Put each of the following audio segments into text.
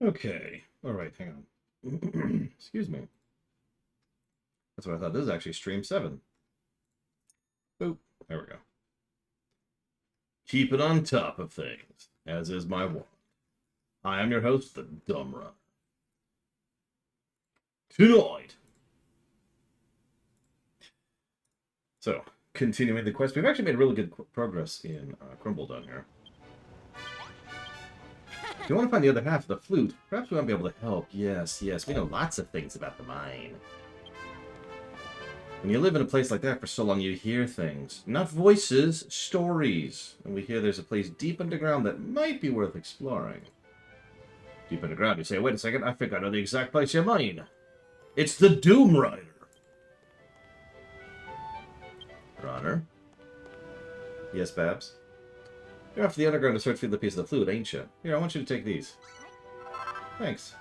Okay. All right, hang on. Excuse me. That's what I thought. This is actually stream 7. Boop. There we go. Keep it on top of things, as is my wont. I am your host, the Dumb Runner. Tonight. So, continuing the quest, we've actually made really good progress in Crumble down here. If you want to find the other half of the flute, perhaps we might be able to help. Yes, yes, we know lots of things about the mine. When you live in a place like that for so long, you hear things. Not voices, stories. And we hear there's a place deep underground that might be worth exploring. Deep underground, you say, wait a second, I think I know the exact place you mean. It's the Doom Rider. Runner? Yes, Babs? You're off to the underground to search for the piece of the flute, ain't you? Here, I want you to take these. Thanks.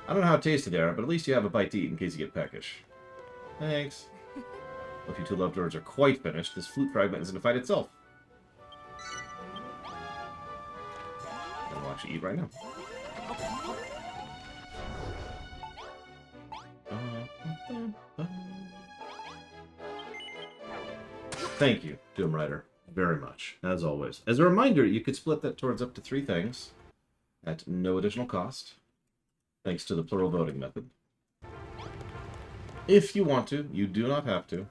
I don't know how tasty they are, but at least you have a bite to eat in case you get peckish. Thanks. Well, if you two lovebirds are quite finished, this flute fragment is going to fight itself. And we'll actually eat right now. Thank you, Doom Rider, very much, as always. As a reminder, you could split that towards up to 3 things at no additional cost, thanks to the plural voting method. If you want to, you do not have to.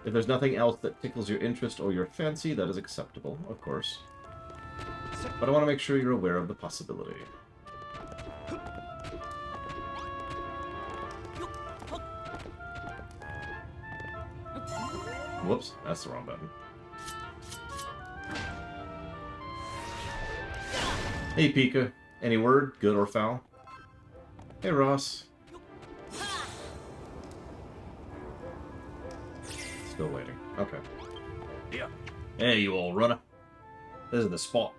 If there's nothing else that tickles your interest or your fancy, that is acceptable, of course. But I want to make sure you're aware of the possibility. Whoops, that's the wrong button. Hey, Pika. Any word, good or foul? Hey, Ross. Still waiting. Okay. Yeah. Hey, you old runner. This is the spot.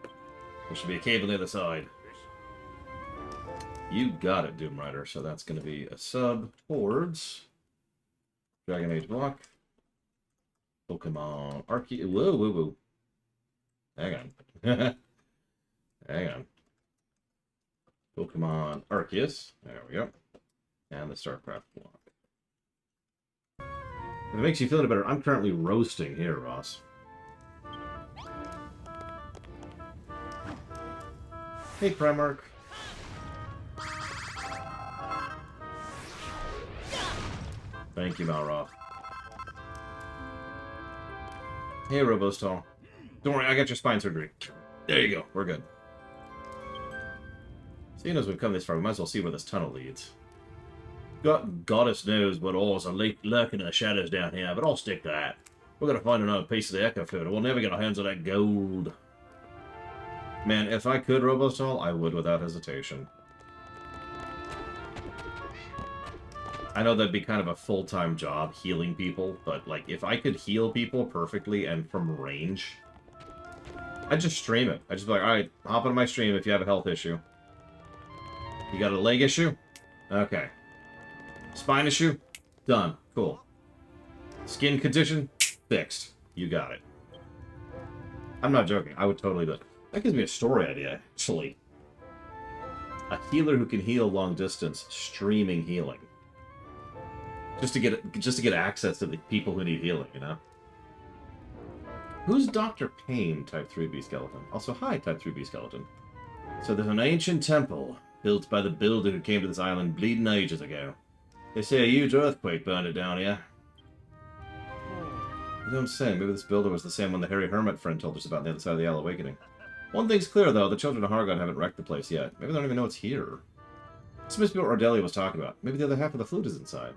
There should be a cave on the other side. You got it, Doom Rider. So that's going to be a sub towards Dragon Age block. Pokemon Arceus. Whoa, whoa, whoa. Hang on. Hang on. Pokemon Arceus. There we go. And the StarCraft block. If it makes you feel any better, I'm currently roasting here, Ross. Hey, Primarch. Thank you, Malroth. Hey, Robostall. Don't worry, I got your spine surgery. There you go. We're good. Seeing as we've come this far, we might as well see where this tunnel leads. Goddess knows what ores are lurking in the shadows down here, but I'll stick to that. We're going to find another piece of the Echo Food, and we'll never get our hands on that gold. Man, if I could Robostall, I would without hesitation. I know that'd be kind of a full-time job, healing people, but, like, if I could heal people perfectly and from range, I'd just stream it. I'd just be like, alright, hop into my stream if you have a health issue. You got a leg issue? Okay. Spine issue? Done. Cool. Skin condition? Fixed. You got it. I'm not joking. I would totally do it. That gives me a story idea, actually. A healer who can heal long distance, streaming healing. Just to get access to the people who need healing, you know? Who's Dr. Payne, Type 3B Skeleton? Also, hi, Type 3B Skeleton. So there's an ancient temple built by the builder who came to this island bleeding ages ago. They say a huge earthquake burned it down here. You know what I'm saying? Maybe this builder was the same one the Harry Hermit friend told us about on the other side of the Isle Awakening. One thing's clear, though. The Children of Hargon haven't wrecked the place yet. Maybe they don't even know it's here. This must be what Ardelia was talking about. Maybe the other half of the flute is inside.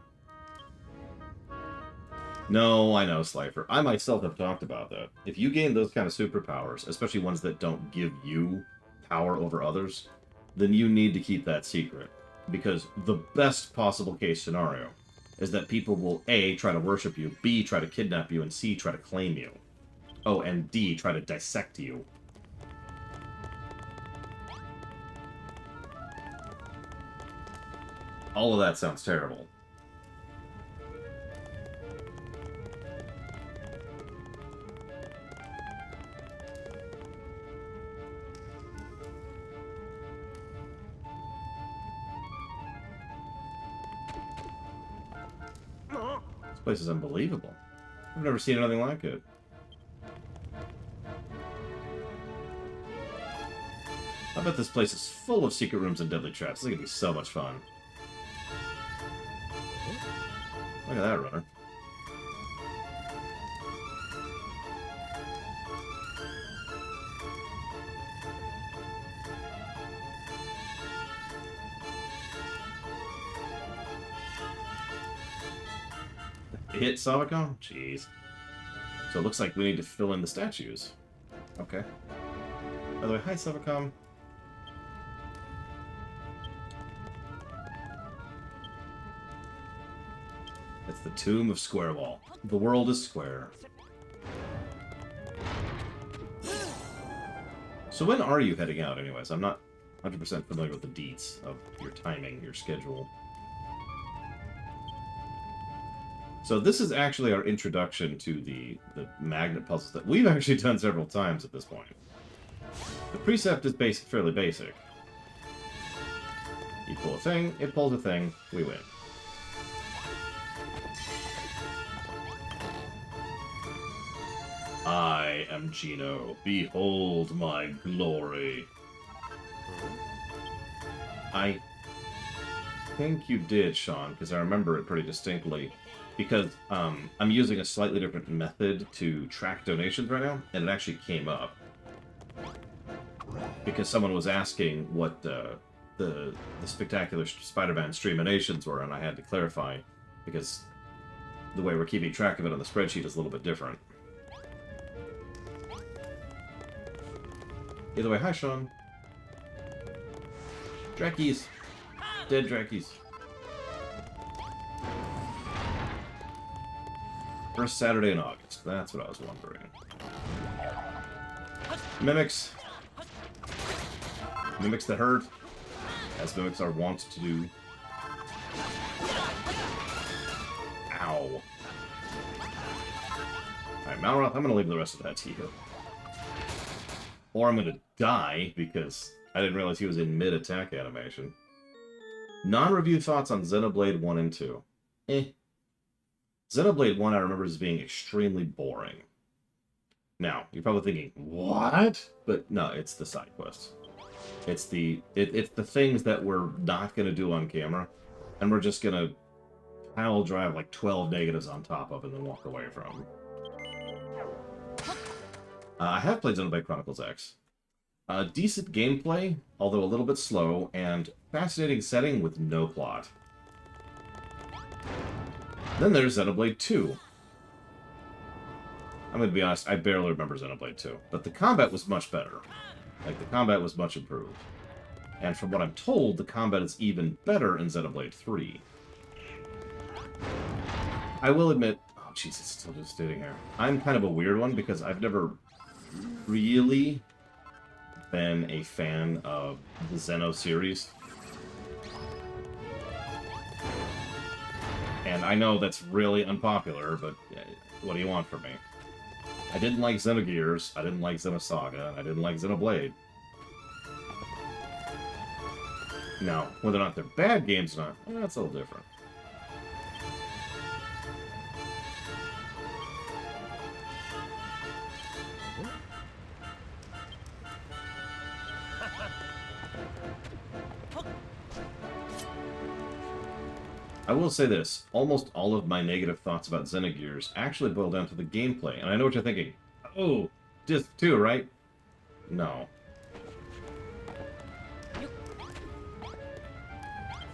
No, I know, Slifer. I myself have talked about that. If you gain those kind of superpowers, especially ones that don't give you power over others, then you need to keep that secret. Because the best possible case scenario is that people will A, try to worship you, B, try to kidnap you, and C, try to claim you. Oh, and D, try to dissect you. All of that sounds terrible. place is unbelievable. I've never seen anything like it. I bet this place is full of secret rooms and deadly traps. This is gonna be so much fun. Look at that runner. Hit Savacom? Jeez. So it looks like we need to fill in the statues. Okay. By the way, hi Savacom. It's the Tomb of Squarewall. The world is square. So when are you heading out anyways? I'm not 100% familiar with the deets of your timing, your schedule. So this is actually our introduction to the magnet puzzles that we've actually done several times at this point. The precept is fairly basic. You pull a thing, it pulls a thing, we win. I am Gino. Behold my glory. I think you did, Sean, because I remember it pretty distinctly. Because I'm using a slightly different method to track donations right now, and it actually came up. Because someone was asking what the Spectacular Spider-Man streaminations were, and I had to clarify, because the way we're keeping track of it on the spreadsheet is a little bit different. Either way, hi, Sean. Drakkies. Dead Drakkies. First Saturday in August. That's what I was wondering. Mimics. Mimics that hurt. As mimics are wont to do. Ow. Alright, Malroth, I'm gonna leave the rest of that to you. Or I'm gonna die, because I didn't realize he was in mid-attack animation. Non-review thoughts on Xenoblade 1 and 2. Xenoblade 1 I remember as being extremely boring. Now, you're probably thinking, what? But no, it's the side quests. It's the things that we're not going to do on camera, and we're just going to pile drive like 12 negatives on top of and then walk away from. I have played Xenoblade Chronicles X. Decent gameplay, although a little bit slow, and fascinating setting with no plot. Then there's Xenoblade 2. I'm going to be honest, I barely remember Xenoblade 2. But the combat was much better. Like, the combat was much improved. And from what I'm told, the combat is even better in Xenoblade 3. I will admit... Oh, jeez, it's still just sitting here. I'm kind of a weird one because I've never really been a fan of the Xeno series. And I know that's really unpopular, but what do you want from me? I didn't like Xenogears, I didn't like Xenosaga, and I didn't like Xenoblade. Now, whether or not they're bad games or not, that's a little different. I will say this, almost all of my negative thoughts about Xenogears actually boil down to the gameplay, and I know what you're thinking. Oh, Disc 2, right? No.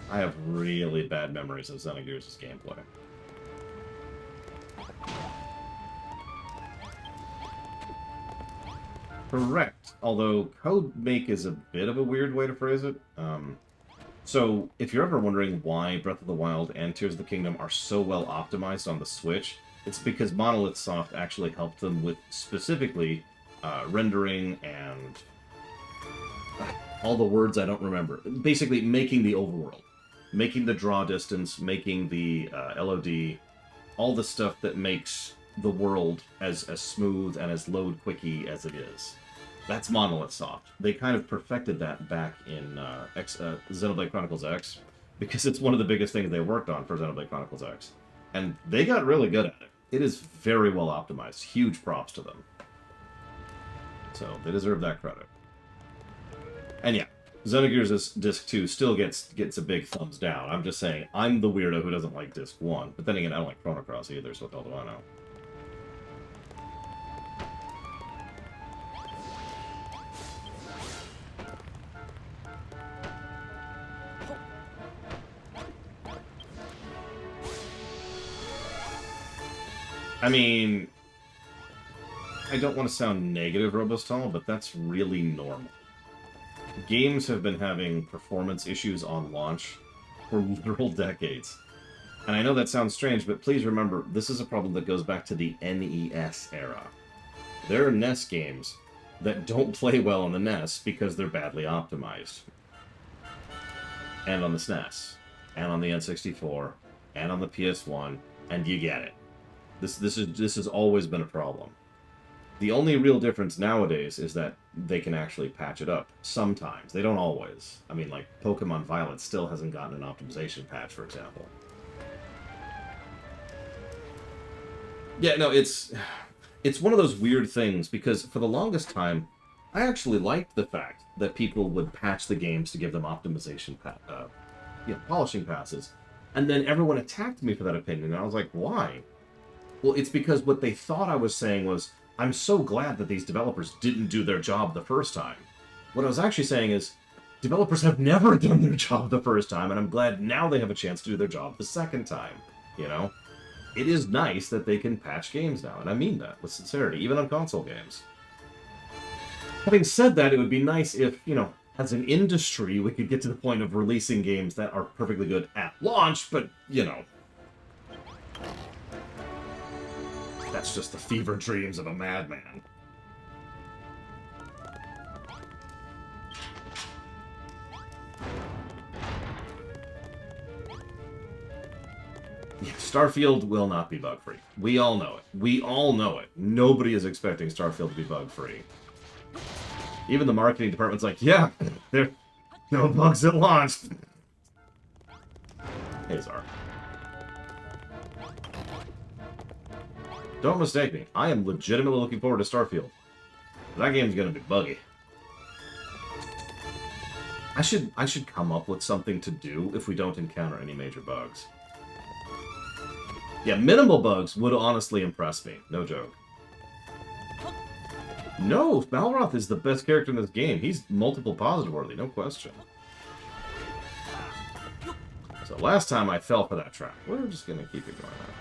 I have really bad memories of Xenogears' gameplay. Correct, although Codemake is a bit of a weird way to phrase it. So, if you're ever wondering why Breath of the Wild and Tears of the Kingdom are so well optimized on the Switch, it's because Monolith Soft actually helped them with, specifically, rendering and... all the words I don't remember. Basically, making the overworld. Making the draw distance, making the LOD, all the stuff that makes the world as smooth and as load-quicky as it is. That's Monolith Soft. They kind of perfected that back in Xenoblade Chronicles X, because it's one of the biggest things they worked on for Xenoblade Chronicles X. And they got really good at it. It is very well optimized. Huge props to them. So, they deserve that credit. And yeah, Xenogears Disc 2 still gets a big thumbs down. I'm just saying, I'm the weirdo who doesn't like Disc 1. But then again, I don't like Chrono Cross either, so what the hell do I know? I mean, I don't want to sound negative, Robostal, but that's really normal. Games have been having performance issues on launch for literal decades. And I know that sounds strange, but please remember, this is a problem that goes back to the NES era. There are NES games that don't play well on the NES because they're badly optimized. And on the SNES, and on the N64, and on the PS1, and you get it. This has always been a problem. The only real difference nowadays is that they can actually patch it up. Sometimes. They don't always. I mean, like, Pokemon Violet still hasn't gotten an optimization patch, for example. Yeah, no, it's one of those weird things, because for the longest time, I actually liked the fact that people would patch the games to give them optimization polishing passes. And then everyone attacked me for that opinion, and I was like, why? Well, it's because what they thought I was saying was, I'm so glad that these developers didn't do their job the first time. What I was actually saying is, developers have never done their job the first time, and I'm glad now they have a chance to do their job the second time, you know? It is nice that they can patch games now, and I mean that with sincerity, even on console games. Having said that, it would be nice if, you know, as an industry, we could get to the point of releasing games that are perfectly good at launch, but, you know... That's just the fever dreams of a madman. Yeah, Starfield will not be bug-free. We all know it. We all know it. Nobody is expecting Starfield to be bug-free. Even the marketing department's like, yeah, there are no bugs at launch. Hey, Zar. Don't mistake me. I am legitimately looking forward to Starfield. That game's gonna be buggy. I should come up with something to do if we don't encounter any major bugs. Yeah, minimal bugs would honestly impress me. No joke. No, Balroth is the best character in this game. He's multiple positive worthy, no question. So last time I fell for that trap. We're just gonna keep it going now.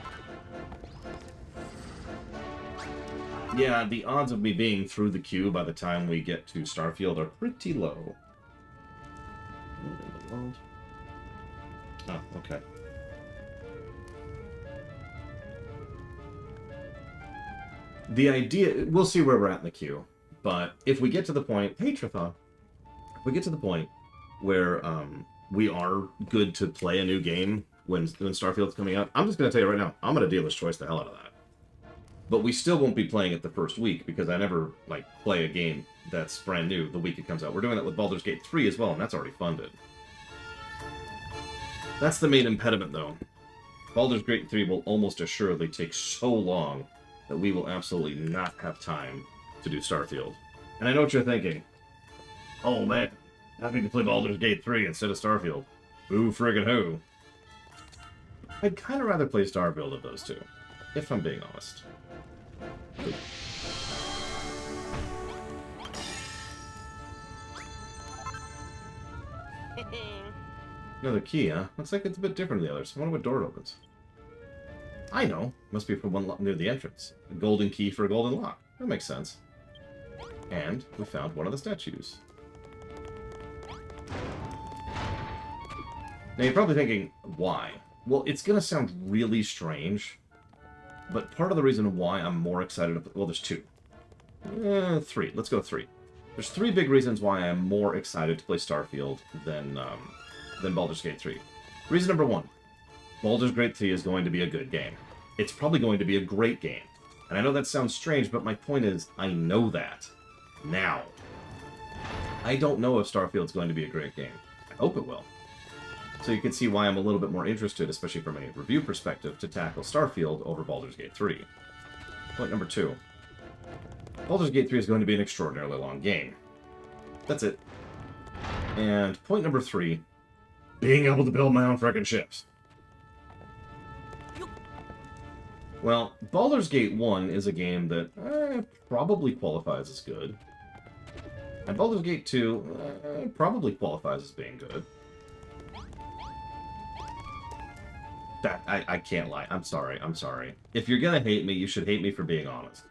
Yeah, the odds of me being through the queue by the time we get to Starfield are pretty low. Oh, okay. The idea... We'll see where we're at in the queue. But if we get to the point... Hey, Trithon. If we get to the point where we are good to play a new game when Starfield's coming out, I'm just going to tell you right now, I'm going to Dealer's Choice the hell out of that. But we still won't be playing it the first week, because I never, like, play a game that's brand new the week it comes out. We're doing that with Baldur's Gate 3 as well, and that's already funded. That's the main impediment, though. Baldur's Gate 3 will almost assuredly take so long that we will absolutely not have time to do Starfield. And I know what you're thinking. Oh, man. Having to play Baldur's Gate 3 instead of Starfield. Who friggin' who? I'd kind of rather play Starfield of those two, if I'm being honest. Another key, huh? Looks like it's a bit different than the others. I wonder what door it opens. I know. Must be from one near the entrance. A golden key for a golden lock. That makes sense. And we found one of the statues. Now you're probably thinking, why? Well, it's going to sound really strange, but part of the reason why I'm more excited... Well, there's two. Three. Let's go three. There's three big reasons why I'm more excited to play Starfield than Baldur's Gate 3. Reason number one. Baldur's Gate 3 is going to be a good game. It's probably going to be a great game. And I know that sounds strange, but my point is, I know that. Now. I don't know if Starfield's going to be a great game. I hope it will. So you can see why I'm a little bit more interested, especially from a review perspective, to tackle Starfield over Baldur's Gate 3. Point number 2. Baldur's Gate 3 is going to be an extraordinarily long game. That's it. And point number 3, being able to build my own frickin' ships. Well, Baldur's Gate 1 is a game that probably qualifies as good. And Baldur's Gate 2 probably qualifies as being good. That, I can't lie. I'm sorry. If you're gonna hate me, you should hate me for being honest.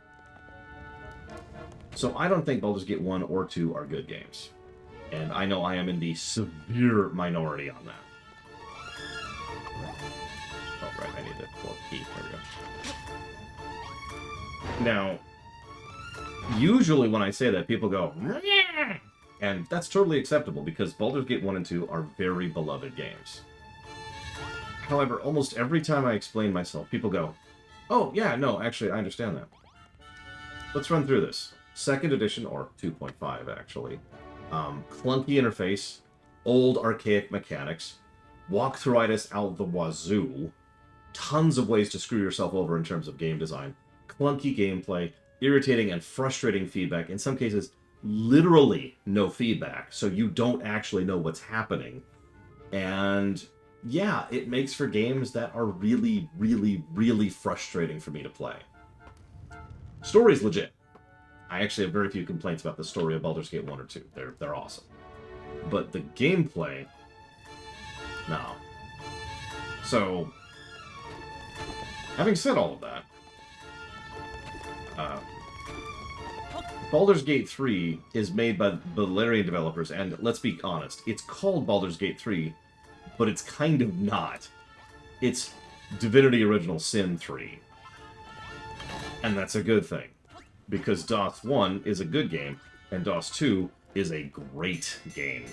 So I don't think Baldur's Gate 1 or 2 are good games. And I know I am in the severe minority on that. Oh, right, I need to pull up the key. There we go. Now, usually when I say that, people go, "Meh!" And that's totally acceptable, because Baldur's Gate 1 and 2 are very beloved games. However, almost every time I explain myself, people go, "Oh, yeah, no, actually, I understand that." Let's run through this. Second edition, or 2.5, actually. Clunky interface, old archaic mechanics, walkthroughitis out the wazoo, tons of ways to screw yourself over in terms of game design, clunky gameplay, irritating and frustrating feedback, in some cases, literally no feedback, so you don't actually know what's happening. And yeah, it makes for games that are really, really, really frustrating for me to play. Story's legit. I actually have very few complaints about the story of Baldur's Gate 1 or 2. They're awesome. But the gameplay, no. So, having said all of that, Baldur's Gate 3 is made by the Larian developers, and let's be honest, it's called Baldur's Gate 3, but it's kind of not. It's Divinity Original Sin 3. And that's a good thing. Because DOS 1 is a good game, and DOS 2 is a great game.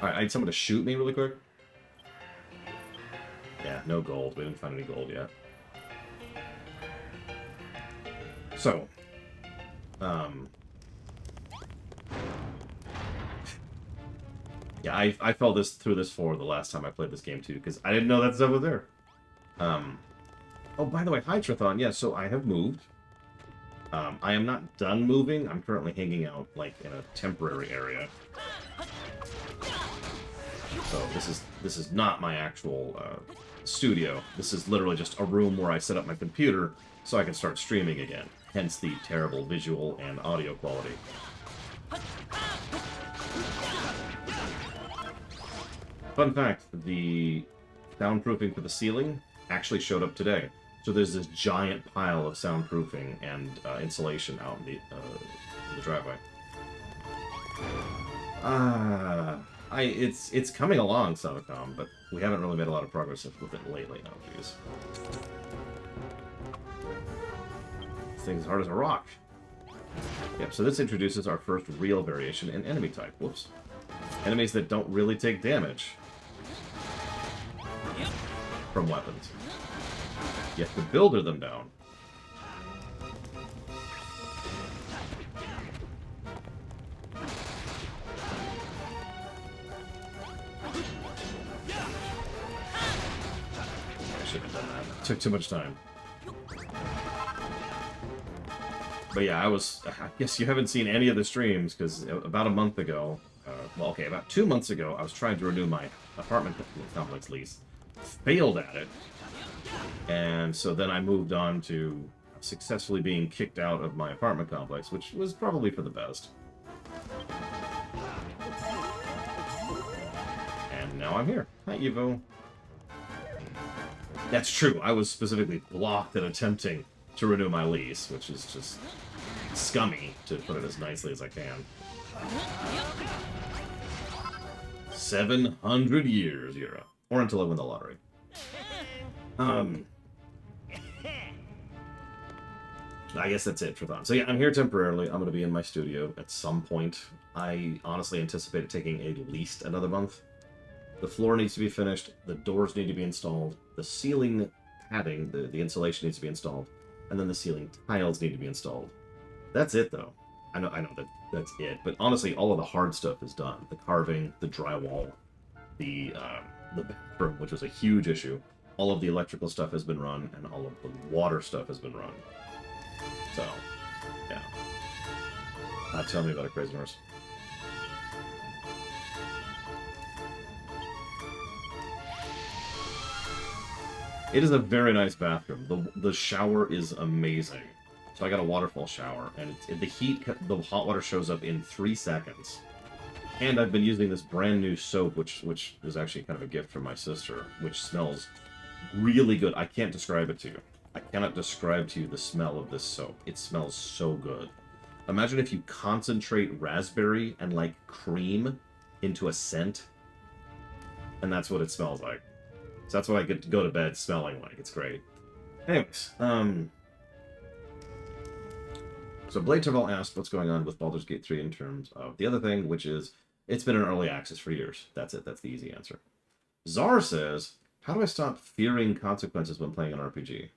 Alright, I need someone to shoot me really quick. Yeah, no gold. We didn't find any gold yet. So, yeah, I fell through this floor the last time I played this game too, because I didn't know that stuff was there. Oh, by the way, hi Trithon. Yeah, so I have moved. I am not done moving. I'm currently hanging out like in a temporary area. So this is not my actual studio. This is literally just a room where I set up my computer so I can start streaming again. Hence the terrible visual and audio quality. Fun fact, the soundproofing for the ceiling actually showed up today. So there's this giant pile of soundproofing and insulation out in the driveway. It's coming along, Sonocom, but we haven't really made a lot of progress with it lately. No, jeez. This thing's hard as a rock. Yep, so this introduces our first real variation in enemy type. Whoops. Enemies that don't really take damage from weapons. You have to builder them down. I should have done that. It took too much time. But yeah, I guess you haven't seen any of the streams, because about a month ago, well, okay, about 2 months ago, I was trying to renew my apartment complex lease. Failed at it. And so then I moved on to successfully being kicked out of my apartment complex, which was probably for the best. And now I'm here. Hi, Evo. That's true. I was specifically blocked at attempting to renew my lease, which is just scummy, to put it as nicely as I can. 700 years, Yura. Or until I win the lottery. I guess that's it for that. So yeah, I'm here temporarily. I'm going to be in my studio at some point. I honestly anticipate it taking at least another month. The floor needs to be finished. The doors need to be installed. The ceiling padding, the insulation needs to be installed. And then the ceiling tiles need to be installed. That's it, though. I know that's it. But honestly, all of the hard stuff is done. The carving, the drywall, the bathroom, which was a huge issue. All of the electrical stuff has been run, and all of the water stuff has been run. So, yeah. Tell me about it, Crazy Horse. It is a very nice bathroom. The shower is amazing. So I got a waterfall shower, and the hot water shows up in 3 seconds. And I've been using this brand new soap, which was actually kind of a gift from my sister, which smells really good. I can't describe it to you. I cannot describe to you the smell of this soap. It smells so good. Imagine if you concentrate raspberry and like cream into a scent, and that's what it smells like. So that's what I get to go to bed smelling like. It's great. Anyways, so Blade Terval asked what's going on with Baldur's Gate 3 in terms of the other thing, which is it's been in early access for years. That's it. That's the easy answer. Czar says, how do I stop fearing consequences when playing an RPG?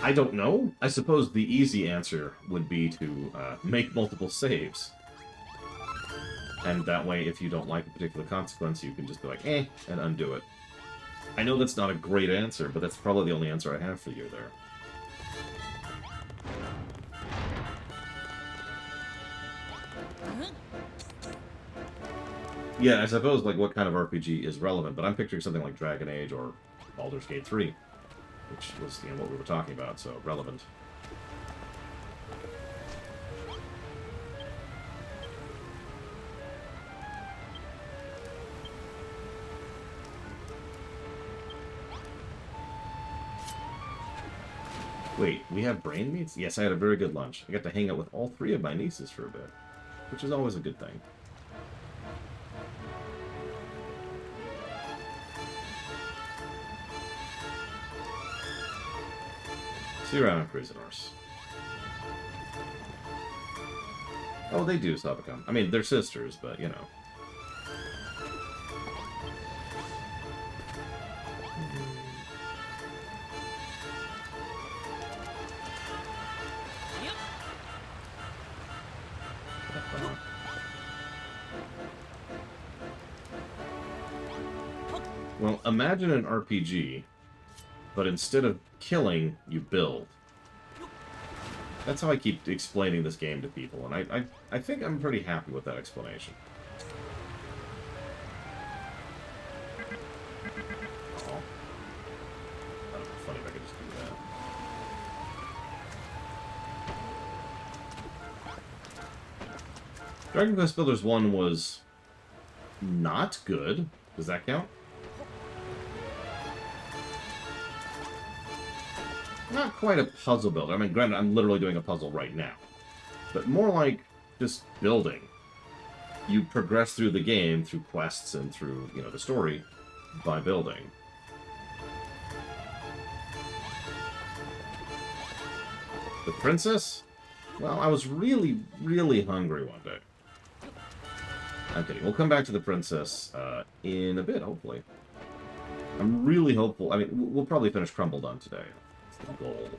I don't know. I suppose the easy answer would be to make multiple saves. And that way, if you don't like a particular consequence, you can just be like, eh, and undo it. I know that's not a great answer, but that's probably the only answer I have for you there. Yeah, I suppose, like, what kind of RPG is relevant, but I'm picturing something like Dragon Age or Baldur's Gate 3, which was, you know, what we were talking about, so relevant. Wait, we have brain meats? Yes, I had a very good lunch. I got to hang out with all 3 of my nieces for a bit, which is always a good thing. See you around, prisoners. Oh, they do, Sabacon. I mean, they're sisters, but, you know. Well, imagine an RPG, but instead of killing, you build. That's how I keep explaining this game to people, and I think I'm pretty happy with that explanation. Oh. That would be funny if I could just do that. Dragon Quest Builders 1 was not good. Does that count? Not quite a puzzle builder. I mean, granted, I'm literally doing a puzzle right now. But more like just building. You progress through the game, through quests and through, you know, the story, by building. The princess? Well, I was really, really hungry one day. I'm kidding. We'll come back to the princess in a bit, hopefully. I'm really hopeful. I mean, we'll probably finish Crumble Done today. The goal.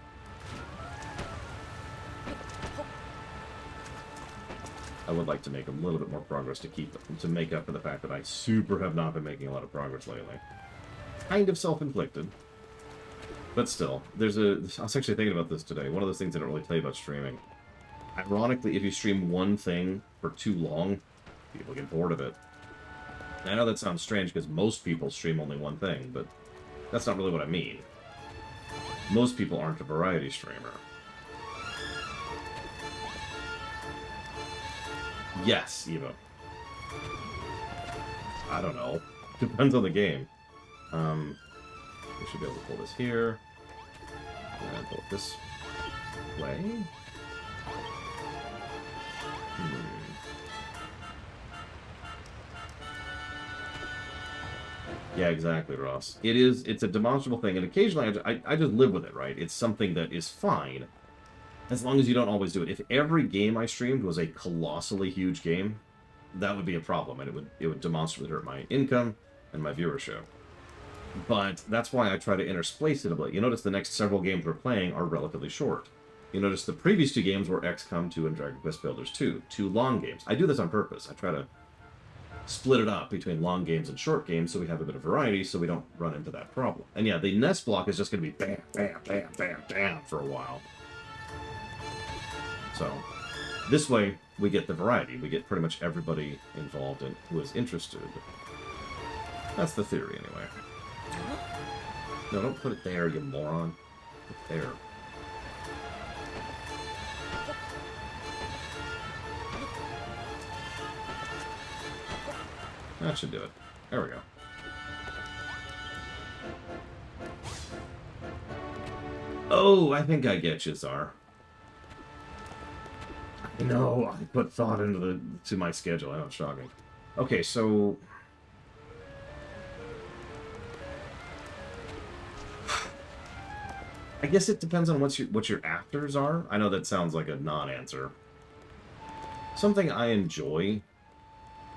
I would like to make a little bit more progress to make up for the fact that I have not been making a lot of progress lately. Kind of self-inflicted. But still, I was actually thinking about this today. One of those things I don't really tell you about streaming. Ironically, if you stream one thing for too long, people get bored of it. And I know that sounds strange because most people stream only one thing, but that's not really what I mean. Most people aren't a variety streamer. Yes, Eva. I don't know. Depends on the game. We should be able to pull this here. And pull it this way. Yeah, exactly, Ross. It's a demonstrable thing, and occasionally I just live with it, right? It's something that is fine, as long as you don't always do it. If every game I streamed was a colossally huge game, that would be a problem, and it would demonstrably hurt my income and my viewership. But that's why I try to intersplice it a bit. You notice the next several games we're playing are relatively short. You notice the previous two games were XCOM 2 and Dragon Quest Builders 2, two long games. I do this on purpose. I try to split it up between long games and short games so we have a bit of variety so we don't run into that problem. And yeah, the nest block is just going to be bam, bam, bam, bam, bam for a while. So this way we get the variety. We get pretty much everybody involved and who is interested. That's the theory anyway. No, don't put it there, you moron. Put it there. That should do it. There we go. Oh, I think I get you, Czar. No, I put thought into my schedule. I know, it's shocking. Okay, so I guess it depends on what your afters are. I know that sounds like a non-answer. Something I enjoy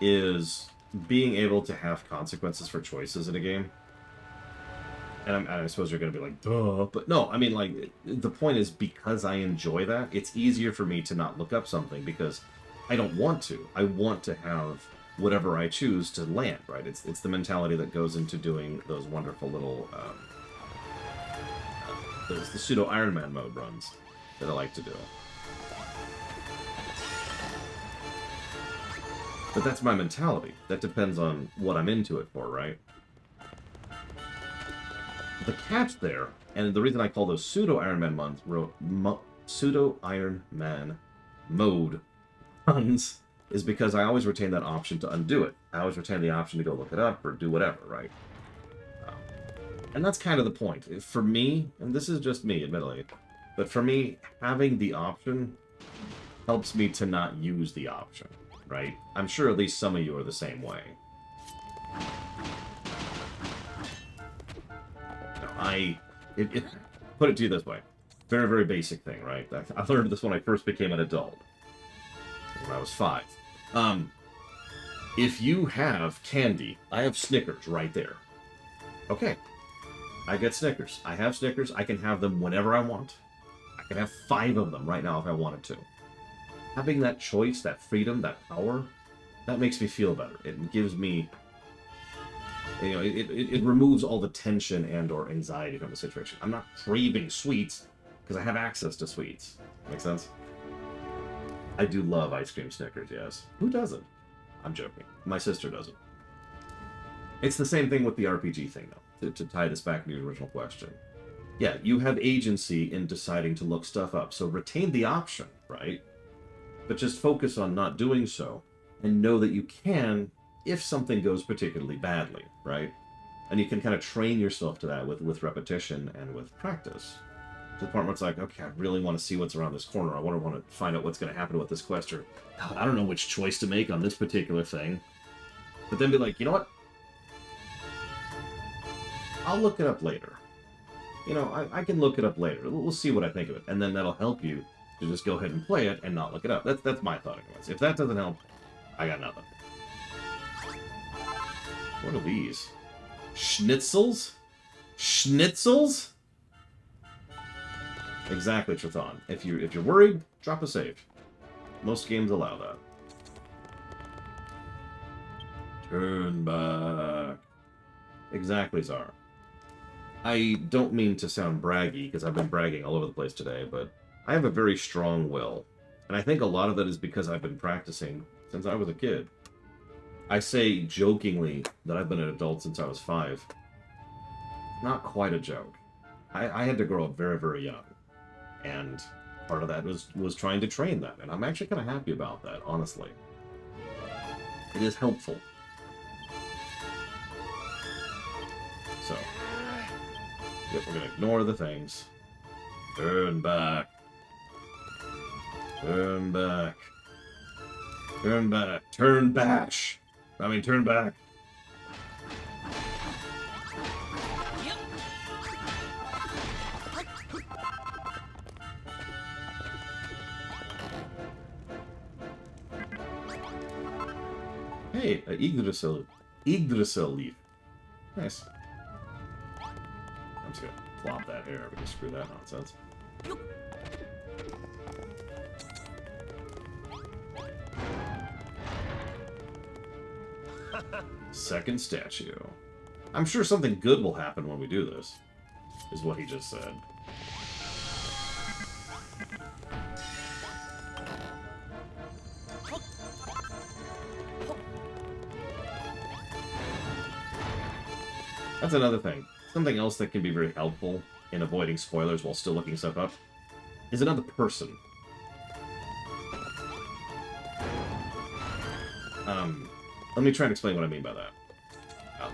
is being able to have consequences for choices in a game. And I suppose you're going to be like, duh. But no, I mean, like, the point is because I enjoy that, it's easier for me to not look up something because I don't want to. I want to have whatever I choose to land, right? It's the mentality that goes into doing those wonderful little, the pseudo Iron Man mode runs that I like to do. But that's my mentality. That depends on what I'm into it for, right? The catch there, and the reason I call those pseudo Iron Man pseudo Iron Man mode runs is because I always retain that option to undo it. I always retain the option to go look it up or do whatever, right? And that's kind of the point. For me, and this is just me, admittedly, but for me, having the option helps me to not use the option, right? I'm sure at least some of you are the same way. Put it to you this way. Very, very basic thing, right? I learned this when I first became an adult. When I was 5. If you have candy, I have Snickers right there. Okay. I get Snickers. I have Snickers. I can have them whenever I want. I can have 5 of them right now if I wanted to. Having that choice, that freedom, that power, that makes me feel better. It gives me... You know, it removes all the tension and or anxiety from the situation. I'm not craving sweets because I have access to sweets. Make sense? I do love ice cream Snickers, yes. Who doesn't? I'm joking. My sister doesn't. It's the same thing with the RPG thing, though, to tie this back to the original question. Yeah, you have agency in deciding to look stuff up, so retain the option, right? But just focus on not doing so, and know that you can if something goes particularly badly, right? And you can kind of train yourself to that with repetition and with practice. To the point where it's like, okay, I really want to see what's around this corner. I want to find out what's going to happen with this quest, or God, I don't know which choice to make on this particular thing. But then be like, you know what? I'll look it up later. You know, I can look it up later. We'll see what I think of it. And then that'll help you to just go ahead and play it and not look it up. That's my thought anyways. If that doesn't help, I got nothing. What are these? Schnitzels? Schnitzels? Exactly, Trithan. If you're worried, drop a save. Most games allow that. Turn back. Exactly, Czar. I don't mean to sound braggy, because I've been bragging all over the place today, but I have a very strong will. And I think a lot of that is because I've been practicing since I was a kid. I say jokingly that I've been an adult since I was 5. Not quite a joke. I had to grow up very, very young. And part of that was trying to train that. And I'm actually kind of happy about that, honestly. It is helpful. So, yep, we're going to ignore the things. Turn back. Turn back. Turn back. Turn bash. I mean, turn back. Hey, an Yggdrasil leaf. Nice. I'm just gonna plop that here. We can screw that nonsense. Second statue. I'm sure something good will happen when we do this, is what he just said. That's another thing. Something else that can be very helpful in avoiding spoilers while still looking stuff up is another person. Let me try and explain what I mean by that.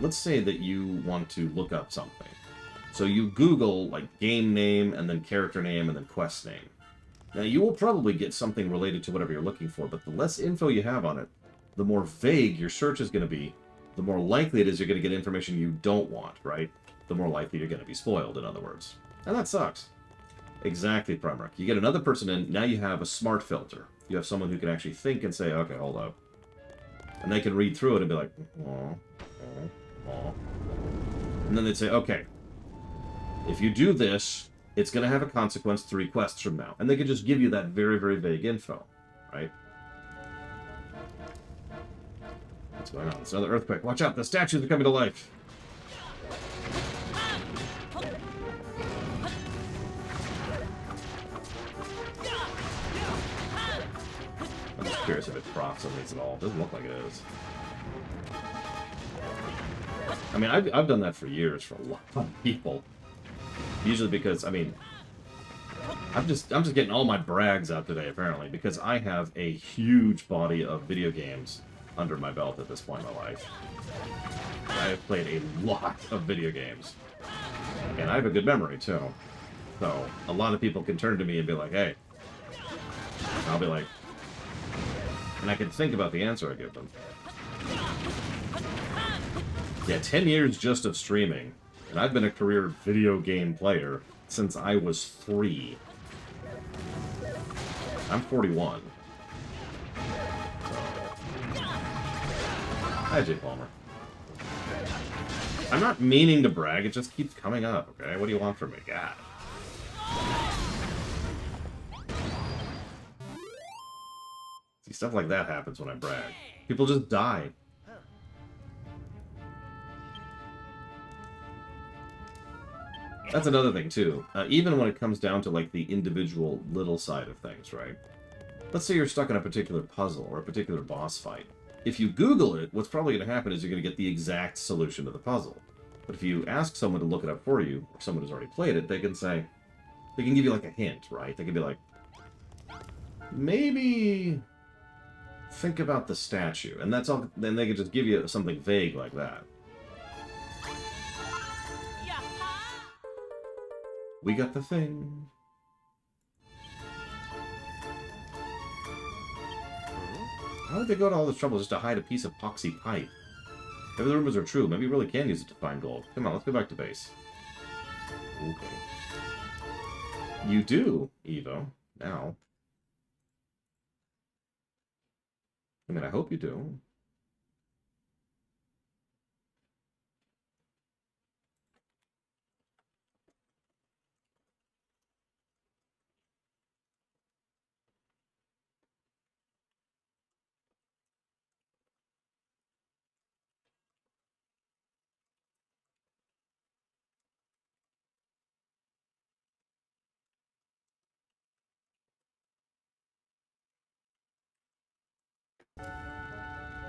Let's say that you want to look up something. So you Google, like, game name, and then character name, and then quest name. Now, you will probably get something related to whatever you're looking for, but the less info you have on it, the more vague your search is going to be, the more likely it is you're going to get information you don't want, right? The more likely you're going to be spoiled, in other words. And that sucks. Exactly, Primarch. You get another person in, now you have a smart filter. You have someone who can actually think and say, okay, hold up. And they can read through it and be like, aw, aw, aw. And then they'd say, okay, if you do this, it's going to have a consequence 3 quests from now. And they could just give you that very, very vague info, right? What's going on? It's another earthquake. Watch out, the statues are coming to life. I'm just curious if it procs on these at all. It doesn't look like it is. I mean, I've done that for years for a lot of people. Usually because, I mean, I'm just getting all my brags out today, apparently, because I have a huge body of video games under my belt at this point in my life. I have played a lot of video games. And I have a good memory, too. So, a lot of people can turn to me and be like, hey. I'll be like... And I can think about the answer I give them. Yeah, 10 years just of streaming. And I've been a career video game player since I was 3. I'm 41. Hi, Jay Palmer. I'm not meaning to brag, it just keeps coming up, okay? What do you want from me? God. See, stuff like that happens when I brag. People just die. That's another thing, too. Even when it comes down to, like, the individual little side of things, right? Let's say you're stuck in a particular puzzle or a particular boss fight. If you Google it, what's probably going to happen is you're going to get the exact solution to the puzzle. But if you ask someone to look it up for you, or someone who's already played it, they can say... They can give you, like, a hint, right? They can be like... Maybe... Think about the statue. And that's all... Then they can just give you something vague like that. We got the thing. How would they go to all this trouble just to hide a piece of epoxy pipe? Maybe the rumors are true. Maybe you really can use it to find gold. Come on, let's go back to base. Okay. You do, Evo. Now. I mean, I hope you do.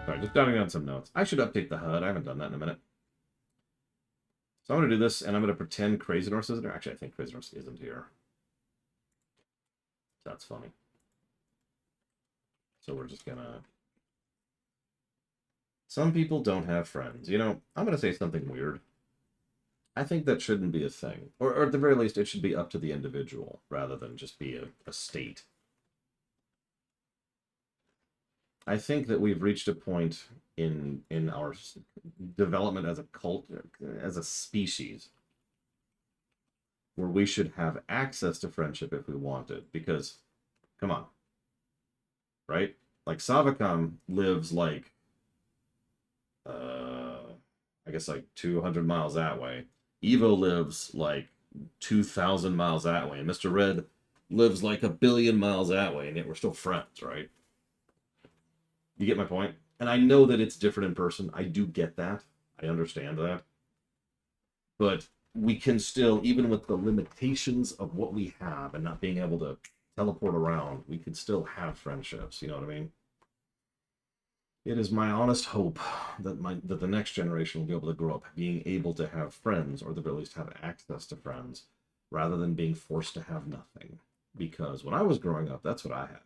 Alright, just jotting down some notes. I should update the HUD. I haven't done that in a minute. So I'm going to do this, and I'm going to pretend Crazy Norse isn't here. Actually, I think Crazy Norse isn't here. That's funny. So we're just going to... Some people don't have friends. You know, I'm going to say something weird. I think that shouldn't be a thing. Or at the very least, it should be up to the individual, rather than just be a state. I think that we've reached a point in our development as a culture, as a species, where we should have access to friendship if we want it. Because, come on, right? Like, Savacom lives like I guess like 200 miles that way. Evo lives like 2,000 miles that way, and Mr. Red lives like 1 billion miles that way, and yet we're still friends, right? You get my point? And I know that it's different in person. I do get that. I understand that. But we can still, even with the limitations of what we have and not being able to teleport around, we can still have friendships. You know what I mean? It is my honest hope that the next generation will be able to grow up being able to have friends, or at least have access to friends, rather than being forced to have nothing. Because when I was growing up, that's what I had.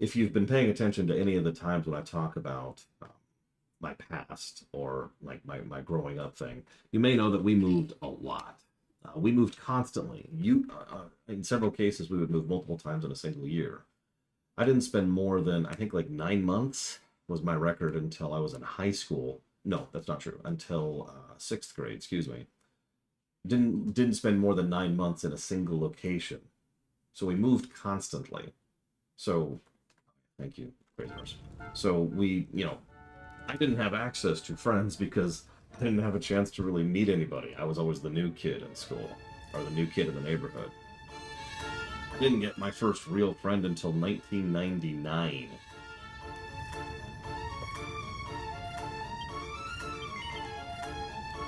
If you've been paying attention to any of the times when I talk about my past or like my growing up thing, you may know that we moved a lot. We moved constantly. In several cases, we would move multiple times in a single year. I didn't spend more than, I think, like 9 months was my record until I was in high school. No, that's not true. Until sixth grade, excuse me. Didn't spend more than 9 months in a single location. So we moved constantly. So, thank you, Crazy Horse. So I didn't have access to friends because I didn't have a chance to really meet anybody. I was always the new kid in school, or the new kid in the neighborhood. I didn't get my first real friend until 1999.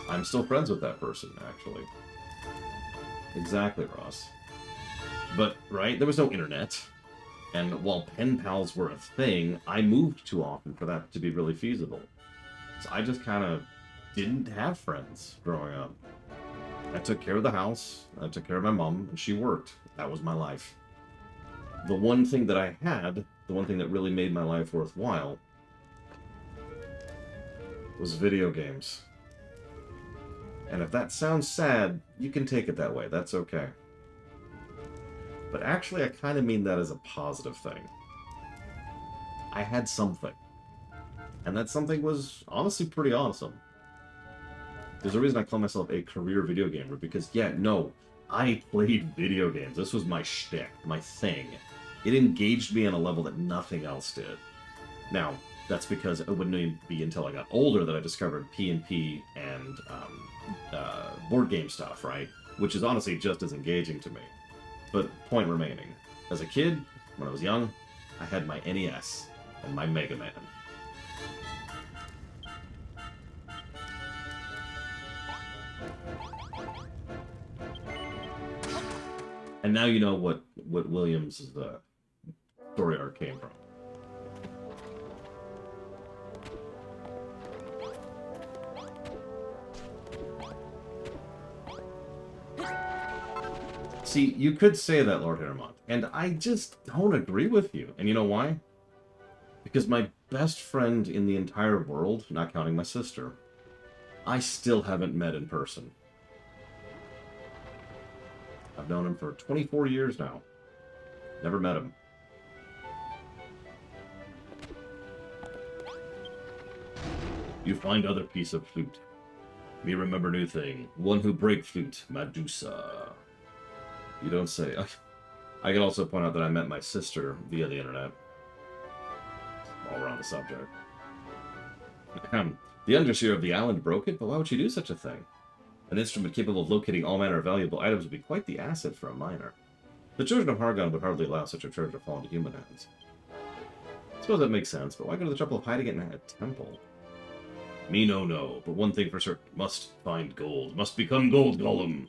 I'm still friends with that person, actually. Exactly, Ross. But, right, there was no internet. And while pen pals were a thing, I moved too often for that to be really feasible. So I just kind of didn't have friends growing up. I took care of the house, I took care of my mom, and she worked. That was my life. The one thing that I had, the one thing that really made my life worthwhile, was video games. And if that sounds sad, you can take it that way. That's okay. But actually, I kind of mean that as a positive thing. I had something. And that something was honestly pretty awesome. There's a reason I call myself a career video gamer, because, I played video games. This was my shtick, my thing. It engaged me on a level that nothing else did. Now, that's because it wouldn't even be until I got older that I discovered PnP and board game stuff, right? Which is honestly just as engaging to me. But point remaining, as a kid, when I was young, I had my NES and my Mega Man. And now you know what Williams' story arc came from. See, you could say that, Lord Harrowmont, and I just don't agree with you. And you know why? Because my best friend in the entire world, not counting my sister, I still haven't met in person. I've known him for 24 years now. Never met him. You find other piece of flute. Me remember new thing. One who break flute, Medusa. You don't say. I can also point out that I met my sister via the internet. While we're on the subject. The underseer of the island broke it, but why would she do such a thing? An instrument capable of locating all manner of valuable items would be quite the asset for a miner. The children of Hargon would hardly allow such a treasure to fall into human hands. I suppose that makes sense, but why go to the trouble of hiding it in a temple? Me no know, but one thing for certain. Must find gold. Must become gold golem.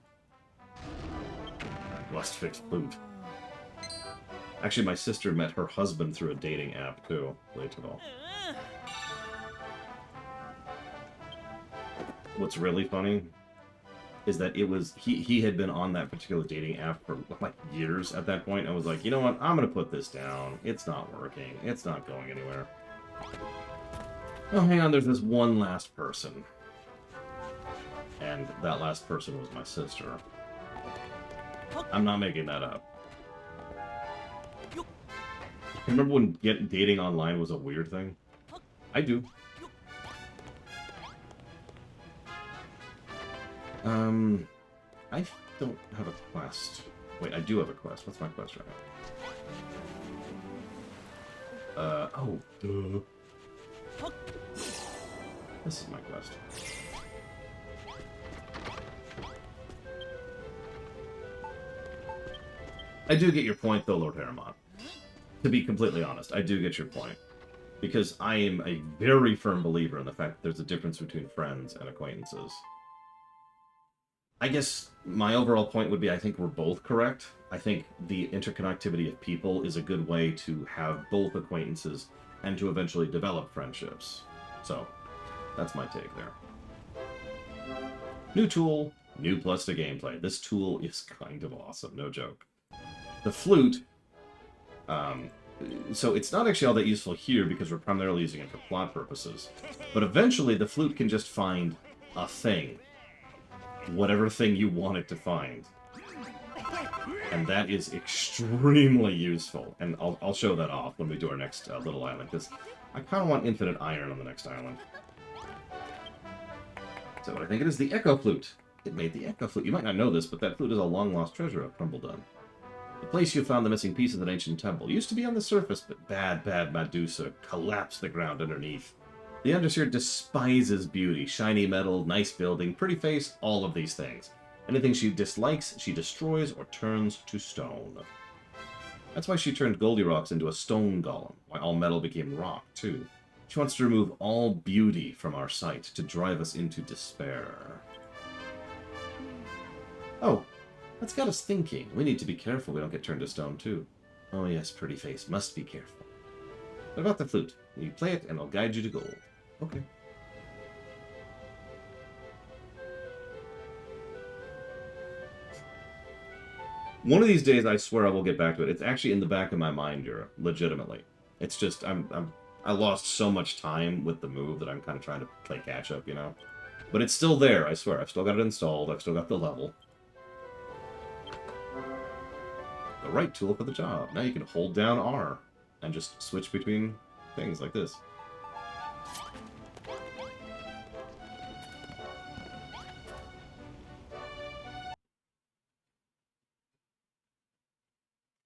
Must fix flute. Actually, my sister met her husband through a dating app, too. Late at all. What's really funny is that it was he had been on that particular dating app for like years at that point. I was like, you know what? I'm gonna put this down. It's not working. It's not going anywhere. Oh, hang on. There's this one last person, and that last person was my sister. I'm not making that up. Remember when dating online was a weird thing? I do. I don't have a quest. Wait, I do have a quest. What's my quest right now? Oh, duh. This is my quest. I do get your point, though, Lord Harriman. To be completely honest, I do get your point. Because I am a very firm believer in the fact that there's a difference between friends and acquaintances. I guess my overall point would be I think we're both correct. I think the interconnectivity of people is a good way to have both acquaintances and to eventually develop friendships. So, that's my take there. New tool, new plus to gameplay. This tool is kind of awesome, no joke. The flute, so it's not actually all that useful here because we're primarily using it for plot purposes. But eventually the flute can just find a thing. Whatever thing you want it to find. And that is extremely useful. And I'll show that off when we do our next little island, because I kind of want infinite iron on the next island. So I think it is the Echo Flute. It made the Echo Flute. You might not know this, but that flute is a long-lost treasure of Crumbledon. The place you found the missing piece of an ancient temple used to be on the surface, but bad Medusa collapsed the ground underneath. The Underseer despises beauty, shiny metal, nice building, pretty face, all of these things. Anything she dislikes, she destroys or turns to stone. That's why she turned Goldilocks into a stone golem, why all metal became rock, too. She wants to remove all beauty from our sight, to drive us into despair. Oh, that's got us thinking. We need to be careful we don't get turned to stone, too. Oh yes, pretty face, must be careful. What about the flute? You play it, and I'll guide you to gold. Okay. One of these days, I swear I will get back to it. It's actually in the back of my mind, Yura. Legitimately. It's just, I lost so much time with the move that I'm kind of trying to play catch-up, you know? But it's still there, I swear. I've still got it installed. I've still got the level. The right tool for the job. Now you can hold down R and just switch between things like this.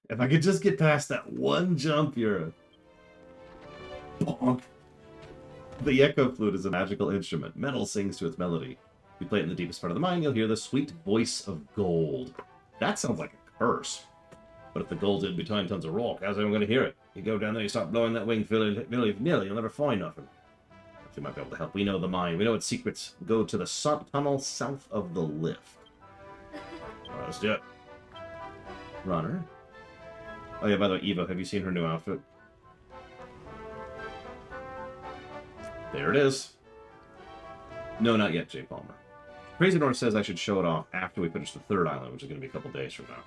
If I could just get past that one jump, Yura. Bonk. The Echo Flute is a magical instrument. Metal sings to its melody. If you play it in the deepest part of the mind, you'll hear the sweet voice of gold. That sounds like a curse. But if the gold's in between tons of rock, how's anyone going to hear it? You go down there, you start blowing that wing willy-nilly, you'll never find nothing. You might be able to help. We know the mine. We know its secrets. Go to the tunnel south of the lift. Alright, let's do it. Runner. Oh yeah, by the way, Evo, have you seen her new outfit? There it is. No, not yet, Jay Palmer. Crazy North says I should show it off after we finish the third island, which is going to be a couple days from now.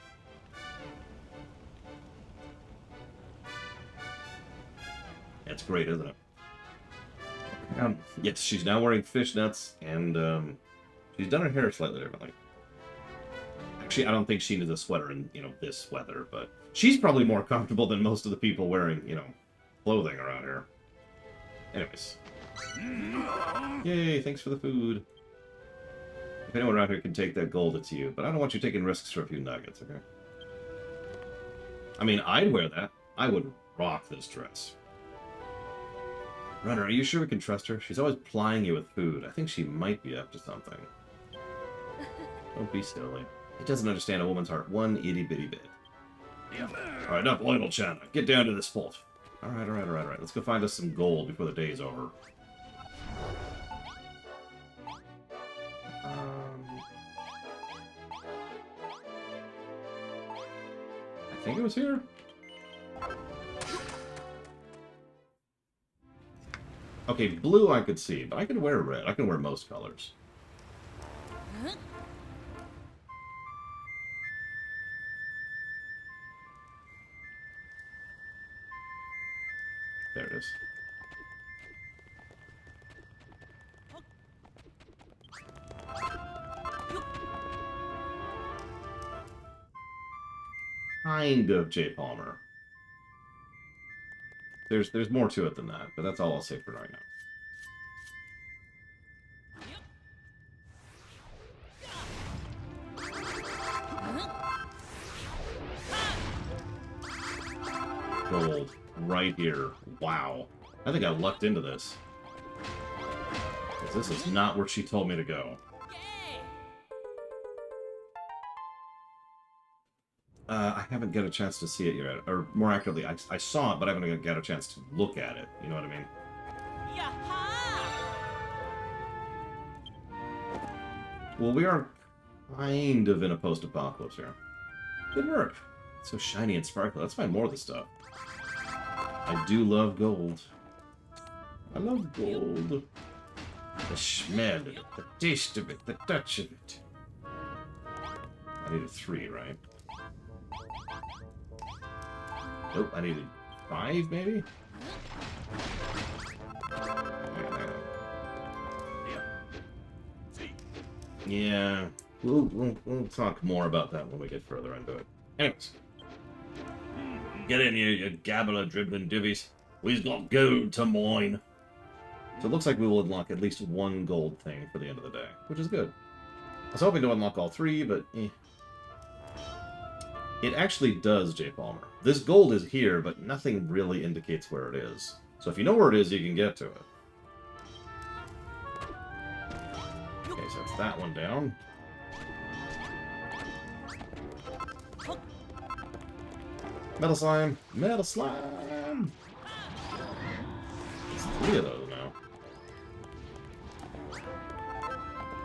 That's great, isn't it? Yes, she's now wearing fishnets, and she's done her hair slightly differently. Actually, I don't think she needs a sweater in, this weather, but she's probably more comfortable than most of the people wearing, clothing around here. Anyways. Yay, thanks for the food. If anyone around here can take that gold, it's you. But I don't want you taking risks for a few nuggets, okay? I mean, I'd wear that. I would rock this dress. Runner, are you sure we can trust her? She's always plying you with food. I think she might be up to something. Don't be silly. It doesn't understand a woman's heart one itty-bitty bit. Alright, enough idle chatter. Get down to the spot. Alright. Let's go find us some gold before the day's over. I think it was here. Okay, blue I could see, but I can wear red. I can wear most colors. There it is. Kind of J. Palmer. There's more to it than that, but that's all I'll say for right now. Gold. Right here. Wow. I think I lucked into this. This is not where she told me to go. I haven't got a chance to see it yet. Or more accurately, I saw it, but I haven't got a chance to look at it. You know what I mean? Well, we are kind of in a post-apocalypse here. Good work. It's so shiny and sparkly. Let's find more of this stuff. I do love gold. I love gold. The smell of it, the taste of it, the touch of it. I needed 3, right? Nope, I needed 5, maybe? Yeah, we'll talk more about that when we get further into it. Anyways. Get in here, you gabble of dribbling divvies. We've got gold to mine. So it looks like we will unlock at least 1 gold thing for the end of the day, which is good. I was hoping to unlock all 3, but eh. It actually does, J. Palmer. This gold is here, but nothing really indicates where it is. So if you know where it is, you can get to it. Okay, so that's that one down. Metal slime! Metal slime! It's 3 of those now.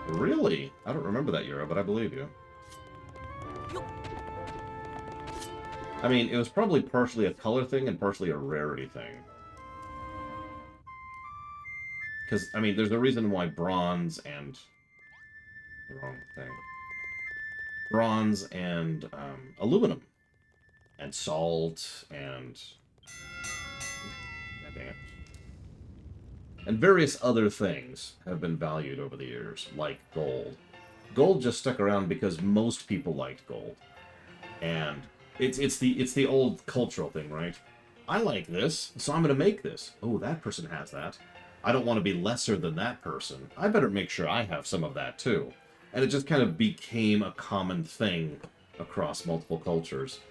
Really? I don't remember that, Euro, but I believe you. I mean, it was probably partially a color thing and partially a rarity thing. Because, I mean, there's a reason why bronze and... The wrong thing. Bronze and aluminum. And salt, and... God dang it. And various other things have been valued over the years, like gold. Gold just stuck around because most people liked gold. And it's the old cultural thing, right? I like this, so I'm going to make this. Oh, that person has that. I don't want to be lesser than that person. I better make sure I have some of that, too. And it just kind of became a common thing across multiple cultures.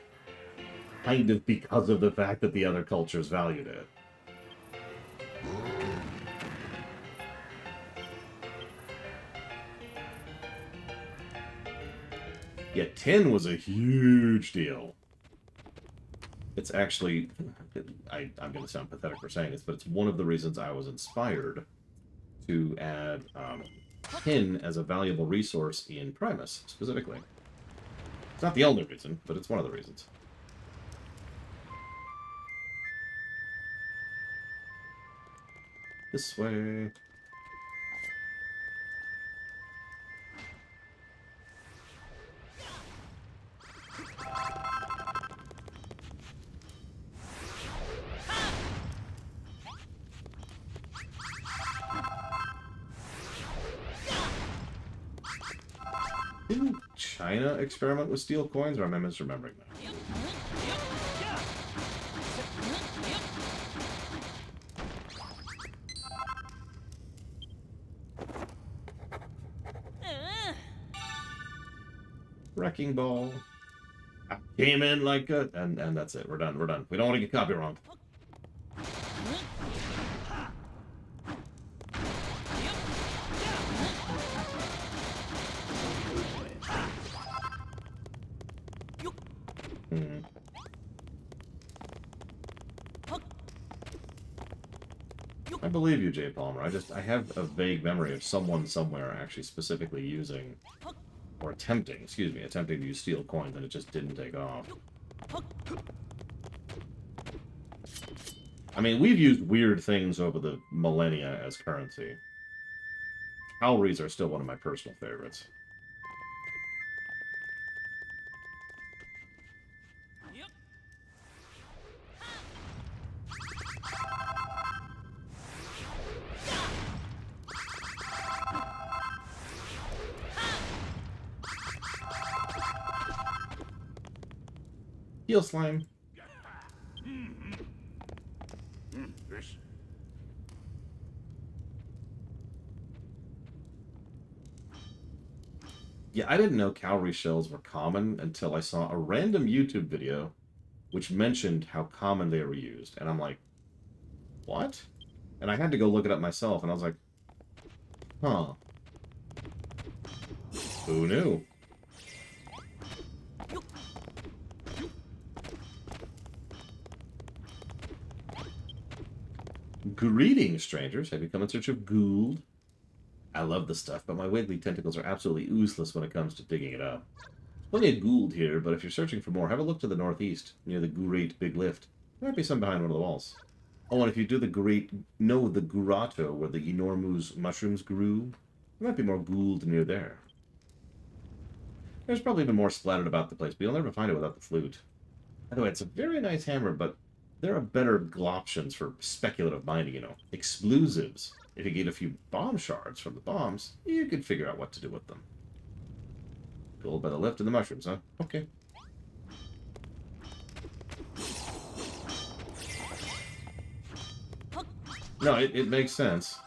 Kind of because of the fact that the other cultures valued it. Yeah, tin was a huge deal. It's actually... I'm going to sound pathetic for saying this, but it's one of the reasons I was inspired to add tin as a valuable resource in Primus, specifically. It's not the only reason, but it's one of the reasons. This way. Didn't China experiment with steel coins, or am I misremembering that? Wrecking ball. I came in like a... And that's it. We're done. We're done. We don't want to get copy wrong. I believe you, J. Palmer. I have a vague memory of someone somewhere actually specifically using, or attempting to use steel coins, and it just didn't take off. I mean, we've used weird things over the millennia as currency. Cowries are still one of my personal favorites. Heal slime. Yeah, I didn't know cowrie shells were common until I saw a random YouTube video which mentioned how common they were used. And I'm like, what? And I had to go look it up myself, and I was like, Huh. Who knew? Greetings, strangers. Have you come in search of gold? I love the stuff, but my wiggly tentacles are absolutely useless when it comes to digging it up. There's plenty of gold here, but if you're searching for more, have a look to the northeast, near the Great Big Lift. There might be some behind one of the walls. Oh, and if you do the the grotto where the enormous mushrooms grew, there might be more gold near there. There's probably even more splattered about the place, but you'll never find it without the flute. By the way, it's a very nice hammer, but there are better gloptions for speculative mining, you know. Explosives. If you get a few bomb shards from the bombs, you could figure out what to do with them. Gold by the lift and the mushrooms, huh? Okay. No, it makes sense.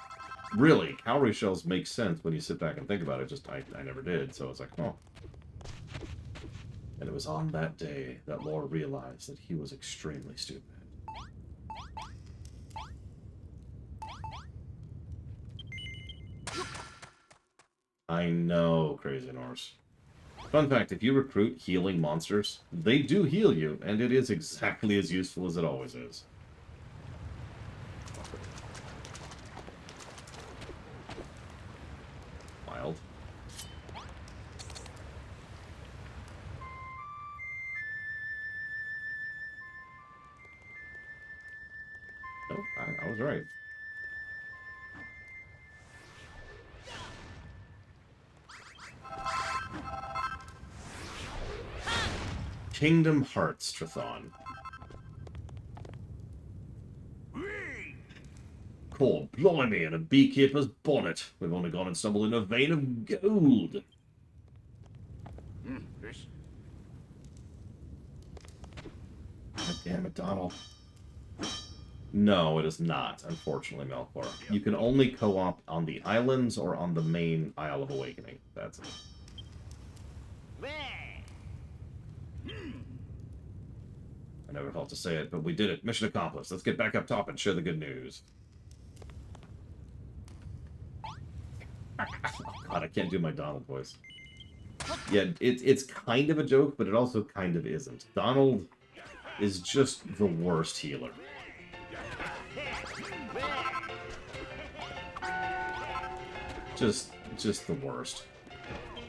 Really, cowrie shells make sense when you sit back and think about it. Just, I never did, so it's like, oh. And it was on that day that Laura realized that he was extremely stupid. I know, Crazy Norse. Fun fact, if you recruit healing monsters, they do heal you, and it is exactly as useful as it always is. Wild. Nope, I was right. Kingdom Hearts, Trathon. Cool, blimey, and a beekeeper's bonnet. We've only gone and stumbled in a vein of gold. God damn it, Donald. No, it is not, unfortunately, Melkor. You can only co-op on the islands or on the main Isle of Awakening. That's it. I never felt to say it, but we did it. Mission accomplished. Let's get back up top and share the good news. Oh God, I can't do my Donald voice. Yeah, it's kind of a joke, but it also kind of isn't. Donald is just the worst healer. Just the worst.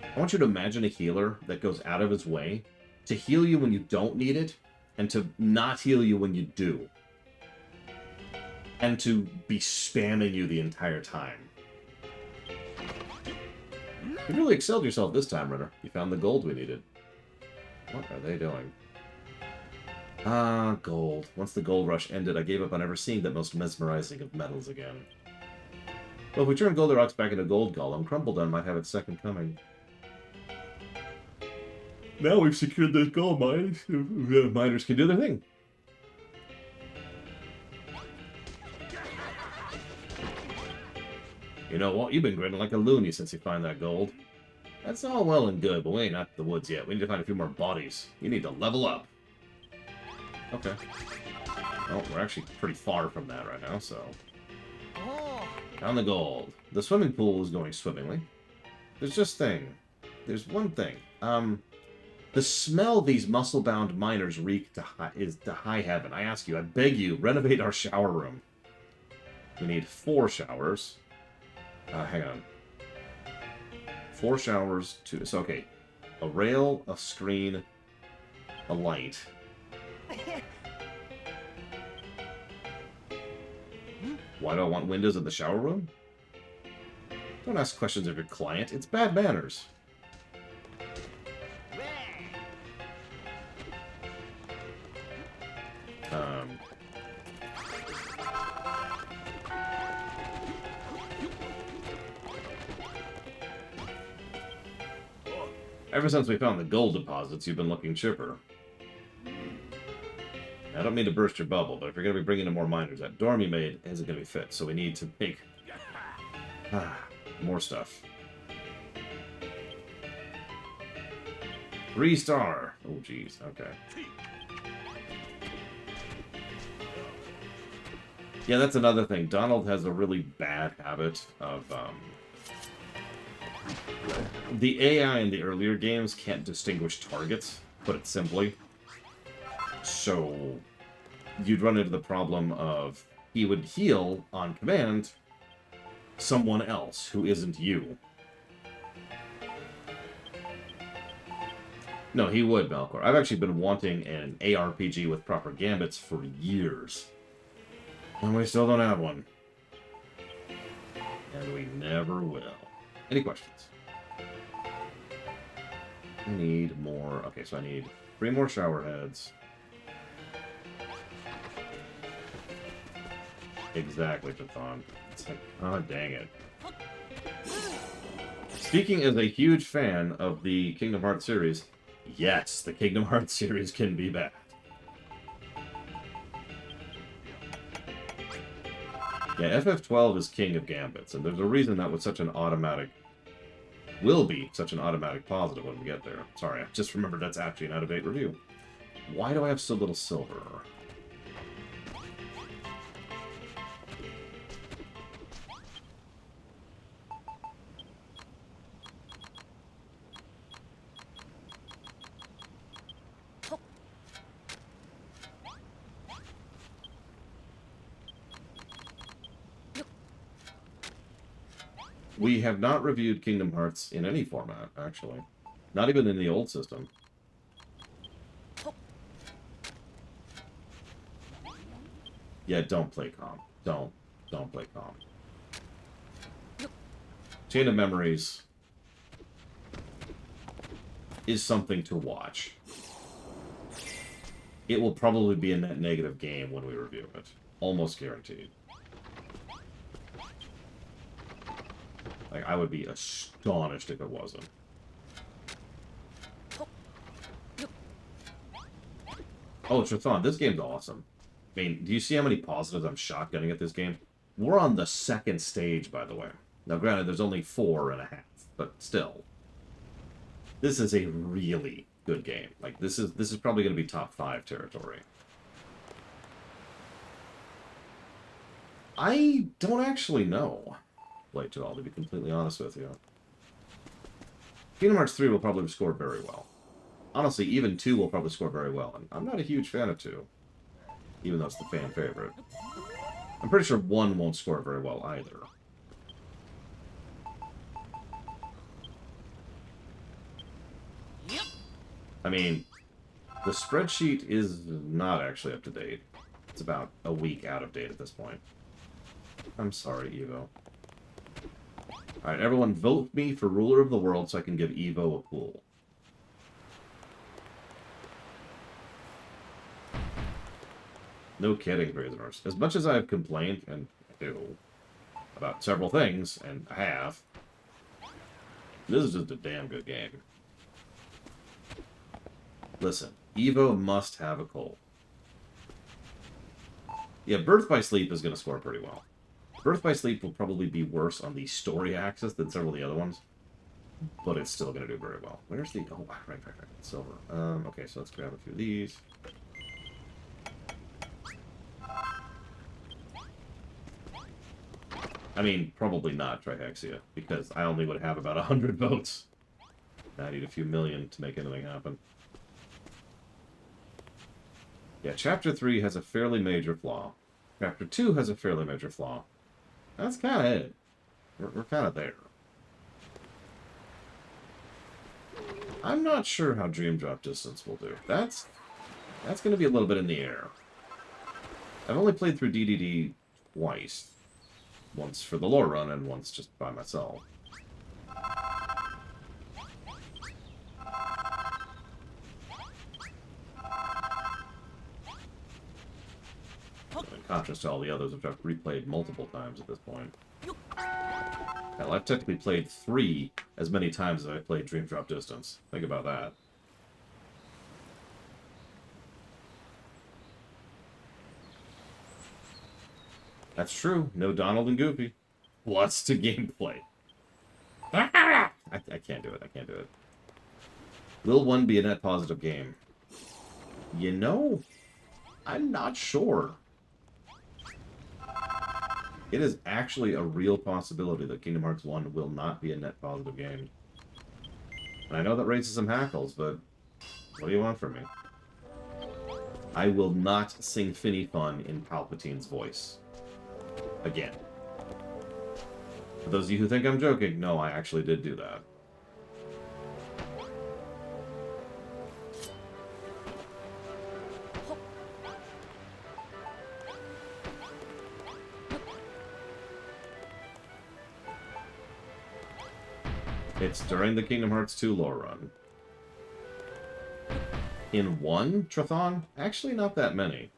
I want you to imagine a healer that goes out of his way to heal you when you don't need it, and to not heal you when you do. And to be spamming you the entire time. You really excelled yourself this time, Renner. You found the gold we needed. What are they doing? Ah, gold. Once the gold rush ended, I gave up on ever seeing that most mesmerizing of metals again. Well, if we turn Goldarox back into Gold Golem, Crumbledon might have its second coming. Now we've secured those gold mines. Miners can do their thing. You know what? You've been grinning like a loony since you find that gold. That's all well and good, but we ain't out the woods yet. We need to find a few more bodies. You need to level up. Okay. Well, we're actually pretty far from that right now, so... Found the gold. The swimming pool is going swimmingly. There's one thing. The smell these muscle-bound miners reek is to high heaven. I ask you, I beg you, renovate our shower room. We need 4 showers. Hang on. 4 showers, 2... So, okay. A rail, a screen, a light. Why do I want windows in the shower room? Don't ask questions of your client. It's bad manners. Ever since we found the gold deposits, you've been looking chipper. I don't mean to burst your bubble, but if you're going to be bringing in more miners, that dorm you made isn't going to be fit, so we need to make more stuff. 3-star. Oh, jeez. Okay. Yeah, that's another thing. Donald has a really bad habit of The AI in the earlier games can't distinguish targets, put it simply. So you'd run into the problem of he would heal on command someone else who isn't you. No, he would, Malcor. I've actually been wanting an ARPG with proper gambits for years. And we still don't have one. And we never will. Any questions? I need more... Okay, so I need 3 more shower heads. Exactly, Pathan. It's like, oh, dang it. Speaking as a huge fan of the Kingdom Hearts series, yes, the Kingdom Hearts series can be bad. Yeah, FF12 is king of gambits, and there's a reason that was such an automatic... will be such an automatic positive when we get there. Sorry, I just remembered that's actually an out-of-date review. Why do I have so little silver? We have not reviewed Kingdom Hearts in any format, actually. Not even in the old system. Yeah, don't play calm. Don't play calm. Chain of Memories is something to watch. It will probably be a net negative game when we review it. Almost guaranteed. Like, I would be astonished if it wasn't. Oh, Trithan, this game's awesome. I mean, do you see how many positives I'm shotgunning at this game? We're on the 2nd stage, by the way. Now, granted, there's only 4.5, but still. This is a really good game. Like, this is probably going to be top 5 territory. I don't actually know. Play to all, to be completely honest with you. Kingdom Hearts 3 will probably score very well. Honestly, even 2 will probably score very well. And I'm not a huge fan of 2, even though it's the fan favorite. I'm pretty sure 1 won't score very well either. I mean, the spreadsheet is not actually up to date. It's about a week out of date at this point. I'm sorry, Evo. Alright, everyone vote me for ruler of the world so I can give Evo a pool. No kidding, prisoners. As much as I've complained, and I do, about several things, and I have, this is just a damn good game. Listen, Evo must have a coal. Yeah, Birth by Sleep is going to score pretty well. Birth by Sleep will probably be worse on the story axis than several of the other ones, but it's still going to do very well. Where's the... Oh, right. Silver. Okay, so let's grab a few of these. I mean, probably not Trihexia, because I only would have about 100 votes. I need a few million to make anything happen. Yeah, Chapter 3 has a fairly major flaw. Chapter 2 has a fairly major flaw. That's kind of it. We're kind of there. I'm not sure how Dream Drop Distance will do. That's going to be a little bit in the air. I've only played through DDD twice. Once for the lore run and once just by myself. In contrast to all the others, which I've replayed multiple times at this point. Hell, I've technically played 3 as many times as I played Dream Drop Distance. Think about that. That's true. No Donald and Goofy. What's to gameplay? I can't do it. I can't do it. Will 1 be a net positive game? You know, I'm not sure. It is actually a real possibility that Kingdom Hearts 1 will not be a net positive game. And I know that raises some hackles, but what do you want from me? I will not sing Finny Fun in Palpatine's voice. Again. For those of you who think I'm joking, no, I actually did do that. It's during the Kingdom Hearts 2 lore run. In 1, Trathon? Actually, not that many.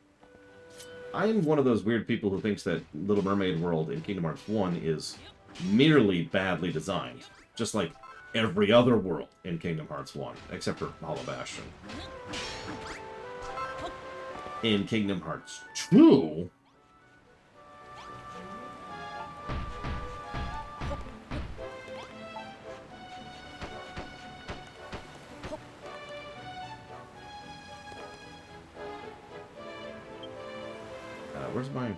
I am one of those weird people who thinks that Little Mermaid World in Kingdom Hearts 1 is merely badly designed. Just like every other world in Kingdom Hearts 1, except for Hollow Bastion. In Kingdom Hearts 2... where's my...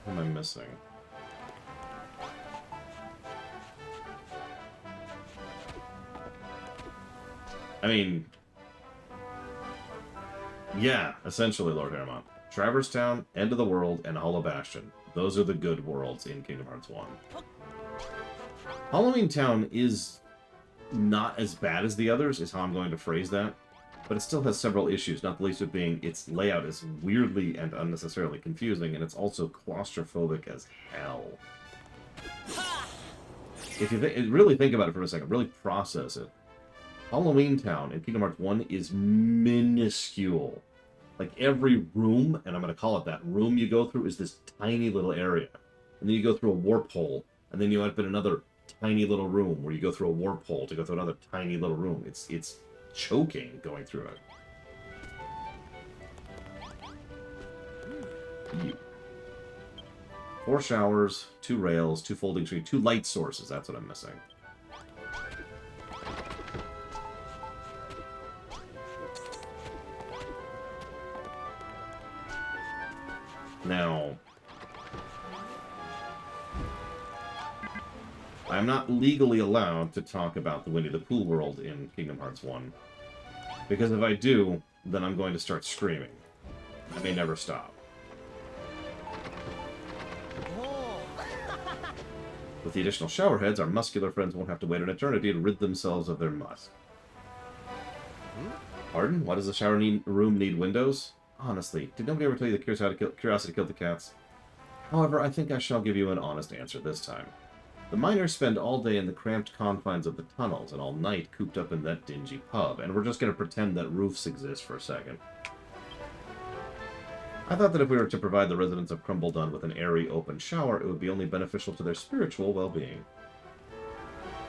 What am I missing? I mean... Yeah, essentially, Lord Haremont. Traverse Town, End of the World, and Hollow Bastion. Those are the good worlds in Kingdom Hearts 1. Halloween Town is not as bad as the others, is how I'm going to phrase that. But it still has several issues, not the least of being its layout is weirdly and unnecessarily confusing, and it's also claustrophobic as hell. If you really think about it for a second, really process it. Halloween Town in Kingdom Hearts 1 is minuscule. Like, every room, and I'm going to call it that, room you go through is this tiny little area. And then you go through a warp hole, and then you end up in another tiny little room where you go through a warp hole to go through another tiny little room. It's choking going through it. Yeah. 4 showers, 2 rails, 2 folding screens, 2 light sources. That's what I'm missing. Now, I'm not legally allowed to talk about the Winnie the Pooh world in Kingdom Hearts 1. Because if I do, then I'm going to start screaming. I may never stop. With the additional shower heads, our muscular friends won't have to wait an eternity to rid themselves of their musk. Pardon? Why does the shower room need windows? Honestly, did nobody ever tell you that curiosity killed the cats? However, I think I shall give you an honest answer this time. The miners spend all day in the cramped confines of the tunnels and all night cooped up in that dingy pub, and we're just going to pretend that roofs exist for a second. I thought that if we were to provide the residents of Crumbledun with an airy, open shower, it would be only beneficial to their spiritual well-being.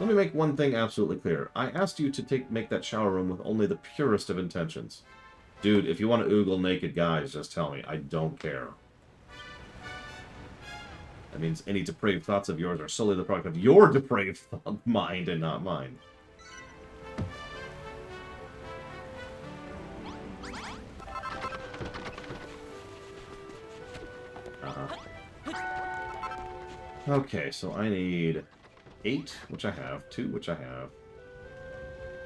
Let me make one thing absolutely clear. I asked you to make that shower room with only the purest of intentions. Dude, if you want to oogle naked guys, just tell me. I don't care. That means any depraved thoughts of yours are solely the product of your depraved mind and not mine. Okay, so I need 8, which I have, 2, which I have.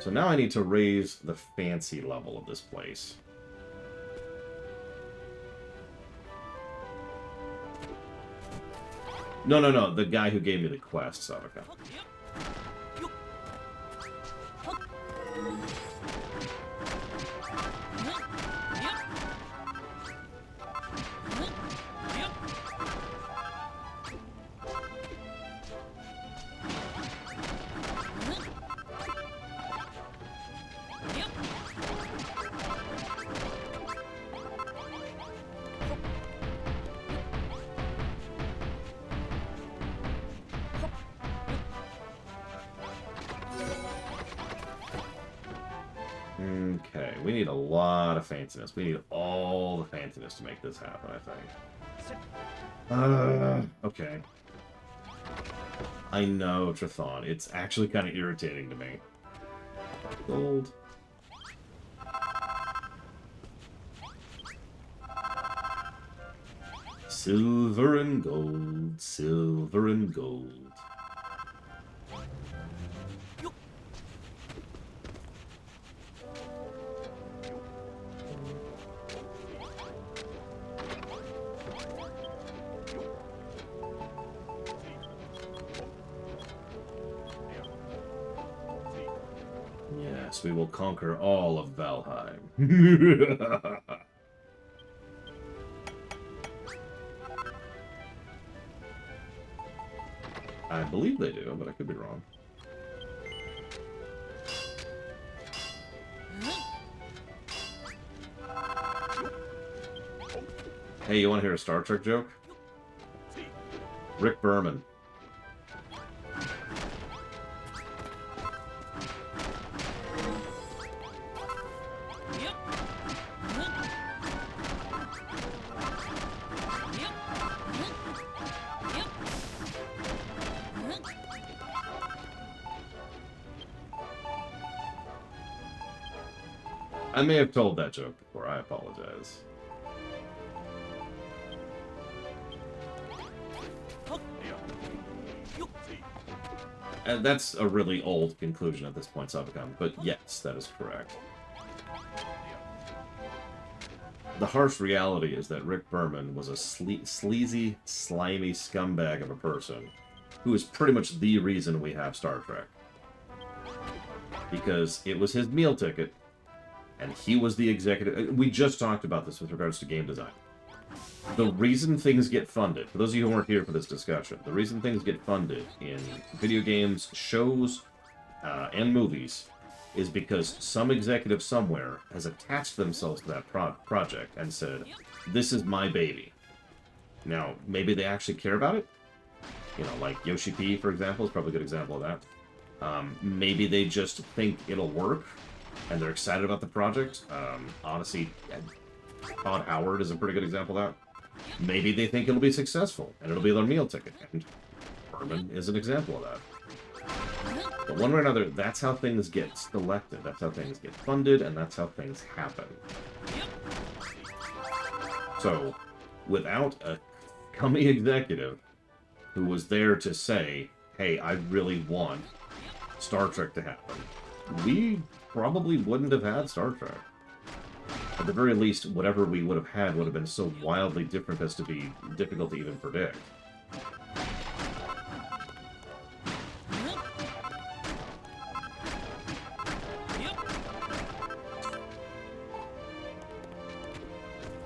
So now I need to raise the fancy level of this place. No, the guy who gave me the quest, Savaka. Okay, we need a lot of fanciness. We need all the fanciness to make this happen, I think. Okay. I know, Trathon. It's actually kind of irritating to me. Gold. Silver and gold, silver and gold. Yes, we will conquer all of Valheim. I believe they do, but I could be wrong. Hey, you want to hear a Star Trek joke? Rick Berman. I may have told that joke before. I apologize. And that's a really old conclusion at this point, Sabacon, but yes, that is correct. The harsh reality is that Rick Berman was a sleazy, slimy scumbag of a person who is pretty much the reason we have Star Trek. Because it was his meal ticket, and he was the executive. We just talked about this with regards to game design. The reason things get funded, for those of you who weren't here for this discussion, the reason things get funded in video games, shows, and movies is because some executive somewhere has attached themselves to that project and said, this is my baby. Now, maybe they actually care about it. You know, like Yoshi P, for example, is probably a good example of that. Maybe they just think it'll work, and they're excited about the project. Honestly, Todd Howard is a pretty good example of that. Maybe they think it'll be successful, and it'll be their meal ticket. And Berman is an example of that. But one way or another, that's how things get selected. That's how things get funded, and that's how things happen. So, without a coming executive who was there to say, hey, I really want Star Trek to happen, we probably wouldn't have had Star Trek. At the very least, whatever we would have had would have been so wildly different as to be difficult to even predict.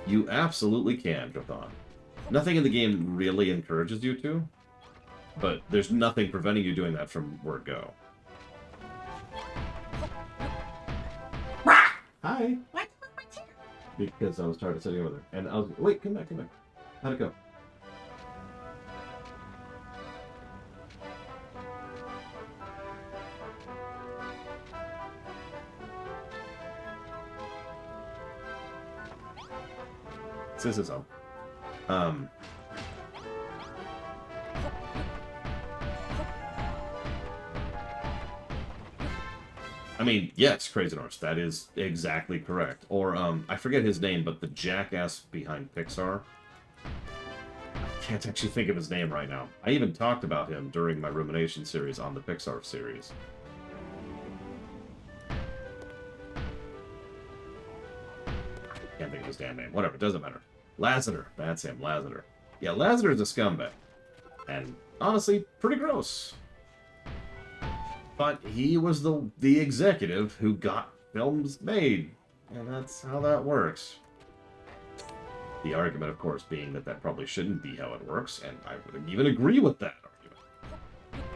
You absolutely can, Jothan. Nothing in the game really encourages you to, but there's nothing preventing you doing that from word go. Hi. What? Because I was tired of sitting over there. And I was... Wait, come back, come back. How'd it go? This is all. I mean, yes, Crazy Norse, that is exactly correct. Or, I forget his name, but the jackass behind Pixar. I can't actually think of his name right now. I even talked about him during my Rumination series on the Pixar series. Can't think of his damn name. Whatever, it doesn't matter. Lasseter, that's him, Lasseter. Yeah, Lasseter is a scumbag. And, honestly, pretty gross. But he was the executive who got films made. And that's how that works. The argument, of course, being that that probably shouldn't be how it works, and I would even agree with that argument.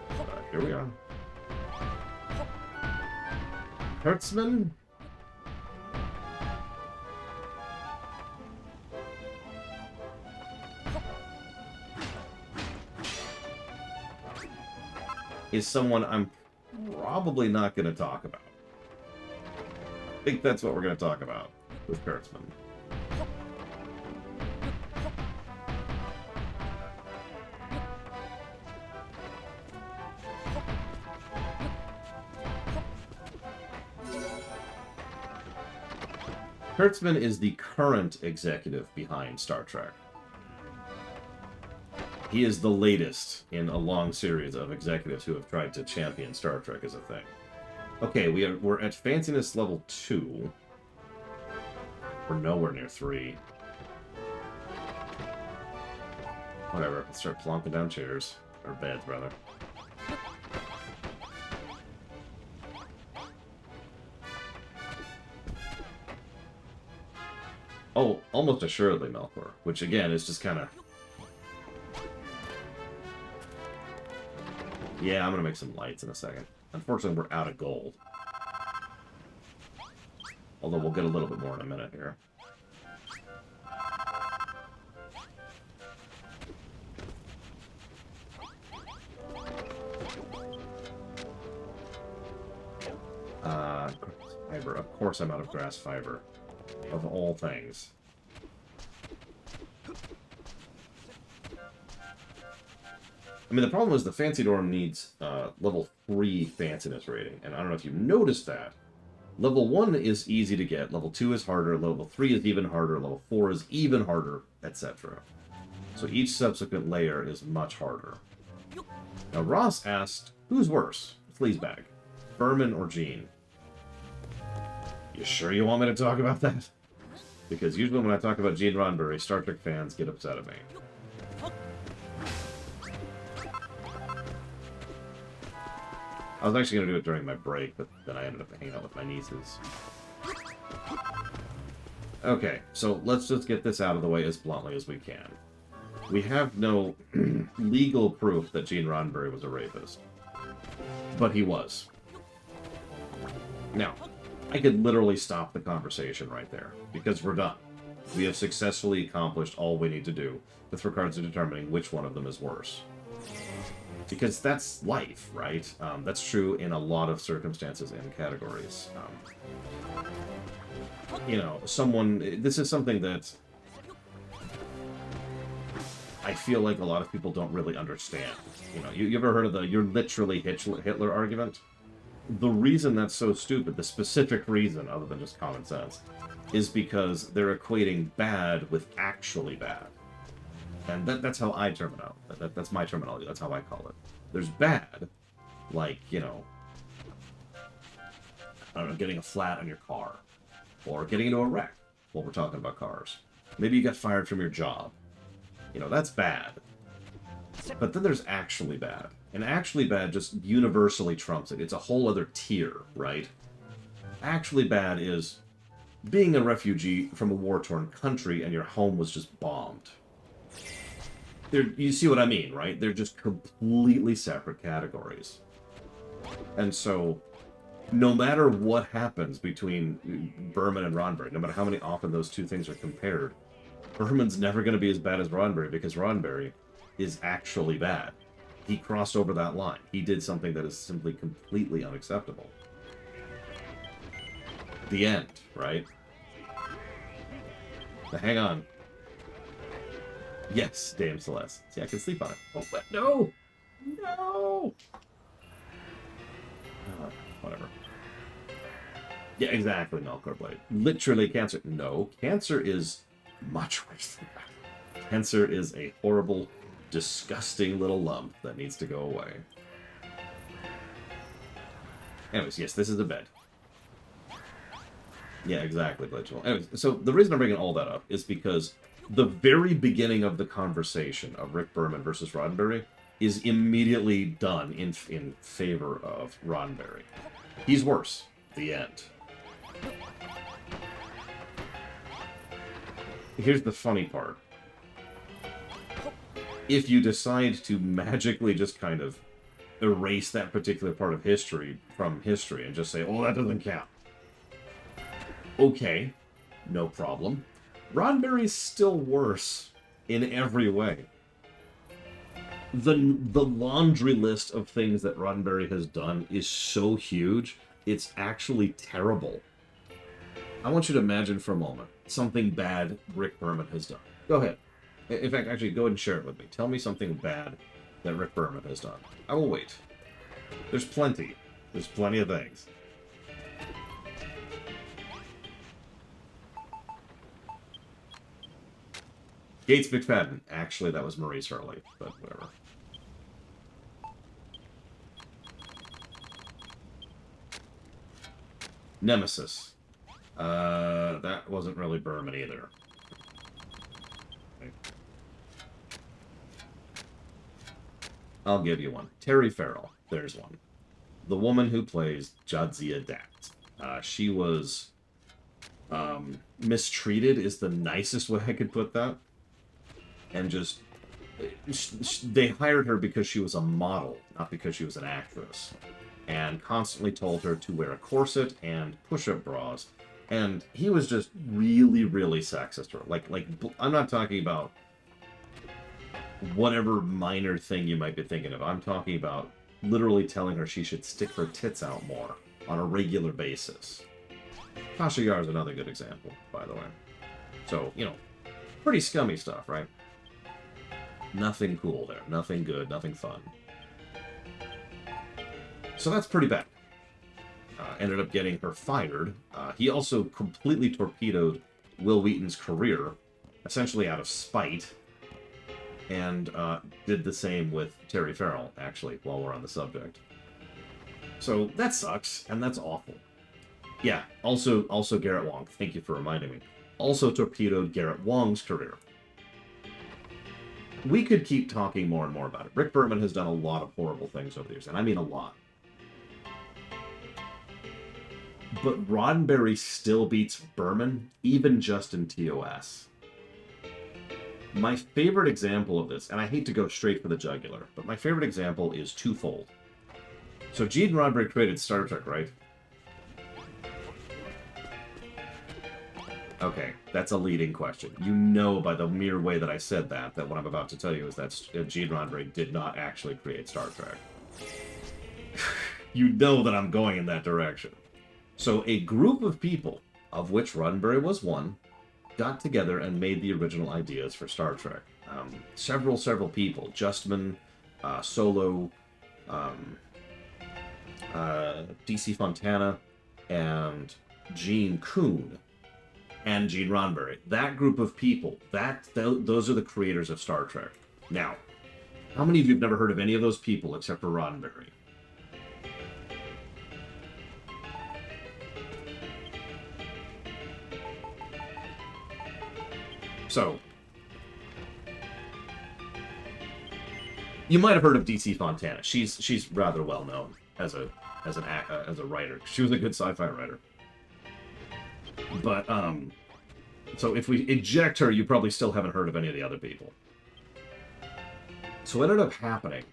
But here we are. Kurtzman? Is someone I'm probably not going to talk about. I think that's what we're going to talk about with Kurtzman. Kurtzman is the current executive behind Star Trek. He is the latest in a long series of executives who have tried to champion Star Trek as a thing. Okay, we're at fanciness level 2. We're nowhere near 3. Whatever, let's start plonking down chairs. Or beds, rather. Oh, almost assuredly Melkor, which again is just kind of... Yeah, I'm going to make some lights in a second. Unfortunately, we're out of gold. Although we'll get a little bit more in a minute here. Fiber. Of course I'm out of grass fiber. Of all things. I mean, the problem is the Fancy Dorm needs level 3 fanciness rating. And I don't know if you've noticed that. Level 1 is easy to get. Level 2 is harder. Level 3 is even harder. Level 4 is even harder, etc. So each subsequent layer is much harder. Now, Ross asked, who's worse? Fleabag, Berman, or Gene? You sure you want me to talk about that? Because usually when I talk about Gene Roddenberry, Star Trek fans get upset at me. I was actually going to do it during my break, but then I ended up hanging out with my nieces. Okay, so let's just get this out of the way as bluntly as we can. We have no legal proof that Gene Roddenberry was a rapist. But he was. Now, I could literally stop the conversation right there, because we're done. We have successfully accomplished all we need to do with regards to determining which one of them is worse. Because that's life, right? That's true in a lot of circumstances and categories. You know, this is something that I feel like a lot of people don't really understand. You know, you ever heard of the "you're literally Hitler" argument? The reason that's so stupid, the specific reason, other than just common sense, is because they're equating bad with actually bad. And that's how I term it out. That's my terminology. That's how I call it. There's bad, like, you know, I don't know, getting a flat on your car. Or getting into a wreck while we're talking about cars. Maybe you got fired from your job. You know, that's bad. But then there's actually bad. And actually bad just universally trumps it. It's a whole other tier, right? Actually bad is being a refugee from a war-torn country and your home was just bombed. You see what I mean, right? They're just completely separate categories. And so, no matter what happens between Berman and Roddenberry, no matter how many often those two things are compared, Berman's never going to be as bad as Roddenberry because Roddenberry is actually bad. He crossed over that line. He did something that is simply completely unacceptable. The end, right? Now, hang on. Yes, Dame Celeste. See, I can sleep on it. Oh, but no! No! Whatever. Yeah, exactly, Melkor Blade. Literally cancer. No, cancer is much worse than that. Cancer is a horrible, disgusting little lump that needs to go away. Anyways, yes, this is a bed. Yeah, exactly, Blade. Anyways, so the reason I'm bringing all that up is because the very beginning of the conversation of Rick Berman versus Roddenberry is immediately done in favor of Roddenberry. He's worse. The end. Here's the funny part. If you decide to magically just kind of erase that particular part of history from history and just say, oh, that doesn't count. Okay, no problem. Roddenberry's still worse in every way. The laundry list of things that Roddenberry has done is so huge, it's actually terrible. I want you to imagine for a moment something bad Rick Berman has done. Go ahead. In fact, actually, go ahead and share it with me. Tell me something bad that Rick Berman has done. I will wait. There's plenty. There's plenty of things. Gates McFadden. Actually, that was Maurice Hurley, but whatever. Nemesis. That wasn't really Berman either. I'll give you one. Terry Farrell. There's one. The woman who plays Jadzia Dax. She was mistreated is the nicest way I could put that. And just... They hired her because she was a model, not because she was an actress. And constantly told her to wear a corset and push-up bras. And he was just really, really sexist to her. Like, I'm not talking about whatever minor thing you might be thinking of. I'm talking about literally telling her she should stick her tits out more on a regular basis. Tasha Yar is another good example, by the way. So, you know, pretty scummy stuff, right? Nothing cool there. Nothing good. Nothing fun. So that's pretty bad. Ended up getting her fired. He also completely torpedoed Wil Wheaton's career, essentially out of spite, and did the same with Terry Farrell, actually, while we're on the subject. So that sucks, and that's awful. Yeah, also Garrett Wang, thank you for reminding me, also torpedoed Garrett Wang's career. We could keep talking more and more about it. Rick Berman has done a lot of horrible things over the years, and I mean a lot. But Roddenberry still beats Berman, even just in TOS. My favorite example of this, and I hate to go straight for the jugular, but my favorite example is twofold. So Gene Roddenberry created Star Trek, right? Okay, that's a leading question. You know by the mere way that I said that what I'm about to tell you is that Gene Roddenberry did not actually create Star Trek. You know that I'm going in that direction. So a group of people, of which Roddenberry was one, got together and made the original ideas for Star Trek. Several people. Justman, Solo, DC Fontana, and Gene Kuhn, and Gene Roddenberry. That group of people, those are the creators of Star Trek. Now, how many of you have never heard of any of those people except for Roddenberry? So, you might have heard of DC Fontana. She's rather well known as a writer. She was a good sci-fi writer. But so if we eject her, you probably still haven't heard of any of the other people. So what ended up happening?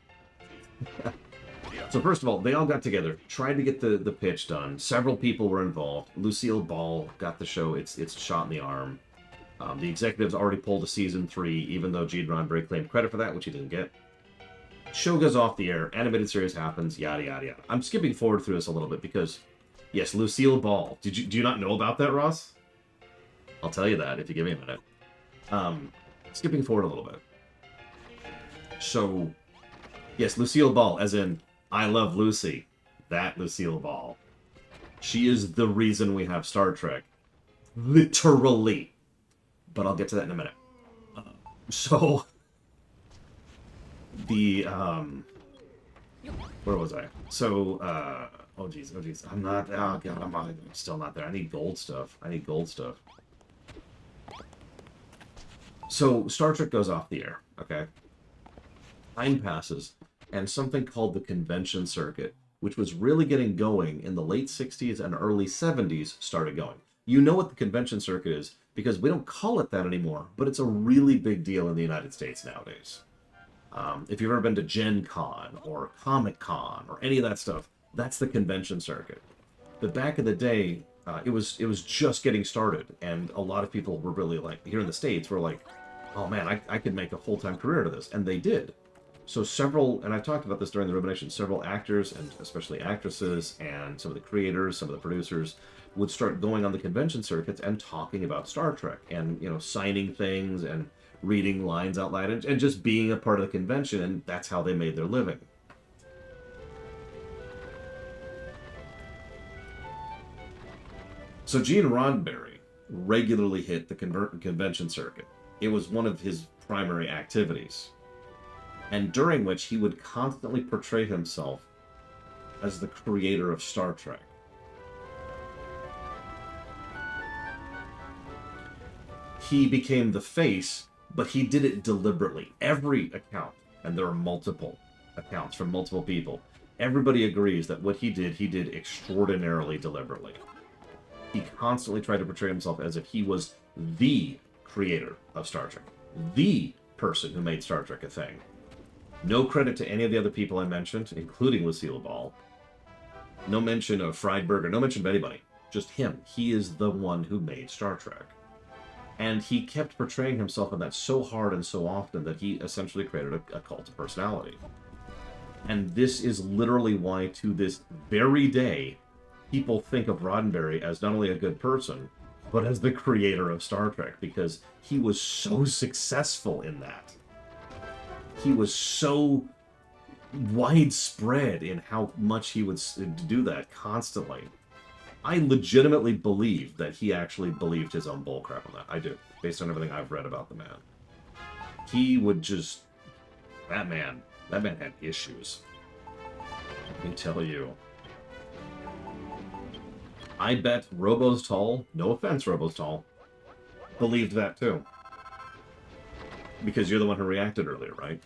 So first of all, they all got together, tried to get the pitch done. Several people were involved. Lucille Ball got the show its shot in the arm. The executives already pulled a season 3, even though Gene Roddenberry claimed credit for that, which he didn't get. Show goes off the air, animated series happens, yada yada yada. I'm skipping forward through this a little bit because, yes, Lucille Ball. Do you not know about that, Ross? I'll tell you that if you give me a minute. Skipping forward a little bit. So, yes, Lucille Ball, as in I Love Lucy. That Lucille Ball. She is the reason we have Star Trek. Literally. But I'll get to that in a minute. So, the, where was I? So, oh geez, I'm not, oh god, I'm still not there. I need gold stuff. So, Star Trek goes off the air, okay? Time passes, and something called the convention circuit, which was really getting going in the late 60s and early 70s, started going. You know what the convention circuit is, because we don't call it that anymore, but it's a really big deal in the United States nowadays. If you've ever been to Gen Con or Comic Con or any of that stuff, that's the convention circuit. But back in the day, it was just getting started, and a lot of people were really like, here in the States, were like, oh man, I could make a full-time career out of this, and they did. So several, and I've talked about this during the Rumination, several actors, and especially actresses, and some of the creators, some of the producers, would start going on the convention circuits and talking about Star Trek, and, you know, signing things, and reading lines out loud, and just being a part of the convention, and that's how they made their living. So Gene Roddenberry regularly hit the convention circuit. It was one of his primary activities, and during which he would constantly portray himself as the creator of Star Trek. He became the face, but he did it deliberately. Every account, and there are multiple accounts from multiple people, everybody agrees that what he did extraordinarily deliberately. He constantly tried to portray himself as if he was the creator of Star Trek, the person who made Star Trek a thing. No credit to any of the other people I mentioned, including Lucille Ball. No mention of Friedberg, or no mention of anybody. Just him. He is the one who made Star Trek. And he kept portraying himself in that so hard and so often that he essentially created a cult of personality. And this is literally why, to this very day, people think of Roddenberry as not only a good person, but as the creator of Star Trek, because he was so successful in that. He was so widespread in how much he would do that constantly. I legitimately believe that he actually believed his own bullcrap on that. I do, based on everything I've read about the man. He would just... That man had issues. Let me tell you. I bet Robostall, no offense, Robostall, believed that too. Because you're the one who reacted earlier, right?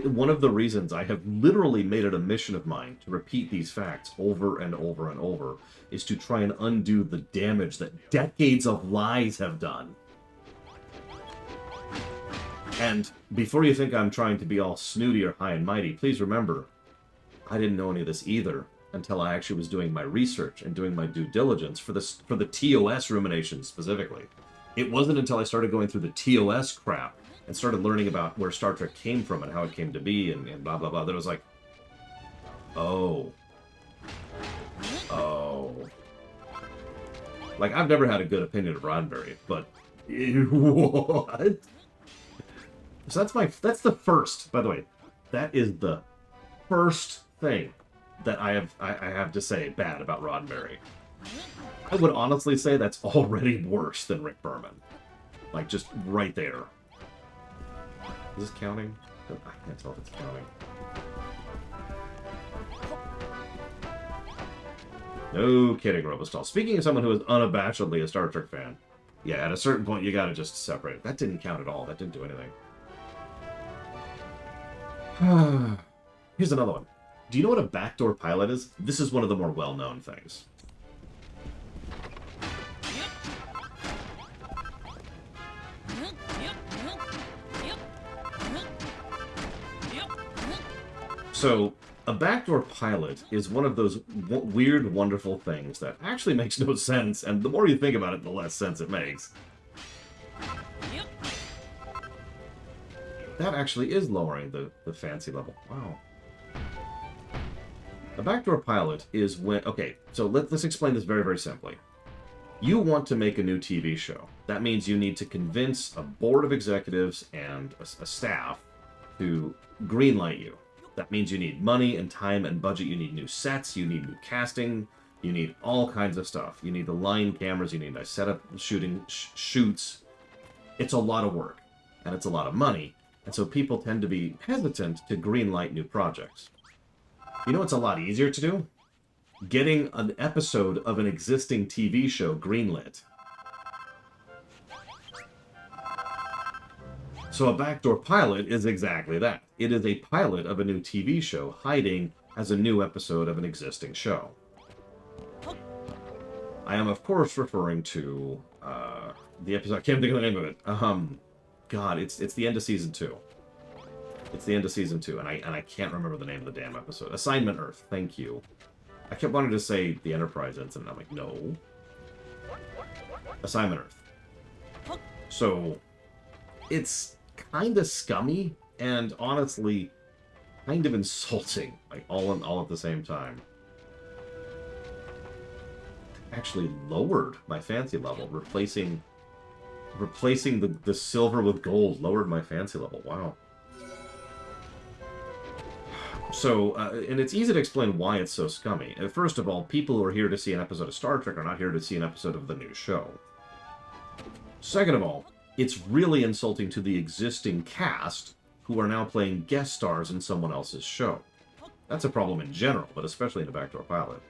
One of the reasons I have literally made it a mission of mine to repeat these facts over and over and over is to try and undo the damage that decades of lies have done. And before you think I'm trying to be all snooty or high and mighty, please remember, I didn't know any of this either until I actually was doing my research and doing my due diligence for the TOS ruminations specifically. It wasn't until I started going through the TOS crap and started learning about where Star Trek came from and how it came to be and blah, blah, blah, that I was like, oh. Like, I've never had a good opinion of Roddenberry, but what? So that's the first, by the way, that is the first thing that I have to say bad about Roddenberry. I would honestly say that's already worse than Rick Berman. Like, just right there. Is this counting? I can't tell if it's counting. No kidding, Robostall. Speaking of someone who is unabashedly a Star Trek fan, yeah, at a certain point you gotta just separate it. That didn't count at all. That didn't do anything. Here's another one. Do you know what a backdoor pilot is? This is one of the more well-known things. So, a backdoor pilot is one of those weird, wonderful things that actually makes no sense, and the more you think about it, the less sense it makes. That actually is lowering the fancy level. Wow. A backdoor pilot is when... Okay, so let's explain this very, very simply. You want to make a new TV show. That means you need to convince a board of executives and a staff to greenlight you. That means you need money and time and budget. You need new sets. You need new casting. You need all kinds of stuff. You need the line cameras. You need to set up shoots. It's a lot of work, and it's a lot of money. And so people tend to be hesitant to greenlight new projects. You know what's a lot easier to do? Getting an episode of an existing TV show greenlit. So a backdoor pilot is exactly that. It is a pilot of a new TV show hiding as a new episode of an existing show. I am, of course, referring to the episode... I can't think of the name of it. God, it's the end of Season 2. It's the end of Season 2, and I can't remember the name of the damn episode. Assignment Earth, thank you. I kept wanting to say the Enterprise incident. I'm like, no. Assignment Earth. So, it's kind of scummy, and honestly, kind of insulting, like all at the same time. Actually lowered my fancy level, replacing the silver with gold lowered my fancy level. Wow. So, and it's easy to explain why it's so scummy. First of all, people who are here to see an episode of Star Trek are not here to see an episode of the new show. Second of all, It's really insulting to the existing cast who are now playing guest stars in someone else's show. That's a problem in general, but especially in a backdoor pilot.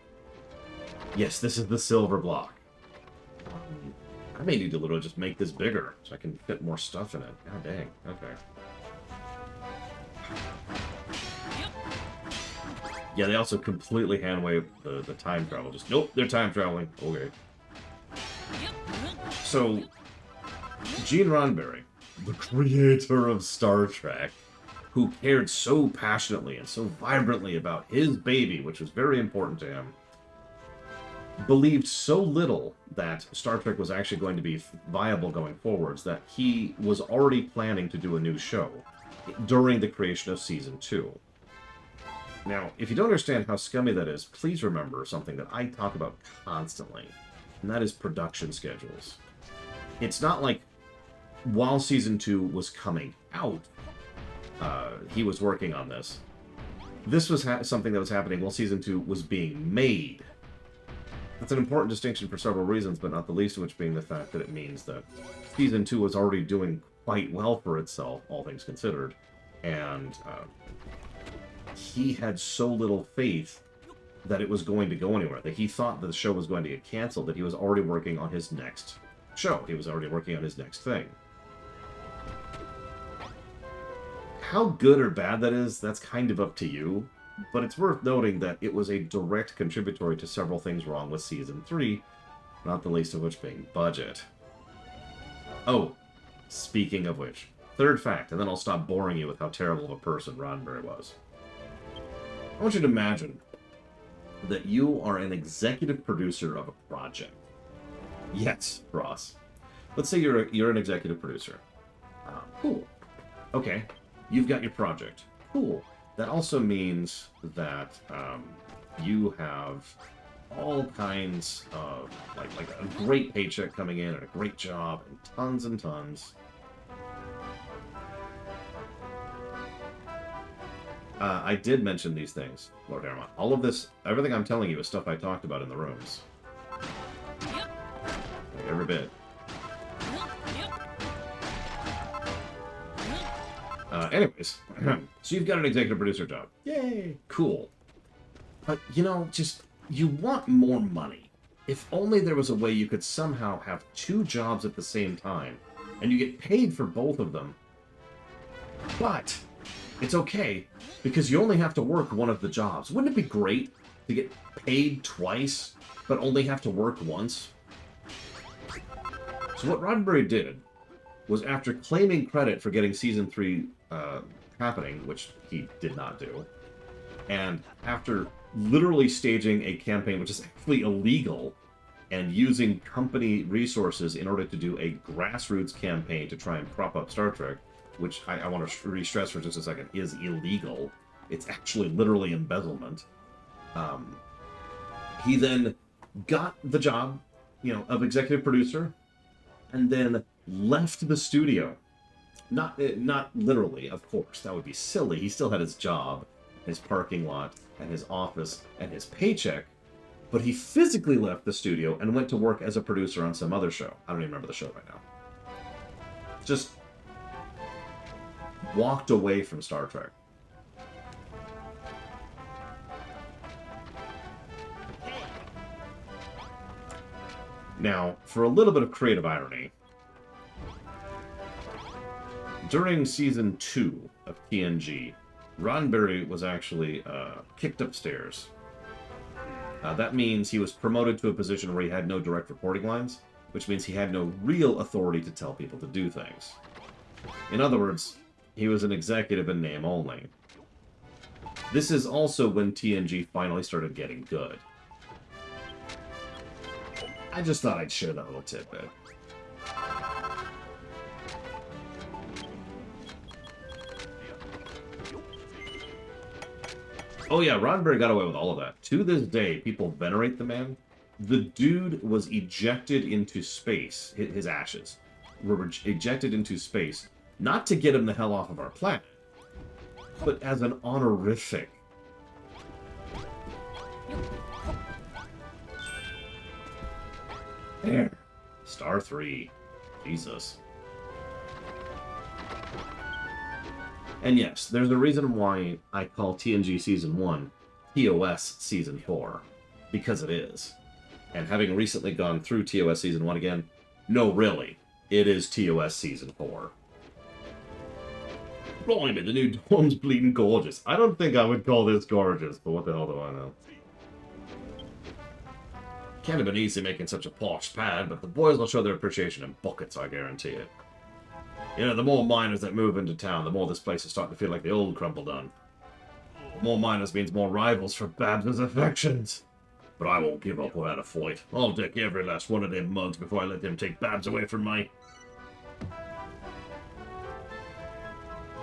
Yes, this is the silver block. I may need to literally just make this bigger so I can fit more stuff in it. God dang. Okay. Yeah, they also completely hand-wave the time travel. Just, nope, they're time traveling. Okay. So, Gene Roddenberry, the creator of Star Trek, who cared so passionately and so vibrantly about his baby, which was very important to him, believed so little that Star Trek was actually going to be viable going forwards that he was already planning to do a new show during the creation of Season 2. Now, if you don't understand how scummy that is, please remember something that I talk about constantly, and that is production schedules. It's not like while Season 2 was coming out, he was working on this. This was something that was happening while Season 2 was being made. That's an important distinction for several reasons, but not the least of which being the fact that it means that Season 2 was already doing quite well for itself, all things considered, and he had so little faith that it was going to go anywhere, that he thought that the show was going to get canceled, that he was already working on his next show. He was already working on his next thing. How good or bad that is, that's kind of up to you, but it's worth noting that it was a direct contributory to several things wrong with Season 3, not the least of which being budget. Oh, speaking of which, third fact, and then I'll stop boring you with how terrible of a person Roddenberry was. I want you to imagine that you are an executive producer of a project. Yes, Ross. Let's say you're an executive producer. Cool. Okay, you've got your project. Cool. That also means that you have all kinds of like a great paycheck coming in and a great job and tons. I did mention these things, Lord Aramont. All of this, everything I'm telling you is stuff I talked about in the rooms. Like every bit. Anyways, so you've got an executive producer job. Yay! Cool. But, you know, you want more money. If only there was a way you could somehow have two jobs at the same time, and you get paid for both of them. But it's okay, because you only have to work one of the jobs. Wouldn't it be great to get paid twice, but only have to work once? So what Roddenberry did was, after claiming credit for getting Season 3 happening, which he did not do, and after literally staging a campaign which is actually illegal and using company resources in order to do a grassroots campaign to try and prop up Star Trek, which I want to re-stress for just a second, is illegal. It's actually literally embezzlement. He then got the job, of executive producer, and then left the studio. Not literally, of course. That would be silly. He still had his job, his parking lot, and his office, and his paycheck, but he physically left the studio and went to work as a producer on some other show. I don't even remember the show right now. Just walked away from Star Trek. Now, for a little bit of creative irony, during Season 2 of TNG, Roddenberry was actually kicked upstairs. That means he was promoted to a position where he had no direct reporting lines, which means he had no real authority to tell people to do things. In other words, he was an executive in name only. This is also when TNG finally started getting good. I just thought I'd share that little tidbit. Oh yeah, Roddenberry got away with all of that. To this day, people venerate the man. The dude was ejected into space. His ashes were ejected into space, not to get him the hell off of our planet, but as an honorific. There. Star 3. Jesus. And yes, there's a reason why I call TNG Season 1 TOS Season 4. Because it is. And having recently gone through TOS Season 1 again, no, really, it is TOS Season 4. Blimey, the new dorm's bleeding gorgeous. I don't think I would call this gorgeous, but what the hell do I know? Can't have been easy making such a posh pad, but the boys will show their appreciation in buckets, I guarantee it. You know, the more miners that move into town, the more this place is starting to feel like the old Crumble Dun. More miners means more rivals for Babs' affections. But I won't give up without a fight. I'll deck every last one of them mugs before I let them take Babs away from me.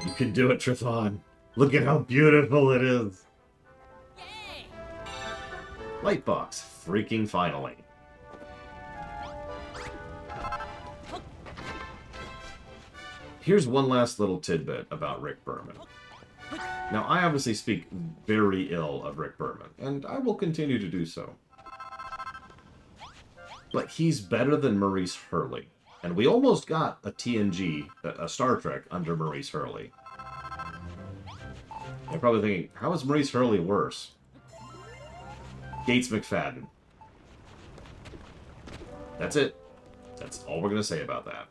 You can do it, Trithan. Look at how beautiful it is. Lightbox, freaking finally. Here's one last little tidbit about Rick Berman. Now, I obviously speak very ill of Rick Berman, and I will continue to do so. But he's better than Maurice Hurley. And we almost got a TNG, a Star Trek, under Maurice Hurley. You're probably thinking, how is Maurice Hurley worse? Gates McFadden. That's it. That's all we're going to say about that.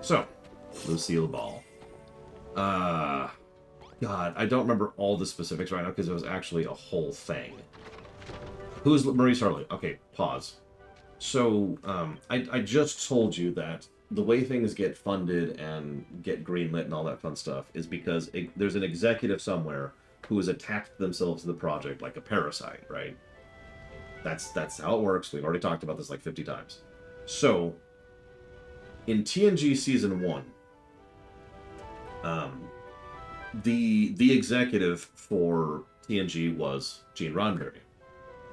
So, Lucille Ball. God, I don't remember all the specifics right now because it was actually a whole thing. Who's Maurice Hurley? Okay, pause. So, I just told you that the way things get funded and get greenlit and all that fun stuff is because there's an executive somewhere who has attached themselves to the project like a parasite, right? That's how it works. We've already talked about this like 50 times. So, in TNG Season 1, the executive for TNG was Gene Roddenberry.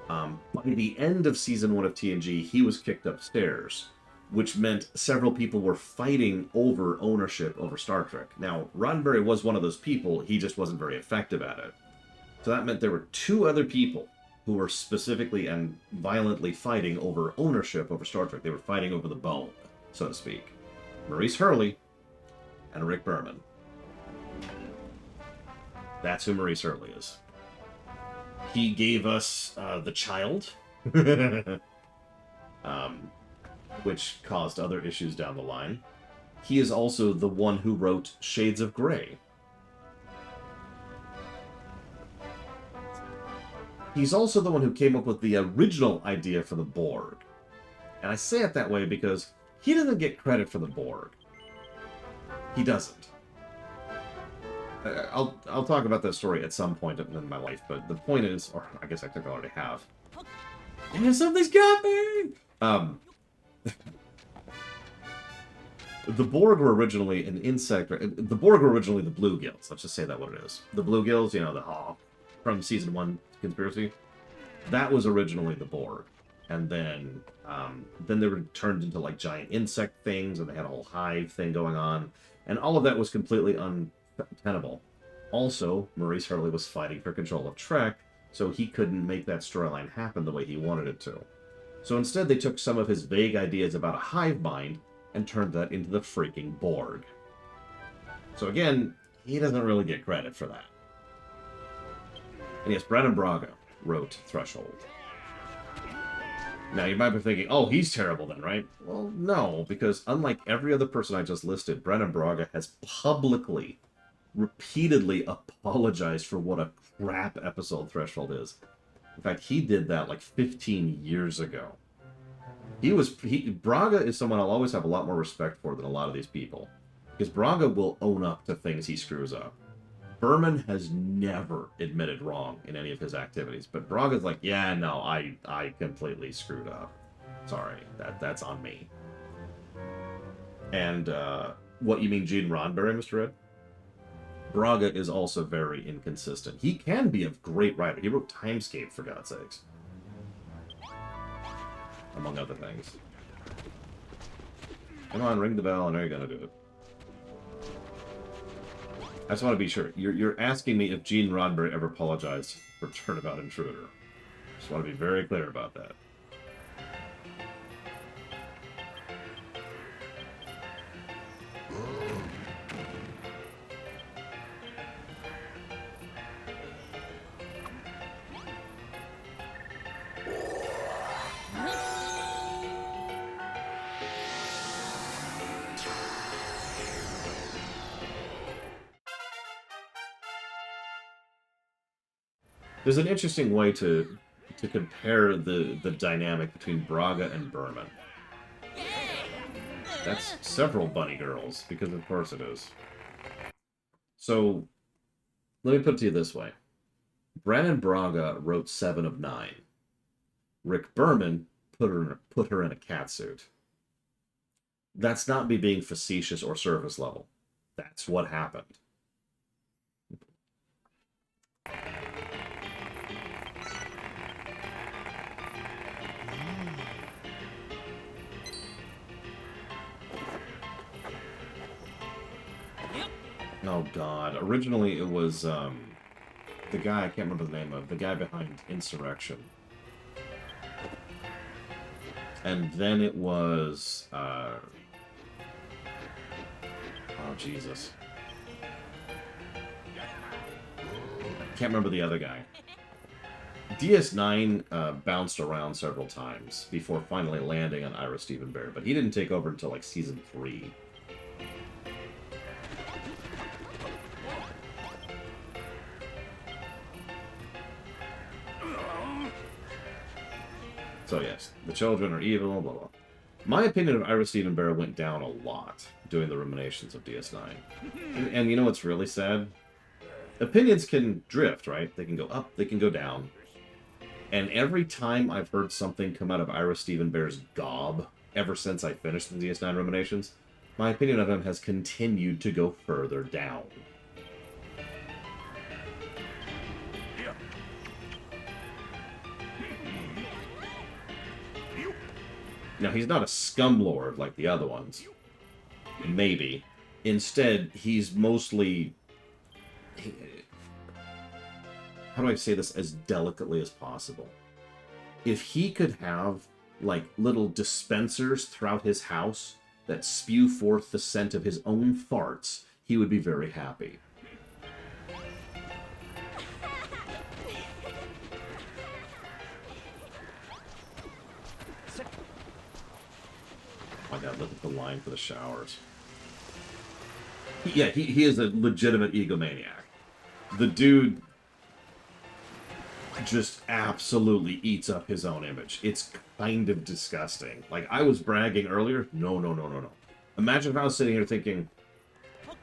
By the end of Season 1 of TNG, he was kicked upstairs, which meant several people were fighting over ownership over Star Trek. Now, Roddenberry was one of those people, he just wasn't very effective at it. So that meant there were two other people who were specifically and violently fighting over ownership over Star Trek. They were fighting over the bone, so to speak. Maurice Hurley and Rick Berman. That's who Maurice Hurley is. He gave us The Child, which caused other issues down the line. He is also the one who wrote Shades of Grey. He's also the one who came up with the original idea for the Borg. And I say it that way because he doesn't get credit for the Borg. He doesn't. I'll talk about that story at some point in my life, but the point is, or I guess I think I already have. And something's got me! The Borg were originally an insect. The Borg were originally the bluegills. Let's just say that what it is. The bluegills, you know, the hawk from Season 1 Conspiracy. That was originally the Borg. And then they were turned into like giant insect things, and they had a whole hive thing going on. And all of that was completely untenable. Also, Maurice Hurley was fighting for control of Trek, so he couldn't make that storyline happen the way he wanted it to. So instead, they took some of his vague ideas about a hive mind and turned that into the freaking Borg. So again, he doesn't really get credit for that. And yes, Brannon Braga wrote Threshold. Now, you might be thinking, oh, he's terrible then, right? Well, no, because unlike every other person I just listed, Brannon Braga has publicly, repeatedly apologized for what a crap episode Threshold is. In fact, he did that like 15 years ago. Braga is someone I'll always have a lot more respect for than a lot of these people. Because Braga will own up to things he screws up. Berman has never admitted wrong in any of his activities, but Braga's like, yeah, no, I completely screwed up. Sorry, that's on me. And what, you mean Gene Roddenberry, Mr. Ed? Braga is also very inconsistent. He can be a great writer. He wrote Timescape, for God's sakes. Among other things. Come on, ring the bell, I know you're gonna do it. I just want to be sure. You're asking me if Gene Roddenberry ever apologized for Turnabout Intruder. Just want to be very clear about that. There's an interesting way to compare the dynamic between Braga and Berman. That's several bunny girls, because of course it is. So, let me put it to you this way. Brannon Braga wrote 7 of 9. Rick Berman put her in a catsuit. That's not me being facetious or surface level. That's what happened. Oh god. Originally it was the guy, I can't remember the name of, the guy behind Insurrection. And then it was oh Jesus. Can't remember the other guy. DS9 bounced around several times before finally landing on Ira Steven Behr, but he didn't take over until like season 3. So yes, the children are evil, blah blah. My opinion of Ira Steven Behr went down a lot doing the Ruminations of DS9. And you know what's really sad? Opinions can drift, right? They can go up, they can go down. And every time I've heard something come out of Ira Steven Behr's gob, ever since I finished the DS9 Ruminations, my opinion of him has continued to go further down. Now, he's not a scumlord like the other ones. Maybe. Instead, he's mostly... How do I say this as delicately as possible? If he could have, like, little dispensers throughout his house that spew forth the scent of his own farts, he would be very happy. Oh my god, look at the line for the showers. He is a legitimate egomaniac. The dude just absolutely eats up his own image. It's kind of disgusting. Like, I was bragging earlier. No. Imagine if I was sitting here thinking,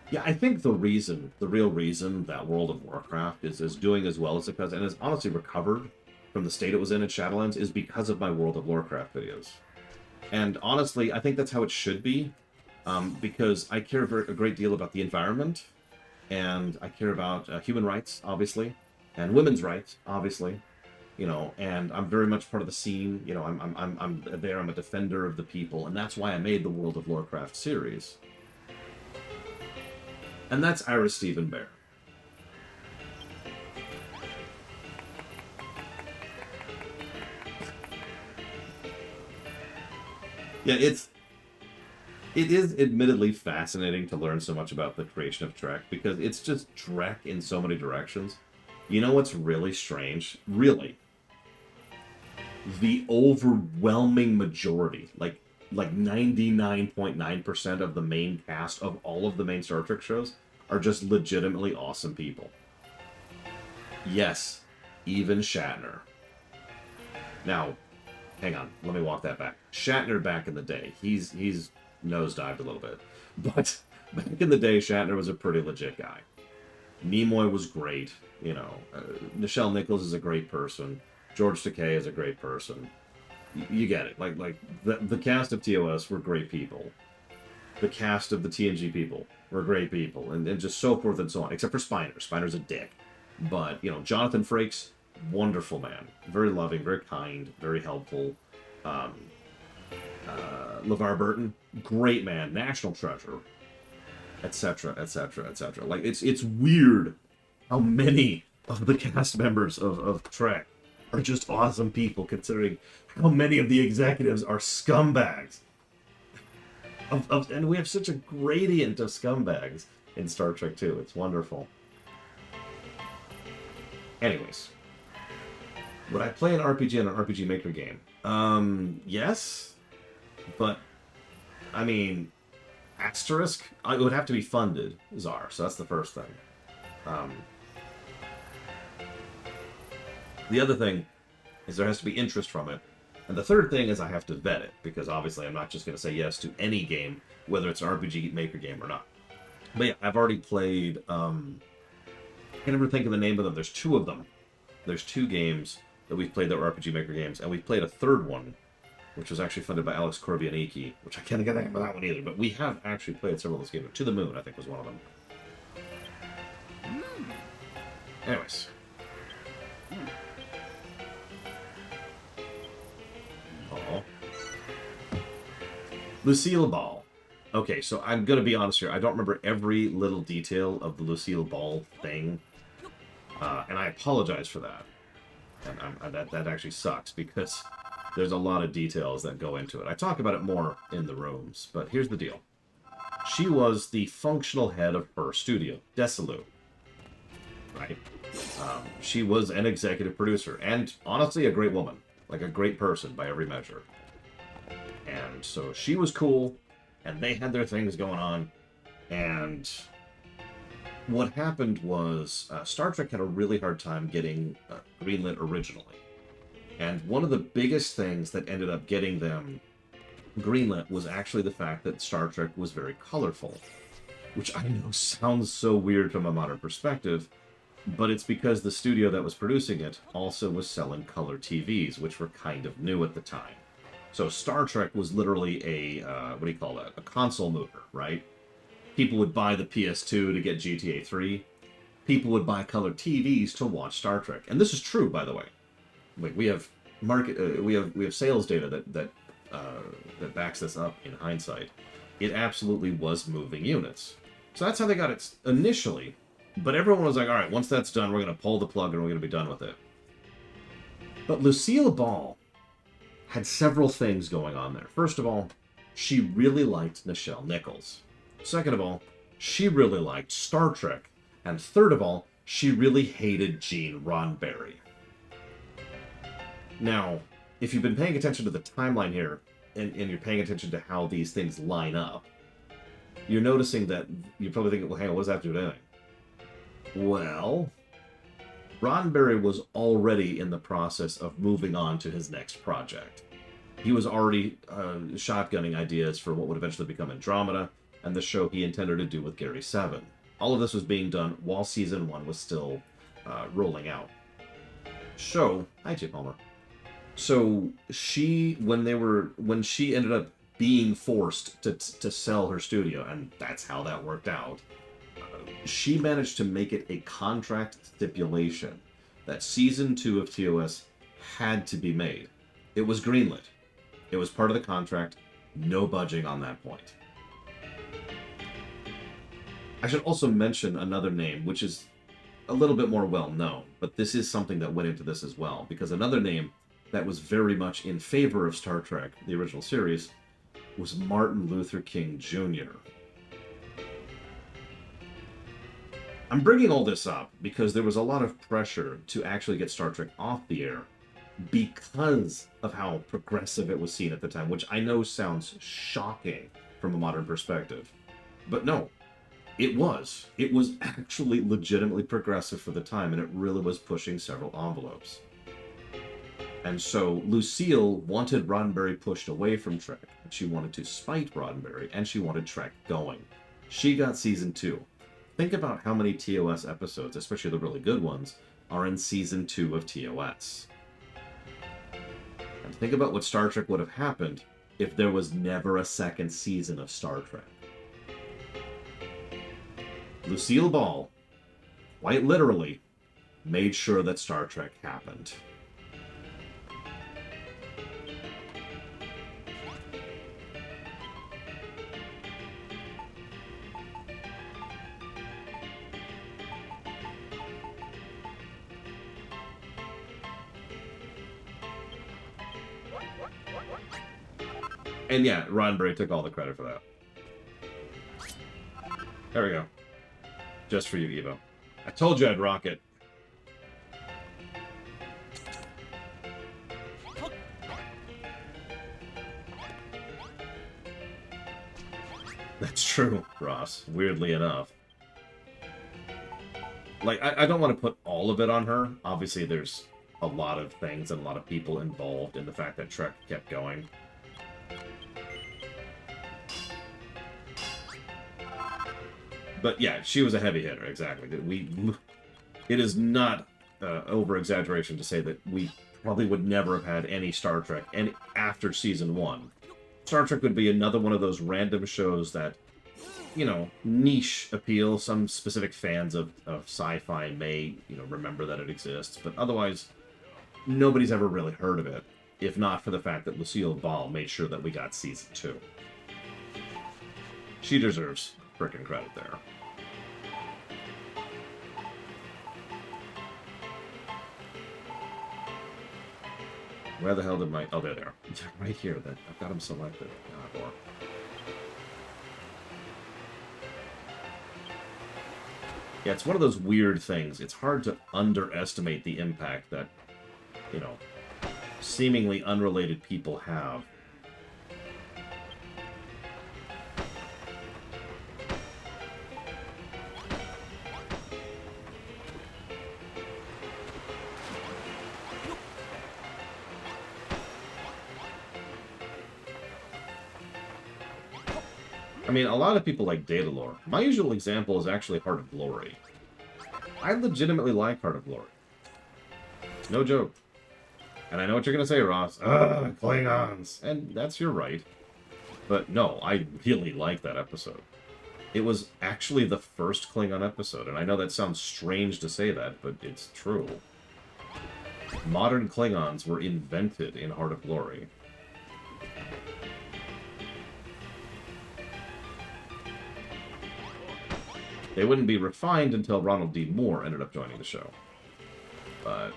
yeah, I think the real reason that World of Warcraft is doing as well as it does, and has honestly recovered from the state it was in Shadowlands, is because of my World of Warcraft videos. And honestly, I think that's how it should be, because I care a great deal about the environment, and I care about human rights, obviously, and women's rights, obviously, you know, and I'm very much part of the scene. You know, I'm there. I'm a defender of the people, and that's why I made the World of Warcraft series. And that's Ira Steven Behr. Yeah, it is admittedly fascinating to learn so much about the creation of Trek, because it's just Trek in so many directions. You know what's really strange? Really. The overwhelming majority, like 99.9% of the main cast of all of the main Star Trek shows are just legitimately awesome people. Yes, even Shatner. Now, hang on, let me walk that back. Shatner back in the day, he's nosedived a little bit. But back in the day, Shatner was a pretty legit guy. Nimoy was great, you know. Nichelle Nichols is a great person. George Takei is a great person. You get it. Like the cast of TOS were great people. The cast of the TNG people were great people. And just so forth and so on. Except for Spiner. Spiner's a dick. But, you know, Jonathan Frakes, wonderful man. Very loving, very kind, very helpful. LeVar Burton, great man, national treasure, etc., etc., etc. Like, it's weird how many of the cast members of Trek are just awesome people, considering how many of the executives are scumbags. And we have such a gradient of scumbags in Star Trek 2. It's wonderful. Anyways, would I play an RPG in an RPG Maker game? Yes. But, I mean, asterisk? It would have to be funded, Czar, so that's the first thing. The other thing is there has to be interest from it. And the third thing is I have to vet it, because obviously I'm not just going to say yes to any game, whether it's an RPG Maker game or not. But yeah, I've already played, I can't ever think of the name of them. There's two of them. There's two games that we've played that were RPG Maker games, and we've played a third one, which was actually funded by Alex Korbianiki, which I can't get the name of that one either, but we have actually played several of those games. To the Moon, I think, was one of them. Anyways. Oh. Lucille Ball. Okay, so I'm going to be honest here. I don't remember every little detail of the Lucille Ball thing, and I apologize for that. And that actually sucks, because there's a lot of details that go into it. I talk about it more in the rooms, but here's the deal. She was the functional head of her studio, Desilu. Right? She was an executive producer, and honestly a great woman. Like a great person by every measure. And so she was cool, and they had their things going on, and what happened was Star Trek had a really hard time getting greenlit originally. And one of the biggest things that ended up getting them greenlit was actually the fact that Star Trek was very colorful. Which I know sounds so weird from a modern perspective, but it's because the studio that was producing it also was selling color TVs, which were kind of new at the time. So Star Trek was literally a, what do you call that? A console mover, right? People would buy the PS2 to get GTA 3. People would buy color TVs to watch Star Trek. And this is true, by the way. Like, we have we have sales data that backs this up in hindsight. It absolutely was moving units. So that's how they got it initially. But everyone was like, all right, once that's done, we're going to pull the plug and we're going to be done with it. But Lucille Ball had several things going on there. First of all, she really liked Nichelle Nichols. Second of all, she really liked Star Trek. And third of all, she really hated Gene Roddenberry. Now, if you've been paying attention to the timeline here, and you're paying attention to how these things line up, you're noticing that you're probably thinking, well, hang on, what does that have to do with anything? Well, Roddenberry was already in the process of moving on to his next project. He was already shotgunning ideas for what would eventually become Andromeda, and the show he intended to do with Gary Seven. All of this was being done while Season 1 was still rolling out. So, hi Jay Palmer. So, when she ended up being forced to sell her studio, and that's how that worked out, she managed to make it a contract stipulation that Season 2 of TOS had to be made. It was greenlit. It was part of the contract. No budging on that point. I should also mention another name, which is a little bit more well-known, but this is something that went into this as well, because another name that was very much in favor of Star Trek, the original series, was Martin Luther King Jr. I'm bringing all this up because there was a lot of pressure to actually get Star Trek off the air because of how progressive it was seen at the time, which I know sounds shocking from a modern perspective. But no, it was. It was actually legitimately progressive for the time, and it really was pushing several envelopes. And so Lucille wanted Roddenberry pushed away from Trek. She wanted to spite Roddenberry, and she wanted Trek going. She got Season 2. Think about how many TOS episodes, especially the really good ones, are in Season 2 of TOS. And think about what Star Trek would have happened if there was never a second season of Star Trek. Lucille Ball, quite literally, made sure that Star Trek happened. And yeah, Roddenberry took all the credit for that. There we go. Just for you, Evo. I told you I'd rock it. That's true, Ross. Weirdly enough. Like, I don't want to put all of it on her. Obviously, there's a lot of things and a lot of people involved in the fact that Trek kept going. But yeah, she was a heavy hitter, exactly. It is not over-exaggeration to say that we probably would never have had any Star Trek after Season 1. Star Trek would be another one of those random shows that, you know, niche appeal. Some specific fans of sci-fi may, you know, remember that it exists, but otherwise, nobody's ever really heard of it, if not for the fact that Lucille Ball made sure that we got Season 2. She deserves frickin' credit there. Where the hell did my... Oh, there they are. Right here. I've got them selected. God, more. Yeah, it's one of those weird things. It's hard to underestimate the impact that, you know, seemingly unrelated people have. I mean, a lot of people like Datalore. My usual example is actually Heart of Glory. I legitimately like Heart of Glory. No joke. And I know what you're going to say, Ross. Ugh, Klingons. And that's your right. But no, I really like that episode. It was actually the first Klingon episode, and I know that sounds strange to say that, but it's true. Modern Klingons were invented in Heart of Glory. They wouldn't be refined until Ronald D. Moore ended up joining the show. But...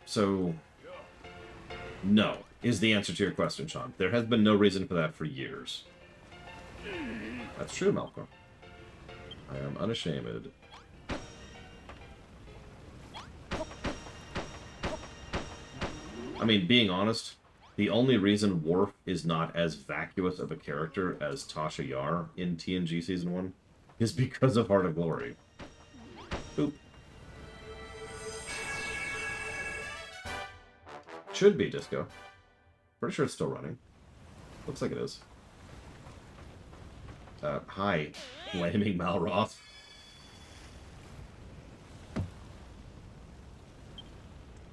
so... No, is the answer to your question, Sean. There has been no reason for that for years. That's true, Malcolm. I am unashamed. I mean, being honest, the only reason Worf is not as vacuous of a character as Tasha Yar in TNG Season 1 is because of Heart of Glory. Oop. Should be, Disco. Pretty sure it's still running. Looks like it is. Hi, Flaming Malroth.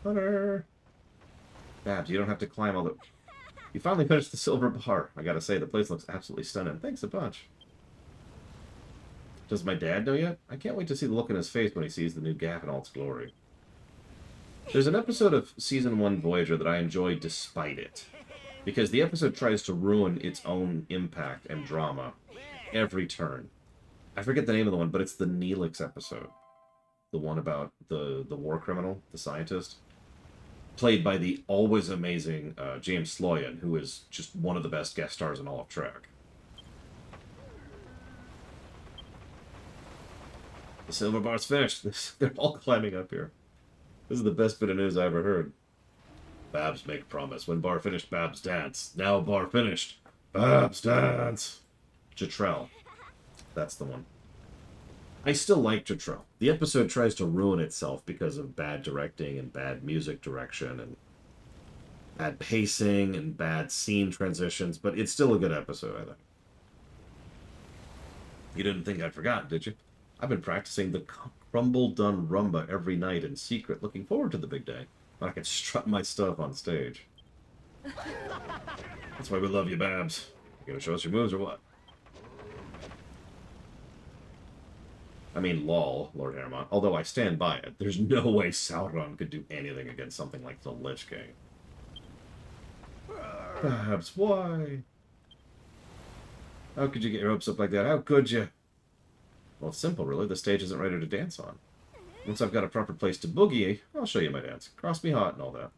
Hunter! Babs, you don't have to climb all the... You finally finished the silver bar. I gotta say, the place looks absolutely stunning. Thanks a bunch. Does my dad know yet? I can't wait to see the look in his face when he sees the new Gap in all its glory. There's an episode of Season 1 Voyager that I enjoyed despite it. Because the episode tries to ruin its own impact and drama every turn. I forget the name of the one, but it's the Neelix episode. The one about the war criminal, the scientist. Played by the always amazing James Sloyan, who is just one of the best guest stars in all of Trek. The silver bar's finished. They're all climbing up here. This is the best bit of news I ever heard. Babs make a promise. When bar finished, Babs dance. Now bar finished. Babs dance. Jetrel. That's the one. I still like Jetrel. The episode tries to ruin itself because of bad directing and bad music direction and bad pacing and bad scene transitions, but it's still a good episode, I think. You didn't think I'd forgotten, did you? I've been practicing the Crumble Done Rumba every night in secret, looking forward to the big day when I can strut my stuff on stage. That's why we love you, Babs. You gonna show us your moves or what? I mean, lol, Lord Hermon. Although I stand by it. There's no way Sauron could do anything against something like the Lich King. Babs, why? How could you get your hopes up like that? How could you? Well, it's simple, really. The stage isn't ready to dance on. Once I've got a proper place to boogie, I'll show you my dance. Cross me hot and all that.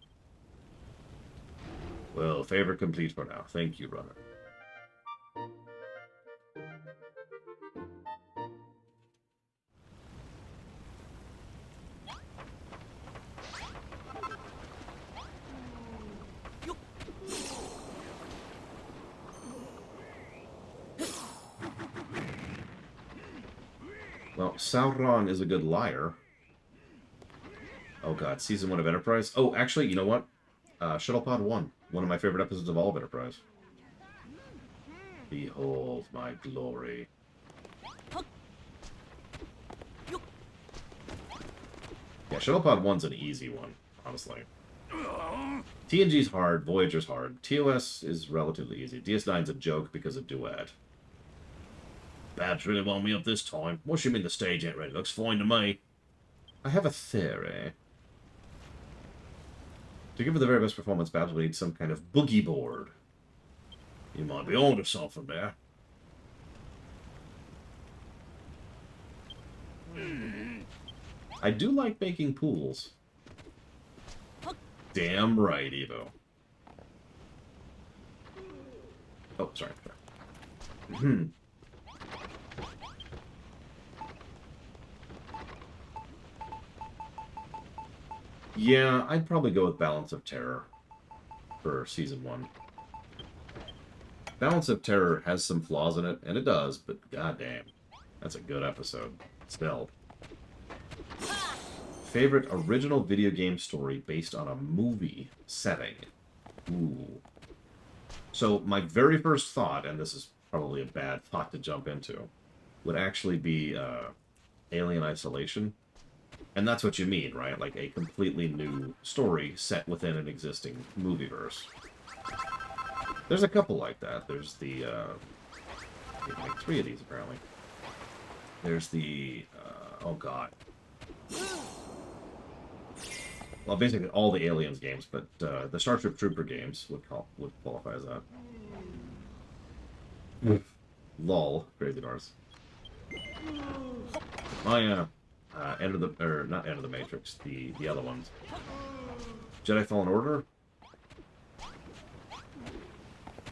Well, favor complete for now. Thank you, brother. Well, Sauron is a good liar. Oh god, season 1 of Enterprise. Oh, actually, you know what? Shuttlepod 1. One of my favorite episodes of all of Enterprise. Behold my glory. Yeah, Shuttlepod 1's an easy one, honestly. TNG's hard, Voyager's hard. TOS is relatively easy. DS9's a joke because of Duet. Babs really wound me up this time. What do you mean the stage ain't ready? Looks fine to me. I have a theory. To give her the very best performance, Babs will need some kind of boogie board. You might be onto something there. I do like making pools. Damn right, Evo. Oh, sorry. Yeah, I'd probably go with Balance of Terror for Season 1. Balance of Terror has some flaws in it, and it does, but goddamn, that's a good episode. Still. Favorite original video game story based on a movie setting? Ooh. So my very first thought, and this is probably a bad thought to jump into, would actually be Alien Isolation. And that's what you mean, right? Like a completely new story set within an existing movieverse. There's a couple like that. There's the... you can make 3 of these, apparently. There's the... oh, God. Well, basically all the Aliens games, but the Starship Trooper games would qualify as that. Lol, Crazy Norse. My, End of the... or, not End of the Matrix, the other ones. Jedi Fallen Order?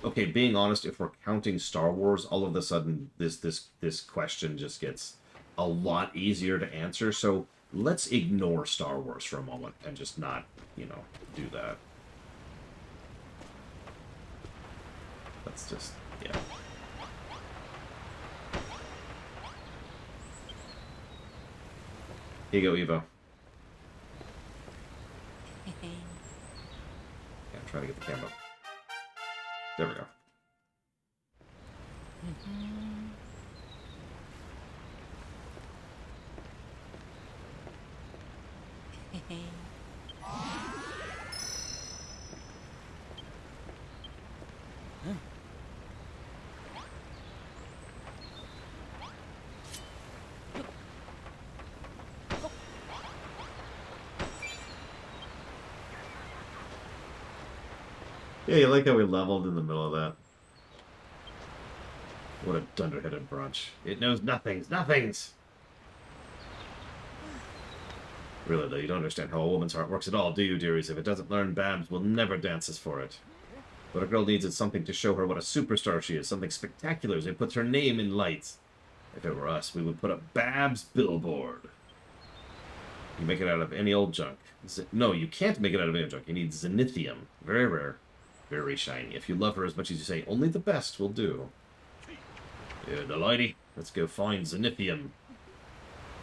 Okay, being honest, if we're counting Star Wars, all of a sudden this question just gets a lot easier to answer, so let's ignore Star Wars for a moment and just not, you know, do that. Let's just, yeah. Here you go, Evo. Yeah, I'm trying to get the camera. There we go. Yeah, you like how we leveled in the middle of that. What a dunderheaded brunch. It knows nothings. Nothings! Really, though, you don't understand how a woman's heart works at all, do you, dearies? If it doesn't learn, Babs will never dance us for it. What a girl needs is something to show her what a superstar she is, something spectacular that puts her name in lights. If it were us, we would put up Babs Billboard. You make it out of any old junk. No, you can't make it out of any junk. You need Zenithium. Very rare. Very shiny. If you love her as much as you say, only the best will do. Yeah, the lady. Let's go find Zenithium.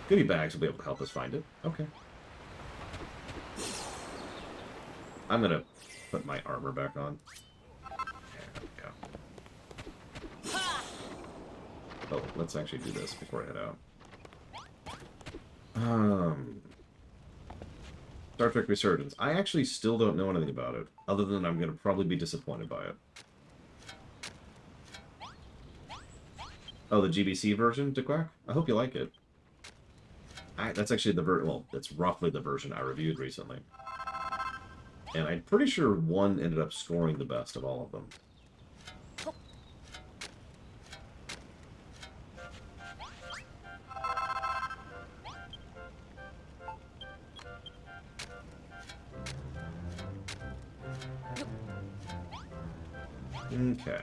Goodie bags will be able to help us find it. Okay. I'm gonna put my armor back on. There we go. Oh, let's actually do this before I head out. Star Trek Resurgence. I actually still don't know anything about it, other than I'm gonna probably be disappointed by it. Oh, the GBC version, DeQuack? I hope you like it. That's actually the well, that's roughly the version I reviewed recently. And I'm pretty sure 1 ended up scoring the best of all of them. Okay.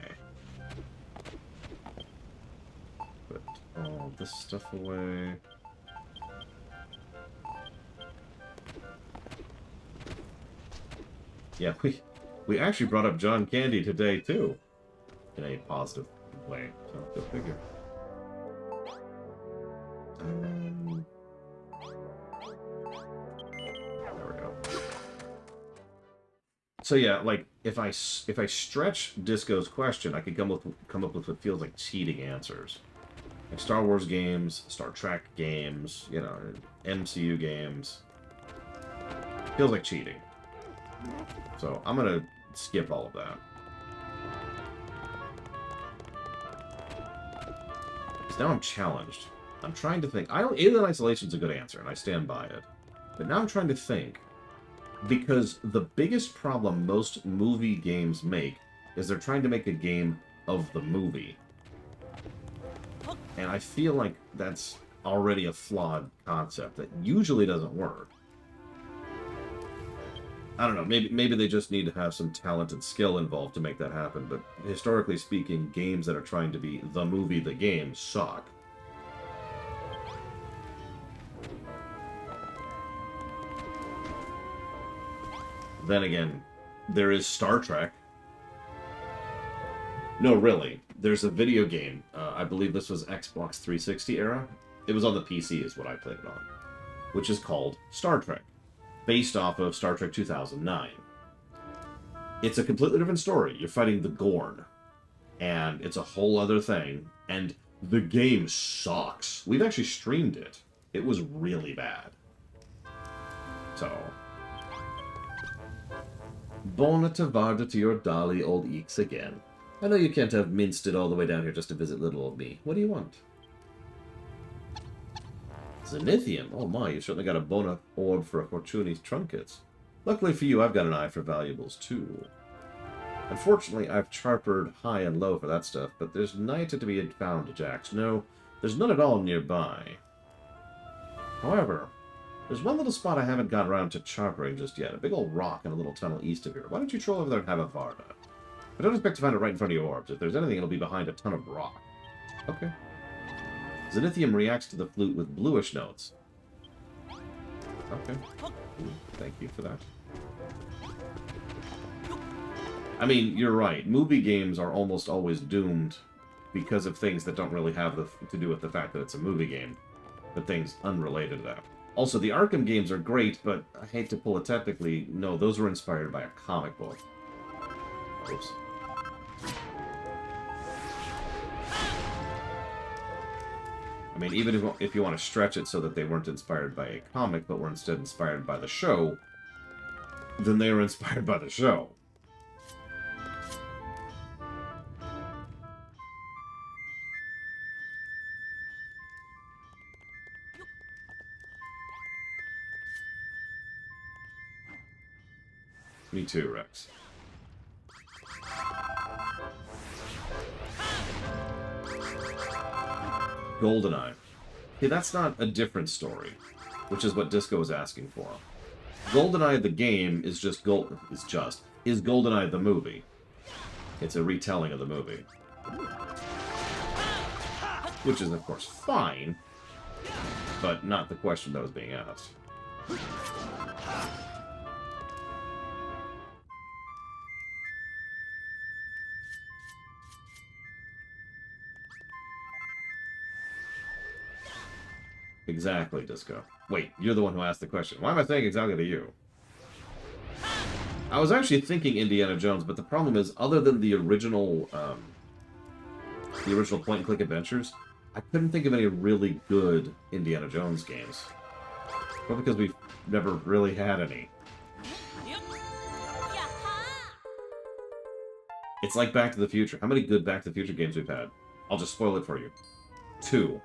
Put all this stuff away. Yeah, we actually brought up John Candy today, too. In a positive way, so go figure. So yeah, like if I stretch Disco's question, I could come up with what feels like cheating answers, like Star Wars games, Star Trek games, you know, MCU games. Feels like cheating. So I'm gonna skip all of that. So now I'm challenged. I'm trying to think. Alien Isolation's a good answer, and I stand by it. But now I'm trying to think. Because the biggest problem most movie games make is they're trying to make a game of the movie. And I feel like that's already a flawed concept that usually doesn't work. I don't know, maybe they just need to have some talent and skill involved to make that happen, but historically speaking, games that are trying to be the movie, the game, suck. Then again, there is Star Trek. No, really. There's a video game. I believe this was Xbox 360 era. It was on the PC is what I played it on. Which is called Star Trek. Based off of Star Trek 2009. It's a completely different story. You're fighting the Gorn. And it's a whole other thing. And the game sucks. We've actually streamed it. It was really bad. So... Bona Tavarda to your dolly old eeks again. I know you can't have minced it all the way down here just to visit little old me. What do you want? Zenithium? Oh my, you certainly got a bona orb for a Fortuny's trinkets. Luckily for you, I've got an eye for valuables too. Unfortunately, I've charpered high and low for that stuff, but there's neither to be found, Jax. No, there's none at all nearby. However, there's one little spot I haven't got around to charpering just yet. A big old rock in a little tunnel east of here. Why don't you troll over there and have a Varda? I don't expect to find it right in front of your orbs. If there's anything, it'll be behind a ton of rock. Okay. Zenithium reacts to the flute with bluish notes. Okay. Thank you for that. I mean, you're right. Movie games are almost always doomed because of things that don't really have to do with the fact that it's a movie game, but things unrelated to that. Also, the Arkham games are great, but I hate to pull it technically. No, those were inspired by a comic book. Oops. I mean, even if you want to stretch it so that they weren't inspired by a comic, but were instead inspired by the show, then they were inspired by the show. Me too, Rex. GoldenEye. Okay, that's not a different story, which is what Disco was asking for. GoldenEye the game is just is GoldenEye the movie. It's a retelling of the movie. Which is, of course, fine, but not the question that was being asked. Exactly, Disco. Wait, you're the one who asked the question. Why am I saying exactly to you? I was actually thinking Indiana Jones, but the problem is, other than the original point-and-click adventures, I couldn't think of any really good Indiana Jones games. Well, because we've never really had any. It's like Back to the Future. How many good Back to the Future games we've had? I'll just spoil it for you. 2.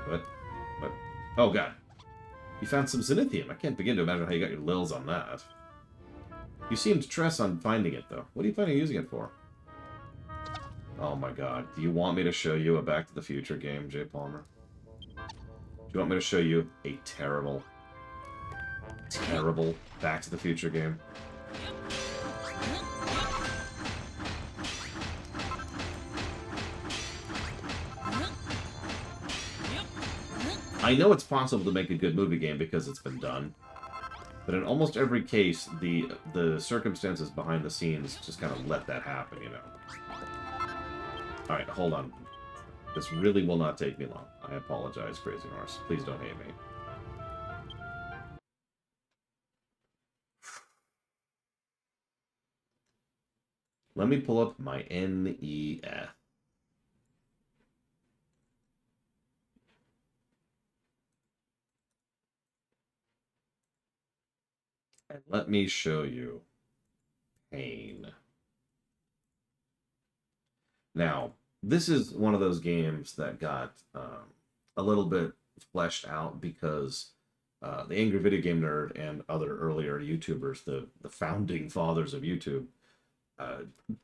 What? Oh, God. You found some Zenithium. I can't begin to imagine how you got your lils on that. You seemed stressed on finding it, though. What are you planning on using it for? Oh, my God. Do you want me to show you a Back to the Future game, Jay Palmer? Do you want me to show you a terrible, terrible Back to the Future game? I know it's possible to make a good movie game because it's been done, but in almost every case, the circumstances behind the scenes just kind of let that happen, you know. Alright, hold on. This really will not take me long. I apologize, Crazy Horse. Please don't hate me. Let me pull up my NEF. And let me show you Pain. Now, this is one of those games that got a little bit fleshed out because the Angry Video Game Nerd and other earlier YouTubers, the founding fathers of YouTube,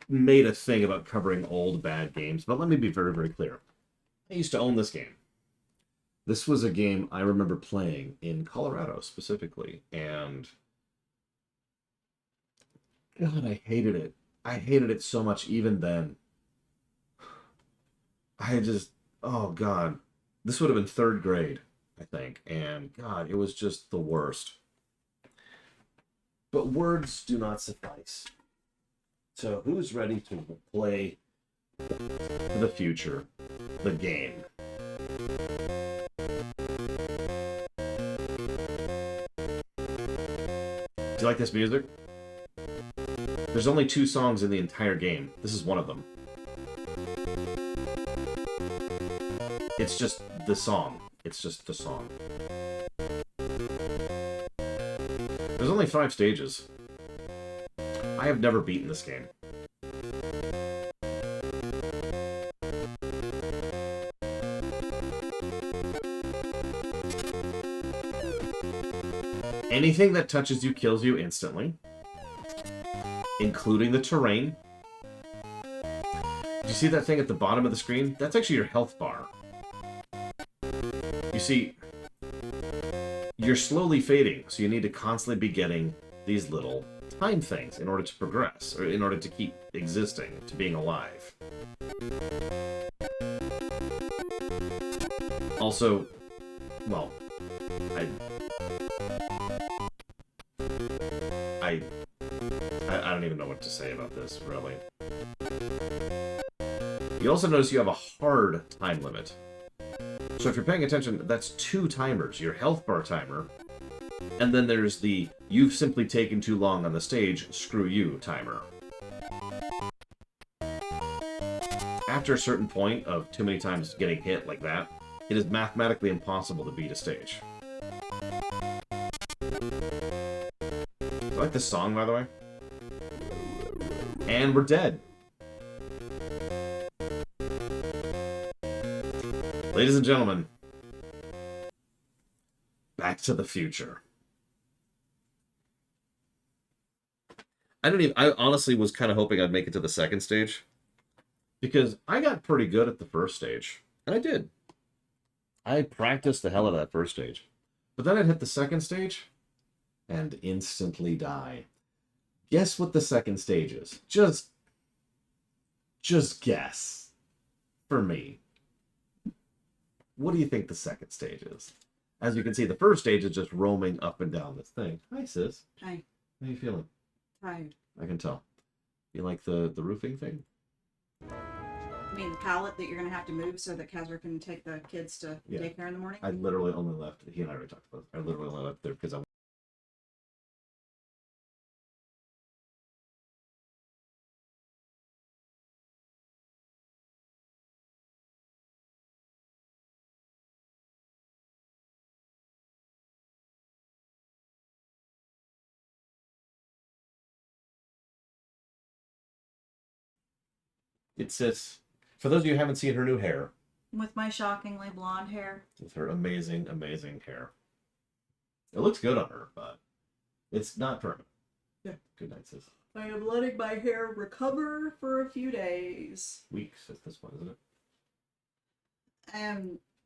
made a thing about covering old bad games. But let me be very, very clear. I used to own this game. This was a game I remember playing in Colorado specifically, and God, I hated it. I hated it so much even then. I just, oh God, this would have been third grade, I think, and God, it was just the worst. But words do not suffice. So who's ready to play the future, the game? Do you like this music? There's only 2 songs in the entire game. This is one of them. It's just the song. It's just the song. There's only 5 stages. I have never beaten this game. Anything that touches you kills you instantly, including the terrain. Do you see that thing at the bottom of the screen? That's actually your health bar. You see, you're slowly fading, so you need to constantly be getting these little time things in order to progress, or in order to keep existing, to being alive. Also, well, I don't even know what to say about this, really. You also notice you have a hard time limit. So if you're paying attention, that's 2 timers. Your health bar timer, and then there's the you've simply taken too long on the stage, screw you timer. After a certain point of too many times getting hit like that, it is mathematically impossible to beat a stage. I like this song, by the way. And we're dead. Ladies and gentlemen, Back to the Future. I honestly was kind of hoping I'd make it to the second stage, because I got pretty good at the first stage, and I did. I practiced the hell out of that first stage. But then I'd hit the second stage and instantly die. Guess what the second stage is? Just guess. For me. What do you think the second stage is? As you can see, the first stage is just roaming up and down this thing. Hi, sis. Hi. How you feeling? Tired. I can tell. You like the roofing thing? You mean the pallet that you're going to have to move so that Kazra can take the kids to daycare in the morning? I literally only left, he and I already talked about it. I literally only left there because I It's sis. For those of you who haven't seen her new hair, With my shockingly blonde hair. with her amazing, amazing hair. It looks good on her, but it's not permanent. Yeah. Good night, sis. I am letting my hair recover for a few days. Weeks at this one, isn't it?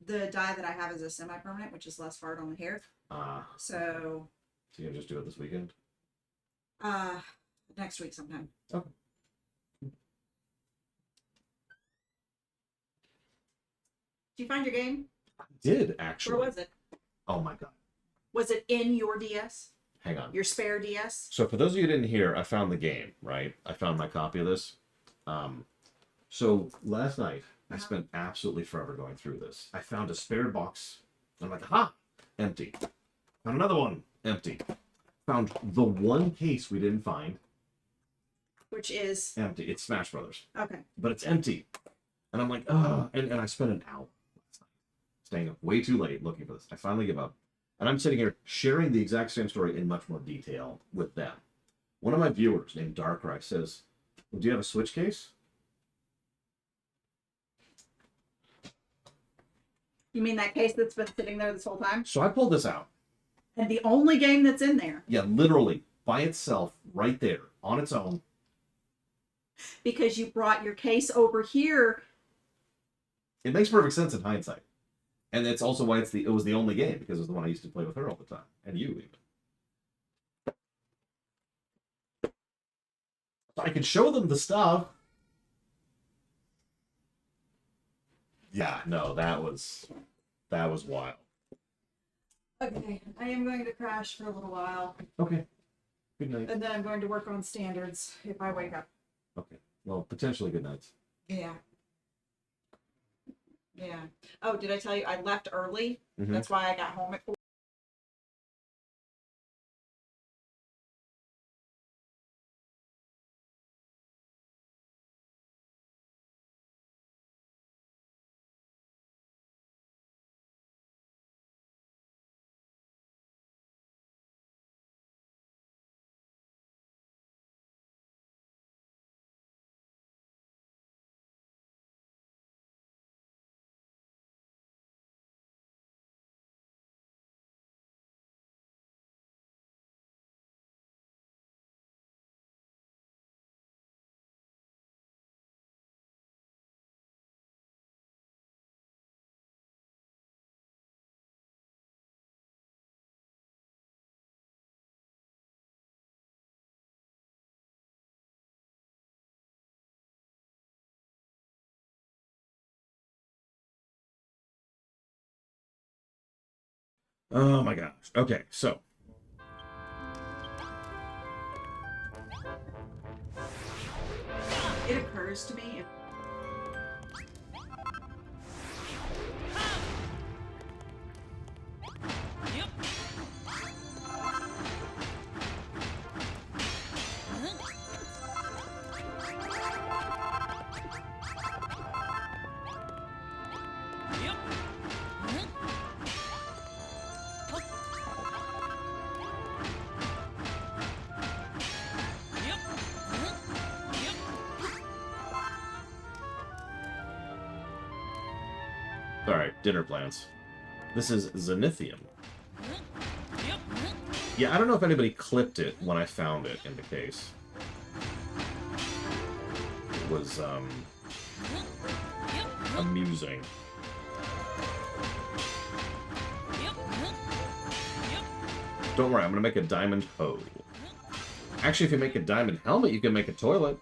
The dye that I have is a semi-permanent, which is less fart on the hair. So you're gonna just do it this weekend? next week sometime. Okay. Did you find your game? I did, actually. Where was it? Oh my god. Was it in your DS? Hang on. Your spare DS? So for those of you who didn't hear, I found the game, right? I found my copy of this. So last night, I spent absolutely forever going through this. I found a spare box. I'm like, aha, empty. Found another one, empty. Found the one case we didn't find, Which is empty. It's Smash Brothers, okay. but it's empty. And I'm like, oh, and I spent an hour last night staying up way too late looking for this. I finally give up. And I'm sitting here sharing the exact same story in much more detail with them. One of my viewers named Darkrai says, well, do you have a Switch case? You mean that case that's been sitting there this whole time? So I pulled this out. And the only game that's in there. Yeah, literally, by itself, right there, on its own. Because you brought your case over here. It makes perfect sense in hindsight. And that's also why it was the only game, because it was the one I used to play with her all the time. And you, even. So I could show them the stuff. Yeah, no, that was wild. Okay, I am going to crash for a little while. Okay. Good night. And then I'm going to work on standards if I wake up. Okay. Well, potentially good nights. Yeah. Yeah. Oh, did I tell you I left early? Mhm. That's why I got home at 4. Oh my gosh. Okay, so. It occurs to me. Alright, dinner plans. This is Zenithium. Yeah, I don't know if anybody clipped it when I found it in the case. It was, amusing. Don't worry, I'm gonna make a diamond hoe. Actually, if you make a diamond helmet, you can make a toilet.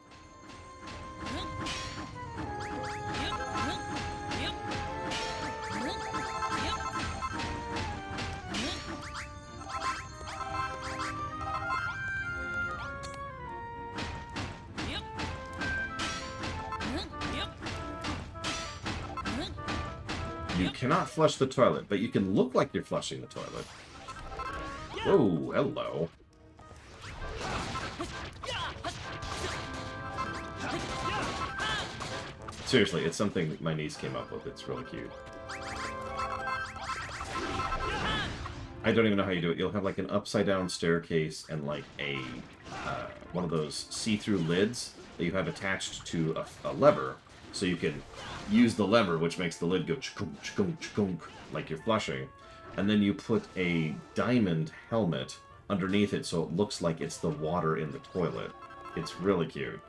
You cannot flush the toilet, but you can look like you're flushing the toilet. Whoa, hello. Seriously, it's something that my niece came up with. It's really cute. I don't even know how you do it. You'll have like an upside down staircase and like a one of those see-through lids that you have attached to a lever, so you can use the lever, which makes the lid go chkunk, chkunk, chkunk, like you're flushing. And then you put a diamond helmet underneath it so it looks like it's the water in the toilet. It's really cute.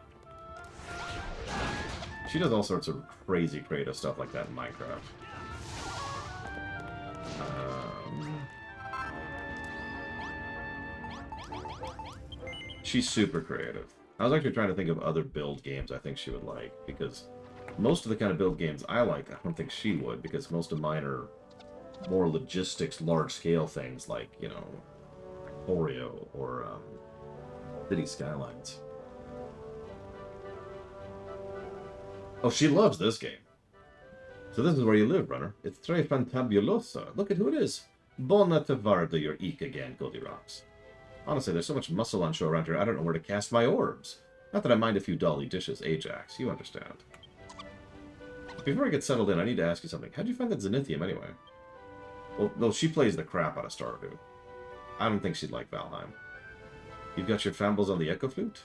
She does all sorts of crazy creative stuff like that in Minecraft. She's super creative. I was actually trying to think of other build games I think she would like, because most of the kind of build games I like, I don't think she would, because most of mine are more logistics, large-scale things like, you know, Oreo or City Skylines. Oh, she loves this game. So this is where you live, Runner. It's Tre Fantabulosa. Look at who it is. Bona Tavarda, your eek again, Goldilocks. Honestly, there's so much muscle on show around here, I don't know where to cast my orbs. Not that I mind a few dolly dishes, Ajax. You understand. Before I get settled in, I need to ask you something. How'd you find that Zenithium, anyway? Well, she plays the crap out of Stardew. I don't think she'd like Valheim. You've got your fambles on the Echo Flute?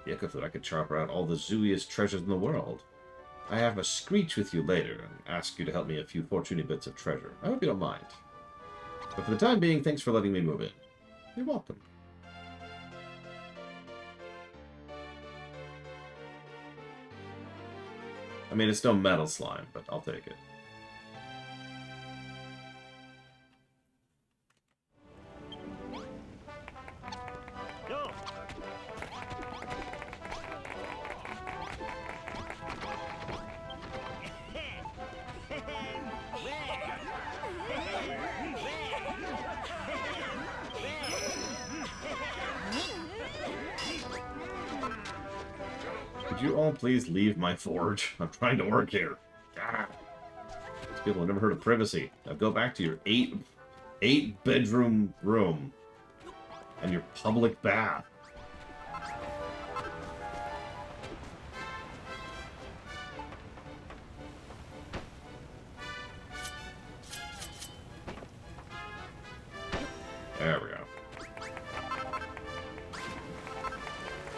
The Echo Flute, I could chop her out all the zooiest treasures in the world. I have a screech with you later and ask you to help me a few fortuny bits of treasure. I hope you don't mind. But for the time being, thanks for letting me move in. You're welcome. I mean, it's no metal slime, but I'll take it. Could you all please leave my forge? I'm trying to work here. Ah. These people have never heard of privacy. Now go back to your eight bedroom room and your public bath. There we go.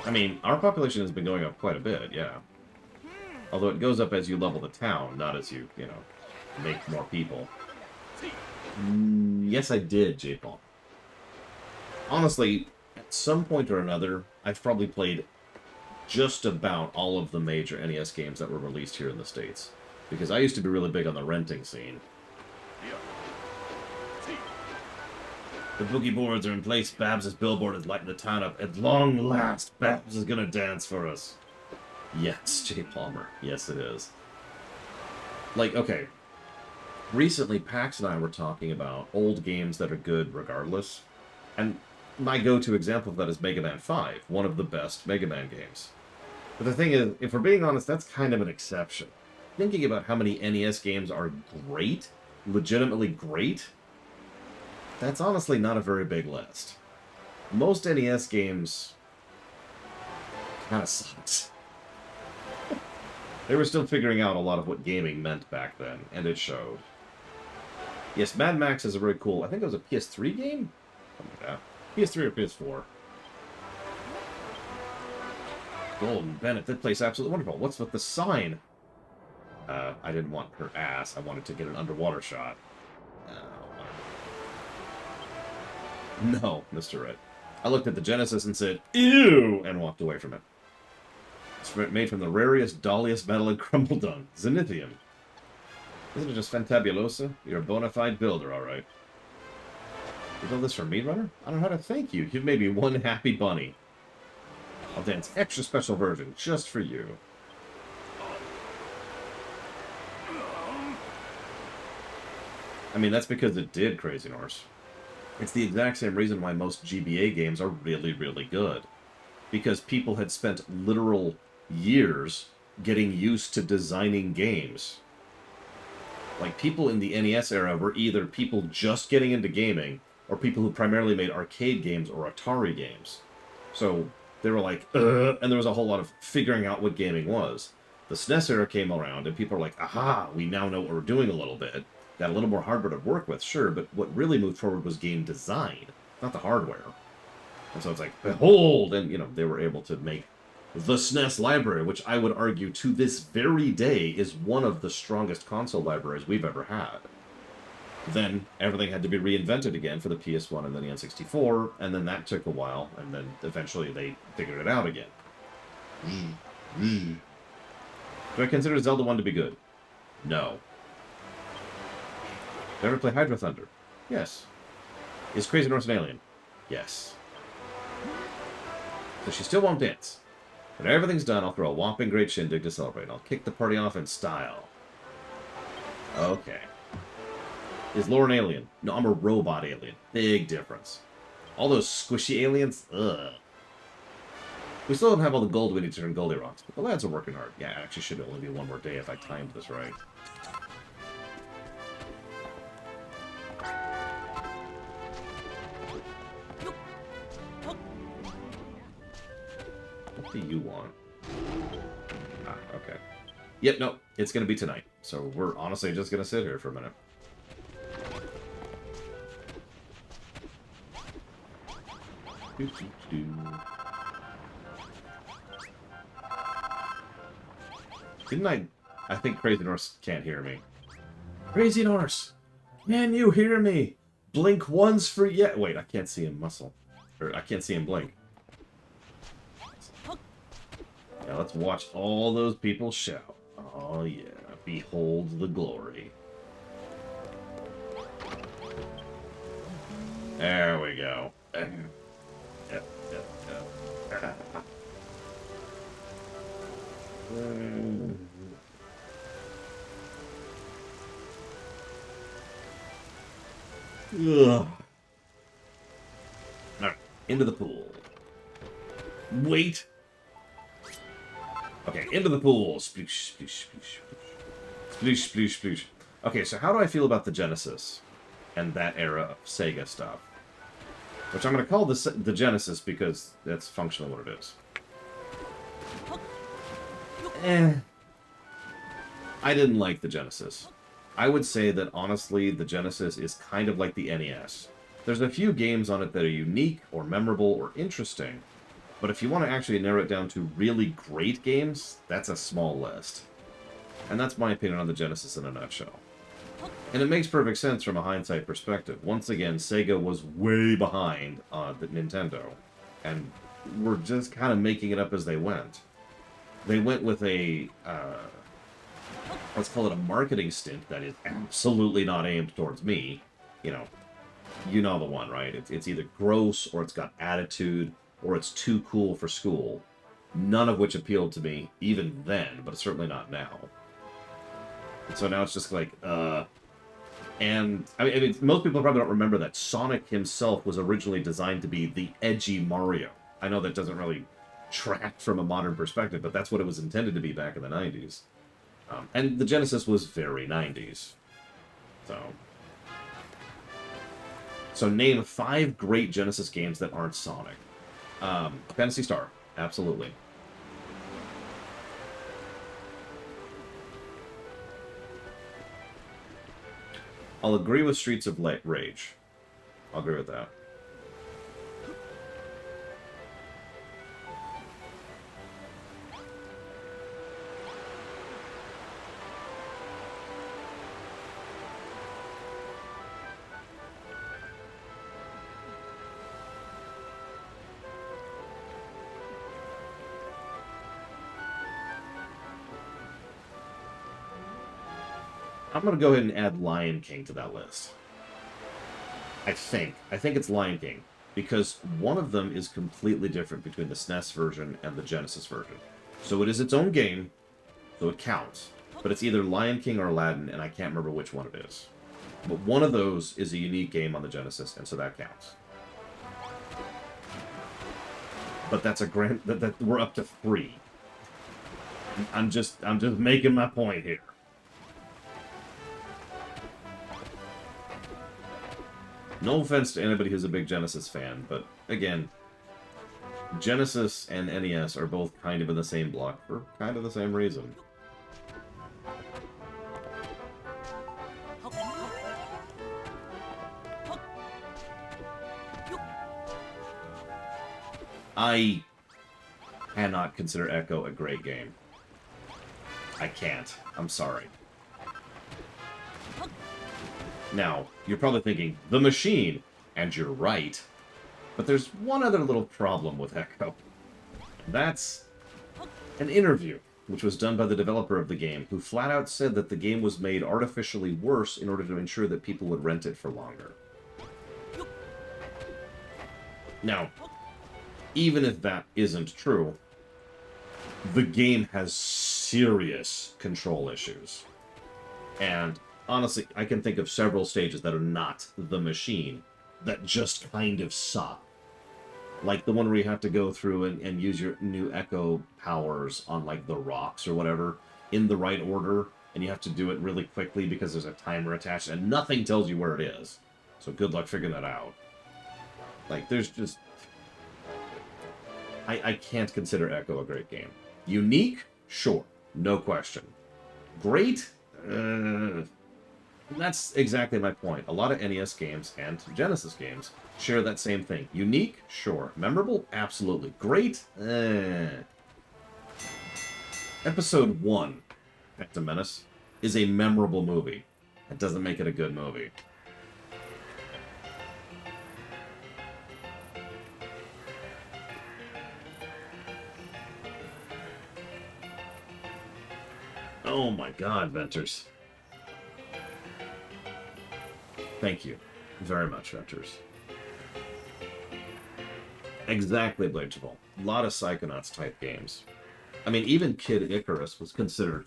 I mean, our population has been going up quite a bit, yeah. Although it goes up as you level the town, not as you, make more people. Yes, I did, J-Paul. Honestly, at some point or another, I've probably played just about all of the major NES games that were released here in the States. Because I used to be really big on the renting scene. The boogie boards are in place. Babs' billboard is lighting the town up. At long last, Babs is gonna dance for us. Yes, Jay Palmer. Yes, it is. Like, okay. Recently, Pax and I were talking about old games that are good regardless. And my go-to example of that is Mega Man 5, one of the best Mega Man games. But the thing is, if we're being honest, that's kind of an exception. Thinking about how many NES games are great, legitimately great, that's honestly not a very big list. Most NES games kind of sucks. They were still figuring out a lot of what gaming meant back then, and it showed. Yes, Mad Max is a very cool, I think it was a PS3 game? Something like that. PS3 or PS4. Golden Bennett, that place absolutely wonderful. What's with the sign? I didn't want her ass. I wanted to get an underwater shot. No, Mr. Red. I looked at the Genesis and said, ew, and walked away from it. It's made from the rarest, dolliest metal in Crumbledon, Zenithium. Isn't it just fantabulosa? You're a bona fide builder, all right. You build this for me, Runner? I don't know how to thank you. You've made me one happy bunny. I'll dance extra special version just for you. I mean, that's because it did, Crazy Norse. It's the exact same reason why most GBA games are really, really good. Because people had spent literal years getting used to designing games. Like, people in the NES era were either people just getting into gaming, or people who primarily made arcade games or Atari games. So, they were like, and there was a whole lot of figuring out what gaming was. The SNES era came around, and people are like, aha, we now know what we're doing a little bit. Got a little more hardware to work with, sure, but what really moved forward was game design, not the hardware. And so it's like, behold! And, they were able to make the SNES library, which I would argue to this very day is one of the strongest console libraries we've ever had. Then everything had to be reinvented again for the PS1 and then the N64, and then that took a while, and then eventually they figured it out again. Do I consider Zelda 1 to be good? No. Did I ever play Hydro Thunder? Yes. Is Crazy Norse an alien? Yes. So she still won't dance. When everything's done, I'll throw a whopping great shindig to celebrate. I'll kick the party off in style. Okay. Is Lore an alien? No, I'm a robot alien. Big difference. All those squishy aliens? Ugh. We still don't have all the gold we need to turn Goldilocks, but the lads are working hard. Yeah, it actually should only be one more day if I timed this right. do you want? Ah, okay. Yep, no, it's gonna be tonight. So we're honestly just gonna sit here for a minute. Didn't I think Crazy Norse can't hear me. Crazy Norse! Can you hear me? Blink once for yet. Wait, I can't see him muscle. Or I can't see him blink. Yeah, let's watch all those people shout. Oh yeah, behold the glory. There we go. Yep, yep, yep. Ugh. Alright, into the pool. Wait. Okay, into the pool. Sploosh, sploosh, sploosh, sploosh. Sploosh, sploosh, sploosh. Okay, so how do I feel about the Genesis and that era of Sega stuff? Which I'm going to call the Genesis because that's functionally what it is. I didn't like the Genesis. I would say that, honestly, the Genesis is kind of like the NES. There's a few games on it that are unique, or memorable, or interesting, but if you want to actually narrow it down to really great games, that's a small list. And that's my opinion on the Genesis in a nutshell. And it makes perfect sense from a hindsight perspective. Once again, Sega was way behind the Nintendo, and were just kind of making it up as they went. They went with a, let's call it a marketing stint that is absolutely not aimed towards me. You know the one, right? It's either gross, or it's got attitude, or it's too cool for school. None of which appealed to me, even then, but certainly not now. And so now it's just like, And, I mean, most people probably don't remember that Sonic himself was originally designed to be the edgy Mario. I know that doesn't really track from a modern perspective, but that's what it was intended to be back in the 90s. And the Genesis was very 90s. So name 5 great Genesis games that aren't Sonic. Phantasy Star, absolutely. I'll agree with Streets of Rage. I'll agree with that. I'm going to go ahead and add Lion King to that list. I think it's Lion King, because one of them is completely different between the SNES version and the Genesis version. So it is its own game, so it counts. But it's either Lion King or Aladdin, and I can't remember which one it is. But one of those is a unique game on the Genesis, and so that counts. But that's a that we're up to 3. I'm just making my point here. No offense to anybody who's a big Genesis fan, but again, Genesis and NES are both kind of in the same block for kind of the same reason. I cannot consider Echo a great game. I can't. I'm sorry. Now, you're probably thinking, The Machine, and you're right. But there's one other little problem with Echo. That's an interview, which was done by the developer of the game, who flat out said that the game was made artificially worse in order to ensure that people would rent it for longer. Now, even if that isn't true, the game has serious control issues. And honestly, I can think of several stages that are not The Machine that just kind of suck. Like the one where you have to go through and use your new Echo powers on, like, the rocks or whatever in the right order, and you have to do it really quickly because there's a timer attached, and nothing tells you where it is. So good luck figuring that out. Like, there's just... I can't consider Echo a great game. Unique? Sure. No question. Great? That's exactly my point. A lot of NES games and Genesis games share that same thing. Unique? Sure. Memorable? Absolutely. Great? Episode 1, Phantom Menace, is a memorable movie. That doesn't make it a good movie. Oh my god, Venters. Thank you very much, Venters. Exactly, Bladeable. A lot of Psychonauts type games. I mean, even Kid Icarus was considered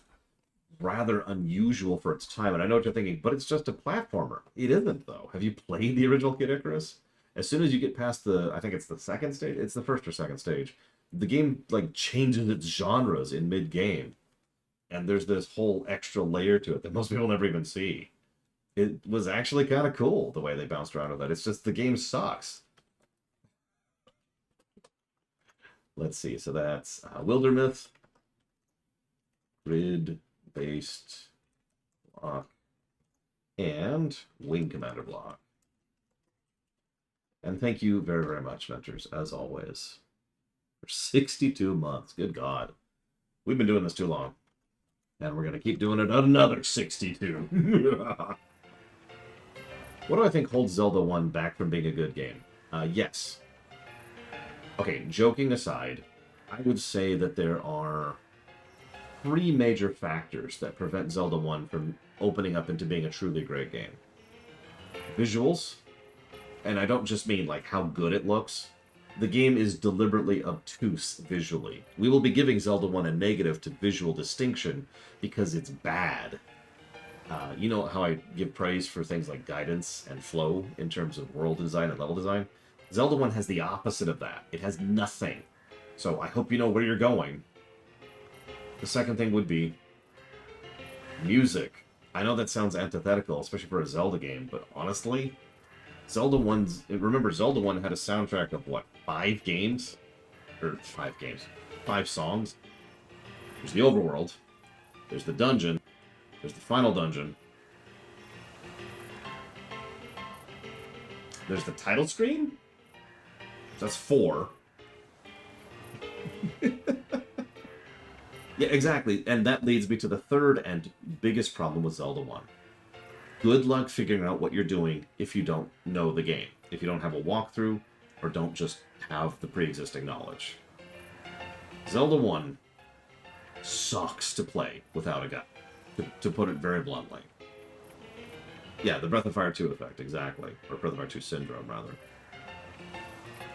rather unusual for its time, and I know what you're thinking, but it's just a platformer. It isn't, though. Have you played the original Kid Icarus? As soon as you get past the, I think it's the second stage, it's the first or second stage, the game, like, changes its genres in mid-game. And there's this whole extra layer to it that most people never even see. It was actually kind of cool, the way they bounced around with that. It's just the game sucks. Let's see, so that's Wildermyth, grid-based block, and Wing Commander block. And thank you very, very much, Ventures, as always. For 62 months, good God. We've been doing this too long. And we're going to keep doing it another 62. What do I think holds Zelda 1 back from being a good game? Yes. Okay, joking aside, I would say that there are 3 major factors that prevent Zelda 1 from opening up into being a truly great game. Visuals, and I don't just mean like how good it looks. The game is deliberately obtuse visually. We will be giving Zelda 1 a negative to visual distinction because it's bad. You know how I give praise for things like guidance and flow in terms of world design and level design? Zelda 1 has the opposite of that. It has nothing. So I hope you know where you're going. The second thing would be music. I know that sounds antithetical, especially for a Zelda game, but honestly, Zelda 1's... Remember, Zelda 1 had a soundtrack of, what, 5 games? Or 5 games. 5 songs. There's the overworld. There's the dungeon. There's the final dungeon. There's the title screen? That's 4. Yeah, exactly. And that leads me to the third and biggest problem with Zelda 1. Good luck figuring out what you're doing if you don't know the game. If you don't have a walkthrough, or don't just have the pre-existing knowledge. Zelda 1 sucks to play without a guide, to put it very bluntly. Yeah, the Breath of Fire 2 effect, exactly. Or Breath of Fire 2 syndrome, rather.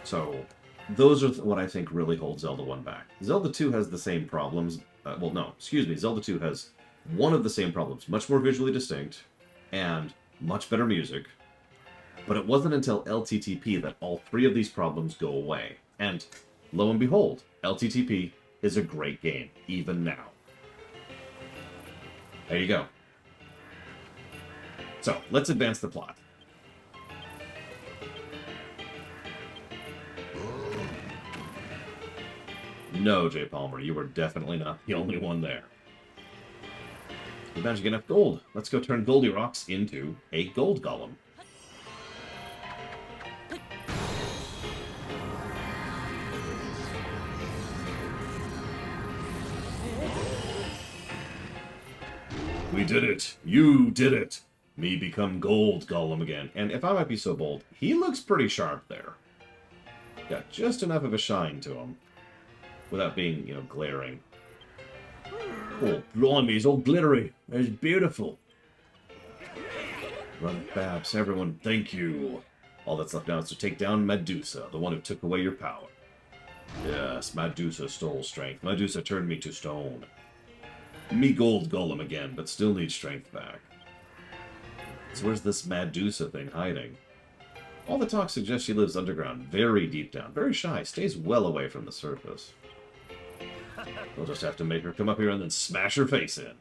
So, those are what I think really hold Zelda 1 back. Zelda 2 has the same problems. Well, no, excuse me. Zelda 2 has one of the same problems. Much more visually distinct, and much better music. But it wasn't until LTTP that all 3 of these problems go away. And, lo and behold, LTTP is a great game, even now. There you go. So, let's advance the plot. No, Jay Palmer, you are definitely not the only one there. You managed to get enough gold. Let's go turn Goldie Rocks into a gold golem. We did it! You did it! Me become gold golem again. And if I might be so bold, he looks pretty sharp there. Got just enough of a shine to him. Without being, glaring. Oh, blimey, he's all glittery. It's beautiful. Run, Babs, everyone, thank you. All that's left now is to take down Medusa, the one who took away your power. Yes, Medusa stole strength. Medusa turned me to stone. Me gold golem again, but still need strength back. So where's this Medusa thing hiding? All the talk suggests she lives underground, very deep down, very shy, stays well away from the surface. We'll just have to make her come up here and then smash her face in.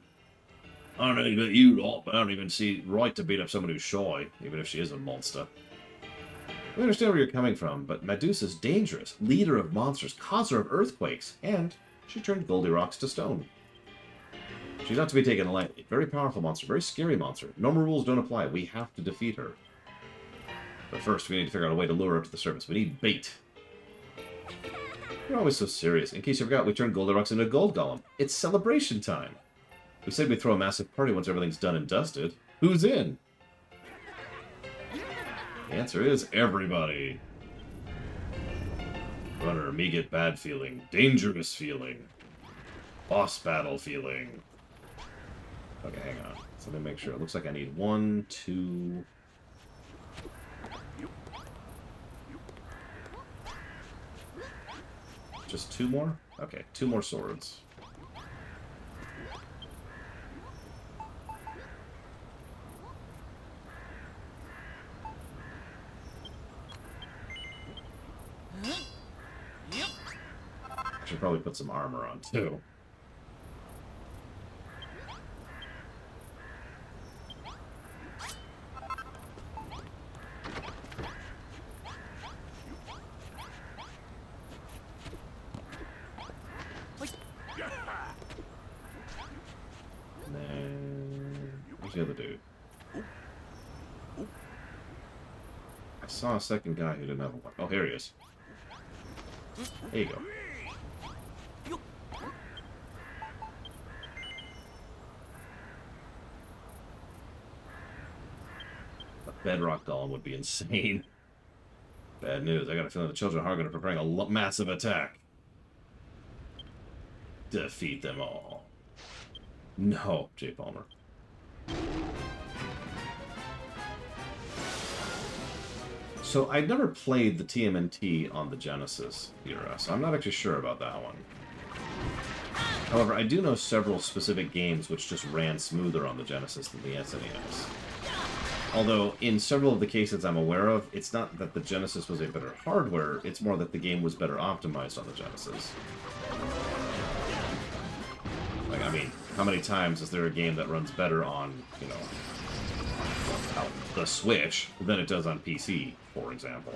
I don't know about you lot, but I don't even see it right to beat up someone who's shy, even if she is a monster. We understand where you're coming from, but Medusa's dangerous, leader of monsters, causer of earthquakes, and she turned Goldilocks to stone. She's not to be taken lightly. Very powerful monster, very scary monster. Normal rules don't apply. We have to defeat her. But first, we need to figure out a way to lure her up to the surface. We need bait. You're always so serious. In case you forgot, we turned Goldilocks into a gold golem. It's celebration time. We said we'd throw a massive party once everything's done and dusted. Who's in? The answer is everybody. Runner, me get bad feeling. Dangerous feeling. Boss battle feeling. Okay, hang on. So let me make sure. It looks like I need 1, 2... Just 2 more? Okay, 2 more swords. I should probably put some armor on, too. And then... where's the other dude? I saw a second guy who didn't have a weapon. Oh, here he is. There you go. A bedrock golem would be insane. Bad news. I got a feeling the children are going to be preparing a massive attack. Defeat them all. No, J. Palmer. So I'd never played the TMNT on the Genesis era, so I'm not actually sure about that one. However, I do know several specific games which just ran smoother on the Genesis than the SNES. Although, in several of the cases I'm aware of, it's not that the Genesis was a better hardware, it's more that the game was better optimized on the Genesis. Like, I mean, how many times is there a game that runs better on, you know, the Switch than it does on PC, for example?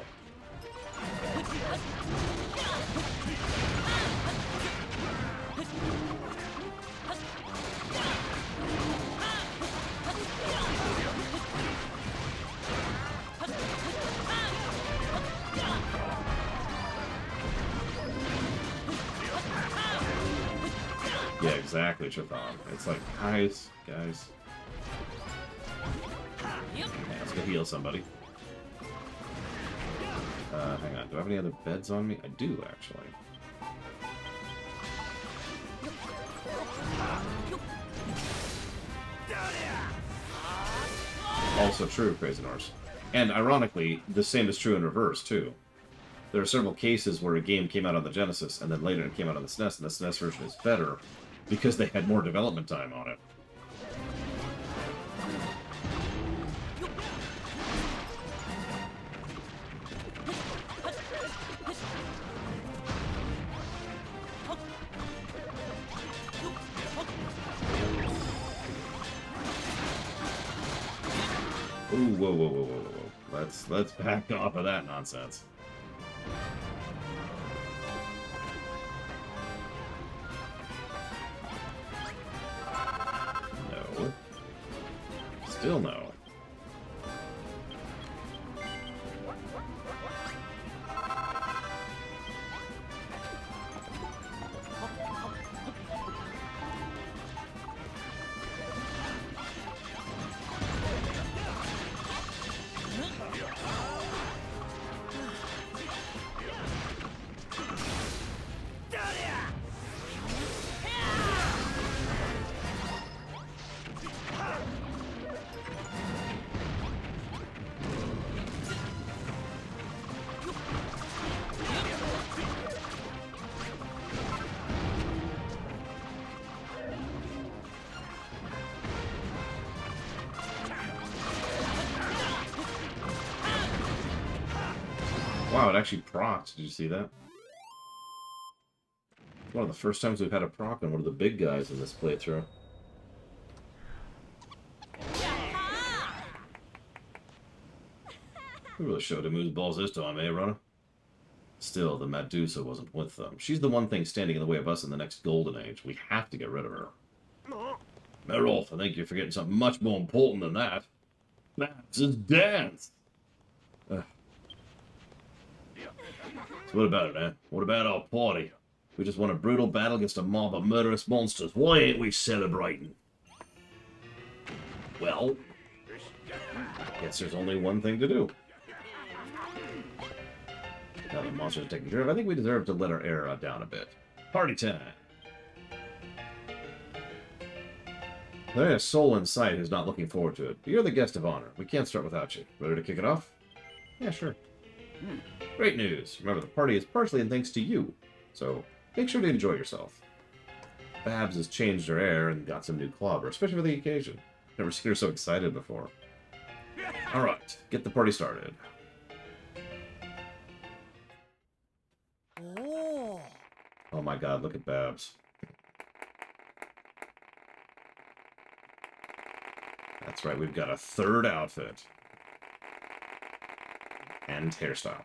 Yeah, exactly, Chithon. It's like, guys. Yeah, let's go heal somebody. Hang on. Do I have any other beds on me? I do, actually. Also true, Crazy Norse. And ironically, the same is true in reverse, too. There are several cases where a game came out on the Genesis, and then later it came out on the SNES, and the SNES version is better, because they had more development time on it. Ooh, whoa. Let's back off of that nonsense. No. Still no. Wow, it actually procced. Did you see that? One of the first times we've had a proc on one of the big guys in this playthrough. We really showed him whose balls this time, eh, Runner? Still, the Medusa wasn't with them. She's the one thing standing in the way of us in the next golden age. We have to get rid of her. Merolf, I think you're forgetting something much more important than that. That's his dance! So what about it, eh? What about our party? We just won a brutal battle against a mob of murderous monsters. Why ain't we celebrating? Well, guess there's only one thing to do. Now the monsters are taken care of, I think we deserve to let our air down a bit. Party time! There ain't a soul in sight who's not looking forward to it. But you're the guest of honor. We can't start without you. Ready to kick it off? Yeah, sure. Great news. Remember, the party is partially in thanks to you. So, make sure to enjoy yourself. Babs has changed her air and got some new clobber, especially for the occasion. Never seen her so excited before. Alright, get the party started. Oh my god, look at Babs. That's right, we've got a third outfit. And hairstyle.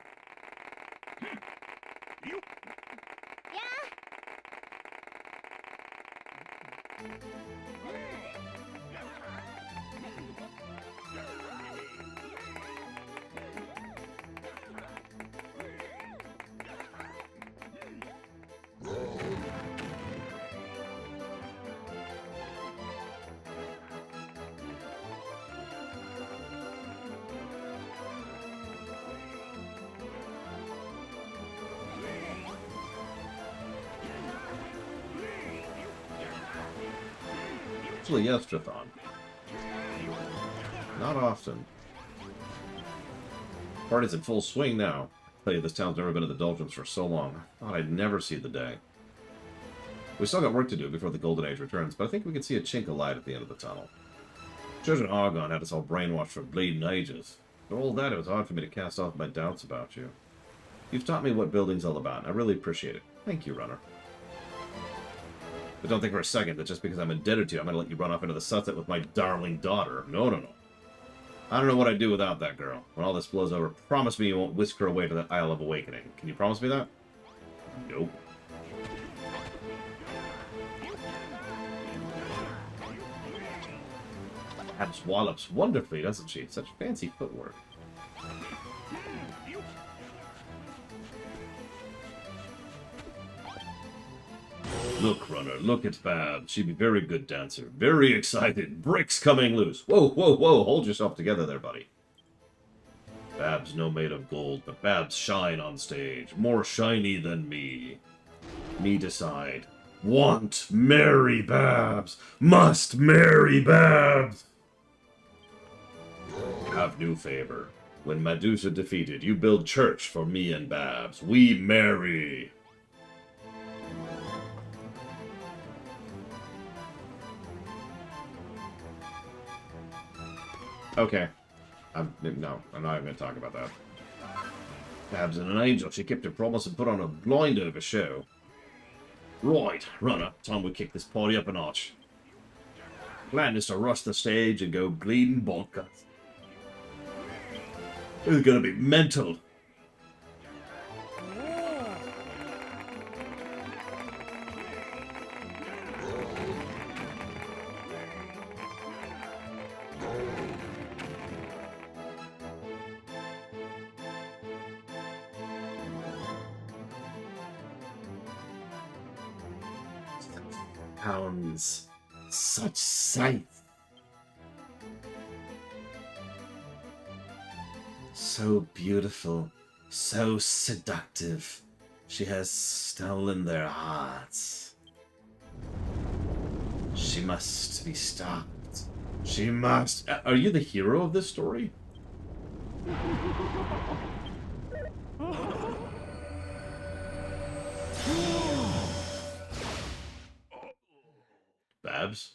Actually, yes, Jathan. Not often. Party's in full swing now. I tell you, this town's never been in the doldrums for so long. I thought I'd never see the day. We still got work to do before the Golden Age returns, but I think we can see a chink of light at the end of the tunnel. Children Argon had us all brainwashed for bleeding ages. For all that, it was hard for me to cast off my doubts about you. You've taught me what building's all about, and I really appreciate it. Thank you, Runner. But don't think for a second that just because I'm indebted to you, I'm going to let you run off into the sunset with my darling daughter. No, no, no. I don't know what I'd do without that girl. When all this blows over, promise me you won't whisk her away to that Isle of Awakening. Can you promise me that? Nope. Babs wallops wonderfully, doesn't she? Such fancy footwork. Look, Runner, look at Babs. She'd be a very good dancer. Very excited. Bricks coming loose. Whoa, whoa, whoa. Hold yourself together there, buddy. Babs no made of gold, but Babs shine on stage. More shiny than me. Me decide. Want marry Babs. Must marry Babs. Have new favor. When Medusa defeated, you build church for me and Babs. We marry. Okay. No, I'm not even going to talk about that. Babs and an angel. She kept her promise and put on a blind over show. Right, Runner. Time we kick this party up a notch. Plan is to rush the stage and go bleeding bonkers. It's going to be mental. Sounds such sight. So beautiful, so seductive. She has stolen their hearts. She must be stopped. She must. Are you the hero of this story? Babs?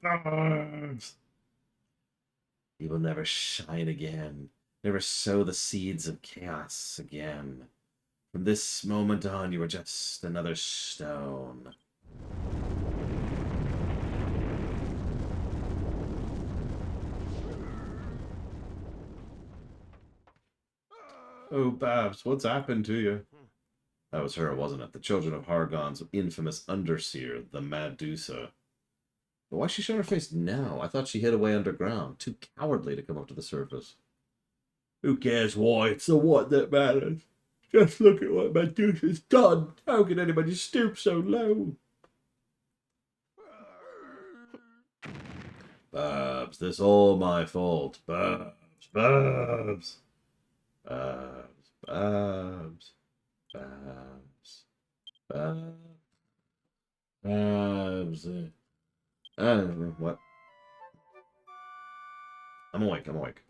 Babs! You will never shine again. Never sow the seeds of chaos again. From this moment on, you are just another stone. Oh, Babs, what's happened to you? That was her, wasn't it? The children of Hargon's infamous underseer, the Madusa. But why's she showing her face now? I thought she hid away underground. Too cowardly to come up to the surface. Who cares why? It's the what that matters. Just look at what Medusa's done. How can anybody stoop so low? Babs, this all my fault. Babs, Babs. Babs, Babs, Babs, Babs, Babs. What? I'm awake, I'm awake.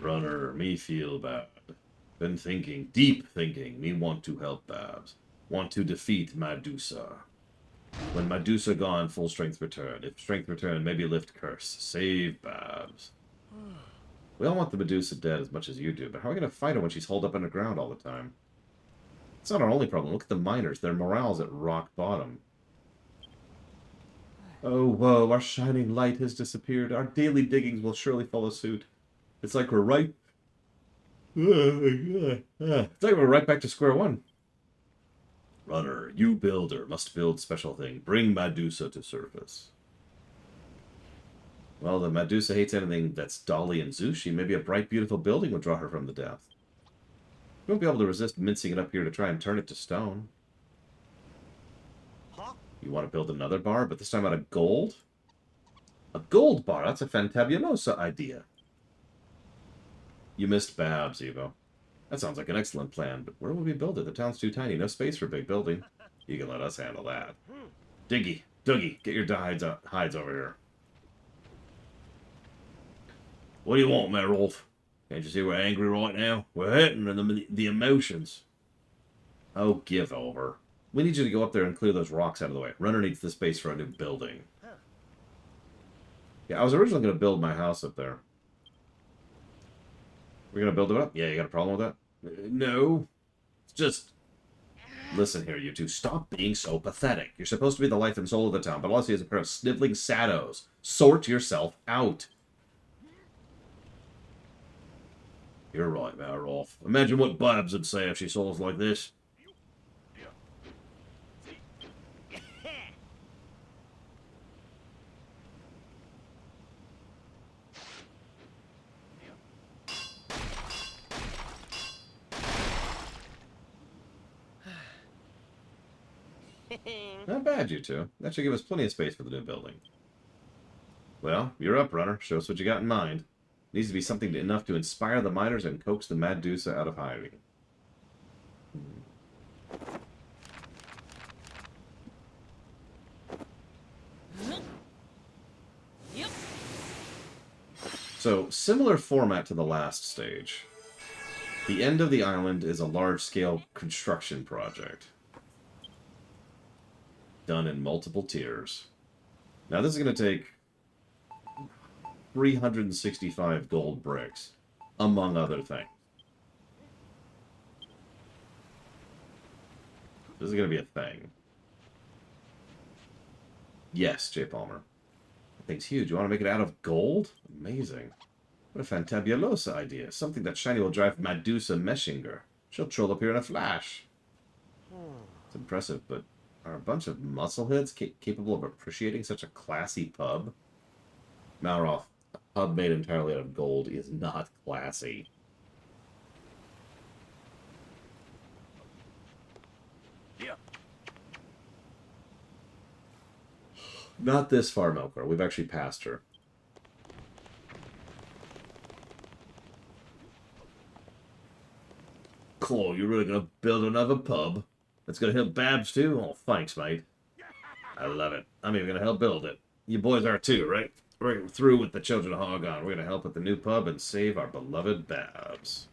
Runner, me feel bad. Been thinking, deep thinking, me want to help Babs. Want to defeat Medusa. When Medusa gone, full strength return. If strength return, maybe lift curse. Save Babs. We all want the Medusa dead as much as you do, but how are we going to fight her when she's holed up underground all the time? It's not our only problem. Look at the miners. Their morale's at rock bottom. Oh, whoa, our shining light has disappeared. Our daily diggings will surely follow suit. It's like we're right... It's like we're right back to square one. Runner, you builder, must build special thing. Bring Medusa to surface. Well, the Medusa hates anything that's Dolly and Zushi. Maybe a bright, beautiful building would draw her from the depth. You won't be able to resist mincing it up here to try and turn it to stone. You want to build another bar, but this time out of gold? A gold bar? That's a fantabulosa idea. You missed Babs, Evo. That sounds like an excellent plan, but where would we build it? The town's too tiny. No space for a big building. You can let us handle that. Diggy, Dougie, get your hides over here. What do you want, Merolf? Can't you see we're angry right now? We're hurting the emotions. Oh, give over. We need you to go up there and clear those rocks out of the way. Runner needs the space for a new building. Yeah, I was originally going to build my house up there. We're going to build it up? Yeah, you got a problem with that? No. It's just... Listen here, you two. Stop being so pathetic. You're supposed to be the life and soul of the town, but all I see is a pair of sniveling saddos. Sort yourself out. You're right, Marolf. Imagine what Babs would say if she saw us like this. Not bad, you two. That should give us plenty of space for the new building. Well, you're up, Runner. Show us what you got in mind. Needs to be something enough to inspire the miners and coax the Medusa out of hiding. Yep. So, similar format to the last stage. The end of the island is a large-scale construction project. Done in multiple tiers. Now, this is going to take 365 gold bricks, among other things. This is going to be a thing. Yes, J. Palmer. That thing's huge. You want to make it out of gold? Amazing. What a fantabulosa idea. Something that Shiny will drive Medusa Meshinger. She'll troll up here in a flash. It's impressive, but are a bunch of muscleheads capable of appreciating such a classy pub? Malroth, a pub made entirely out of gold is not classy. Yeah. Not this far, Melkor. We've actually passed her. Cool, you're really gonna build another pub? That's gonna help Babs too? Oh, thanks, mate. I love it. I'm even gonna help build it. You boys are too, right? We're through with the Children of Hargon. We're gonna help with the new pub and save our beloved Babs.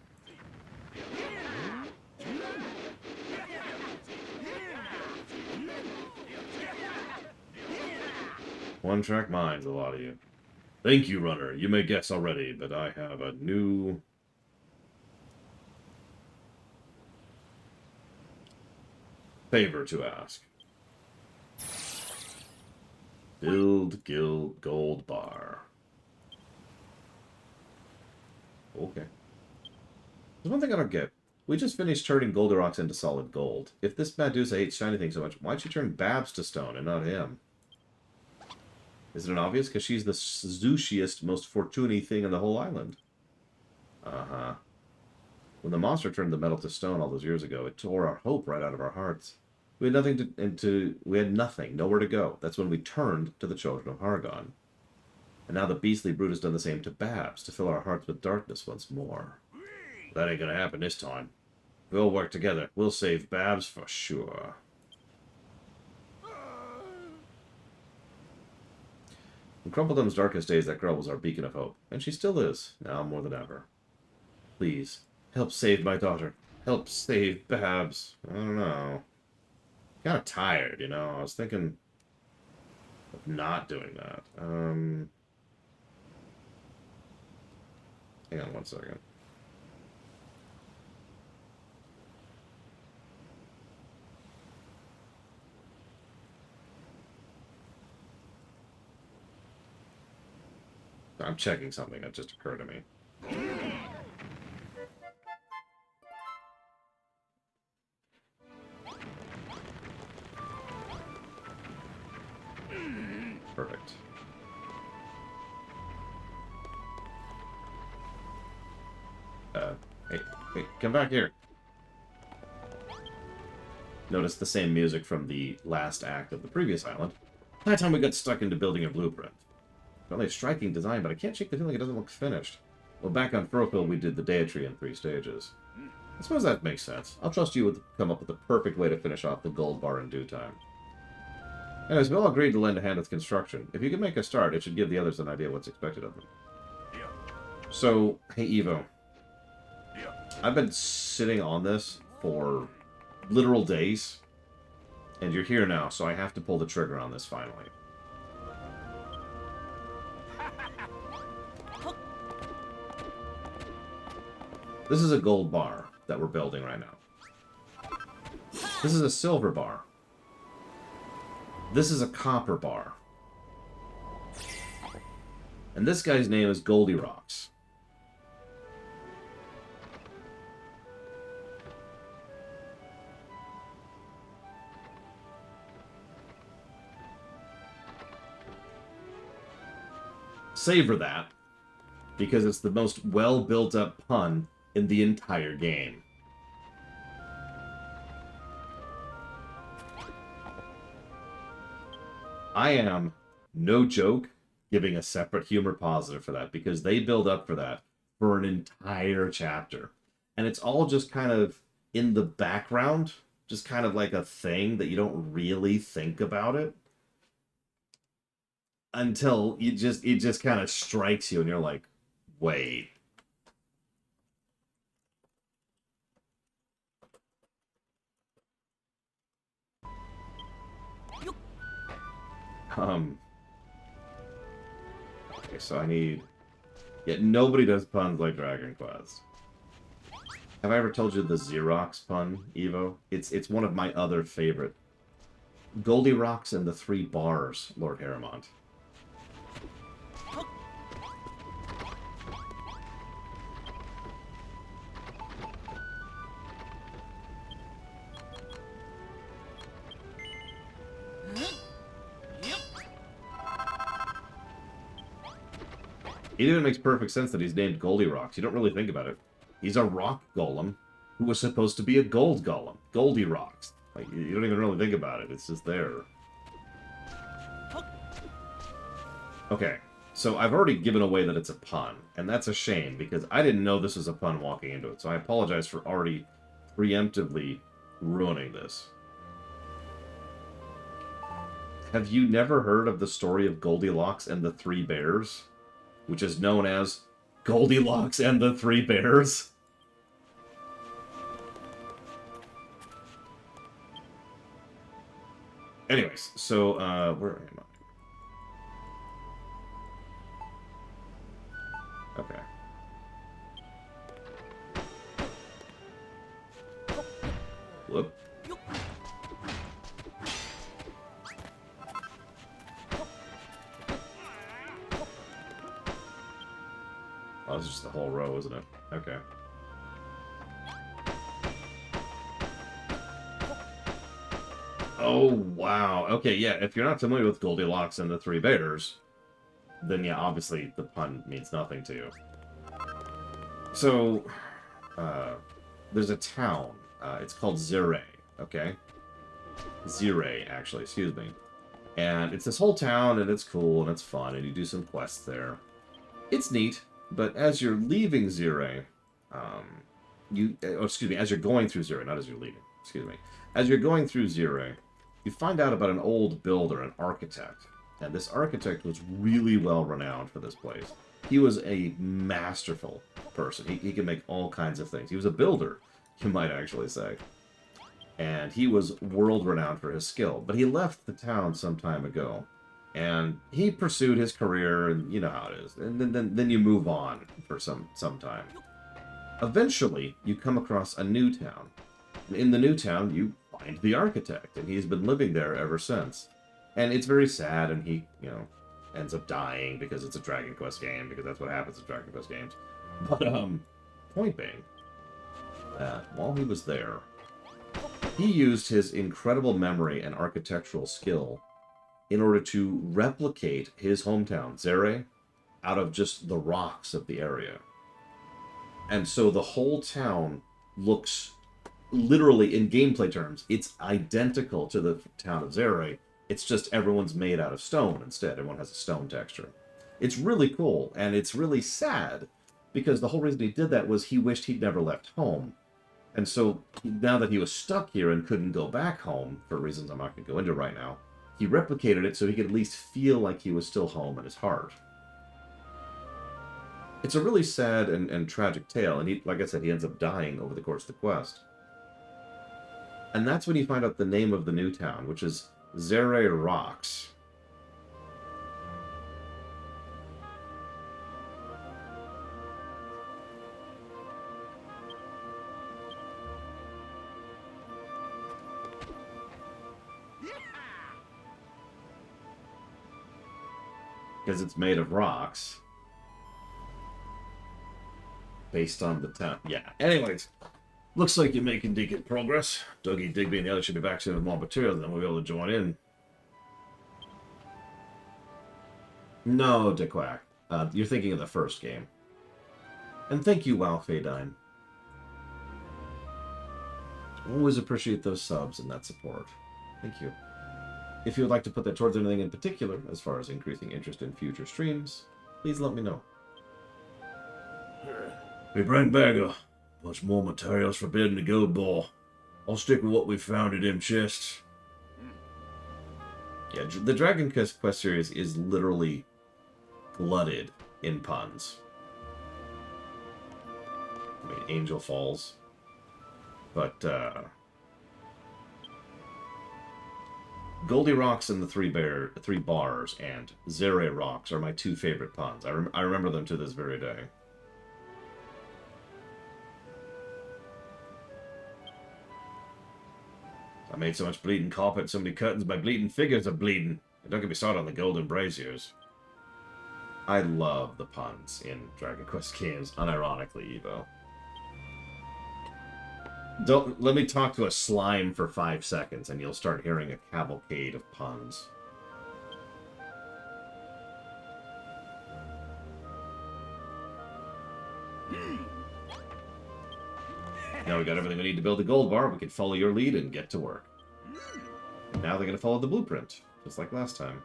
One-track minds, a lot of you. Thank you, Runner. You may guess already, but I have a new... favor to ask. Build Guild Gold Bar. There's one thing I don't get. We just finished turning Goldirox into solid gold. If this Medusa hates shiny things so much, why'd she turn Babs to stone and not him? Is it obvious? Because she's the zooshiest, most fortuny thing in the whole island. Uh-huh. When the monster turned the metal to stone all those years ago, it tore our hope right out of our hearts. We had nothing we had nothing, nowhere to go. That's when we turned to the children of Hargon. And now the beastly brute has done the same to Babs, to fill our hearts with darkness once more. That ain't gonna happen this time. We'll work together. We'll save Babs for sure. In Crumpledom's darkest days, that girl was our beacon of hope. And she still is, now more than ever. Please, help save my daughter. Help save Babs. I don't know. Kind of tired, you know. I was thinking of not doing that. Hang on 1 second. I'm checking something that just occurred to me. Perfect. Hey, come back here. Notice the same music from the last act of the previous island. That time we got stuck into building a blueprint. Really a striking design, but I can't shake the feeling it doesn't look finished. Well, back on Furfield, we did the Deitry in 3 stages. I suppose that makes sense. I'll trust you to come up with the perfect way to finish off the gold bar in due time. Anyways, we all agreed to lend a hand with construction. If you can make a start, it should give the others an idea what's expected of them. So, hey Evo. I've been sitting on this for literal days, and you're here now, so I have to pull the trigger on this finally. This is a gold bar that we're building right now. This is a silver bar. This is a copper bar. And this guy's name is Goldirox. Savor that, because it's the most well-built-up pun in the entire game. I am, no joke, giving a separate humor positive for that, because they build up for that for an entire chapter. And it's all just kind of in the background, just kind of like a thing that you don't really think about it. Until it just kind of strikes you and you're like, wait. Okay, so I need... Yeah, nobody does puns like Dragon Quest. Have I ever told you the Xerox pun, Evo? It's one of my other favorite. Goldirox and the 3 bars, Lord Harrimont. It even makes perfect sense that he's named Goldirox. You don't really think about it. He's a rock golem who was supposed to be a gold golem. Goldirox. Like, you don't even really think about it. It's just there. Okay, so I've already given away that it's a pun, and that's a shame, because I didn't know this was a pun walking into it, so I apologize for already preemptively ruining this. Have you never heard of the story of Goldilocks and the 3 Bears? Which is known as Goldilocks and the 3 Bears? Anyways, so, where am I? Okay. Whoop. Oh, this is just the whole row, isn't it? Okay. Oh, wow. Okay, yeah, if you're not familiar with Goldilocks and the Three Bears, then yeah, obviously the pun means nothing to you. So, there's a town. It's called Zire, okay? Zire, actually, excuse me. And it's this whole town, and it's cool, and it's fun, and you do some quests there. It's neat, but as you're leaving Zire, as you're going through Zire, not as you're leaving, excuse me. As you're going through Zire, you find out about an old builder, an architect. And this architect was really well renowned for this place. He was a masterful person. He could make all kinds of things. He was a builder, you might actually say. And he was world renowned for his skill. But he left the town some time ago. And he pursued his career, and you know how it is. And then you move on for some time. Eventually, you come across a new town. In the new town, you find the architect, and he's been living there ever since. And it's very sad, and he, ends up dying because it's a Dragon Quest game, because that's what happens in Dragon Quest games. But, point being, that while he was there, he used his incredible memory and architectural skill in order to replicate his hometown, Zere, out of just the rocks of the area. And so the whole town looks, literally in gameplay terms, it's identical to the town of Zere. It's just everyone's made out of stone instead. Everyone has a stone texture. It's really cool, and it's really sad, because the whole reason he did that was he wished he'd never left home. And so now that he was stuck here and couldn't go back home, for reasons I'm not going to go into right now, he replicated it so he could at least feel like he was still home in his heart. It's a really sad and tragic tale, and he, like I said, he ends up dying over the course of the quest. And that's when you find out the name of the new town, which is Zere Rocks. Because it's made of rocks. Based on the town. Yeah. Anyways, looks like you're making decent progress. Dougie, Digby, and the others should be back soon with more material, then we'll be able to join in. No, DeQuack. You're thinking of the first game. And thank you, WoW Fadine. Always appreciate those subs and that support. Thank you. If you would like to put that towards anything in particular, as far as increasing interest in future streams, please let me know. We bring back a bunch more materials for building the gold ball. I'll stick with what we found in them chests. Yeah, the Dragon Quest series is literally glutted in puns. I mean, Angel Falls. But, Goldie Rocks and the Three Bars and Zere Rocks are my two favorite puns. I remember them to this very day. I made so much bleeding carpet, so many curtains, my bleeding figures are bleeding. And don't get me started on the golden braziers. I love the puns in Dragon Quest games, unironically, Evo. Let me talk to a slime for 5 seconds, and you'll start hearing a cavalcade of puns. Now we got everything we need to build a gold bar. We can follow your lead and get to work. And now they're going to follow the blueprint, just like last time.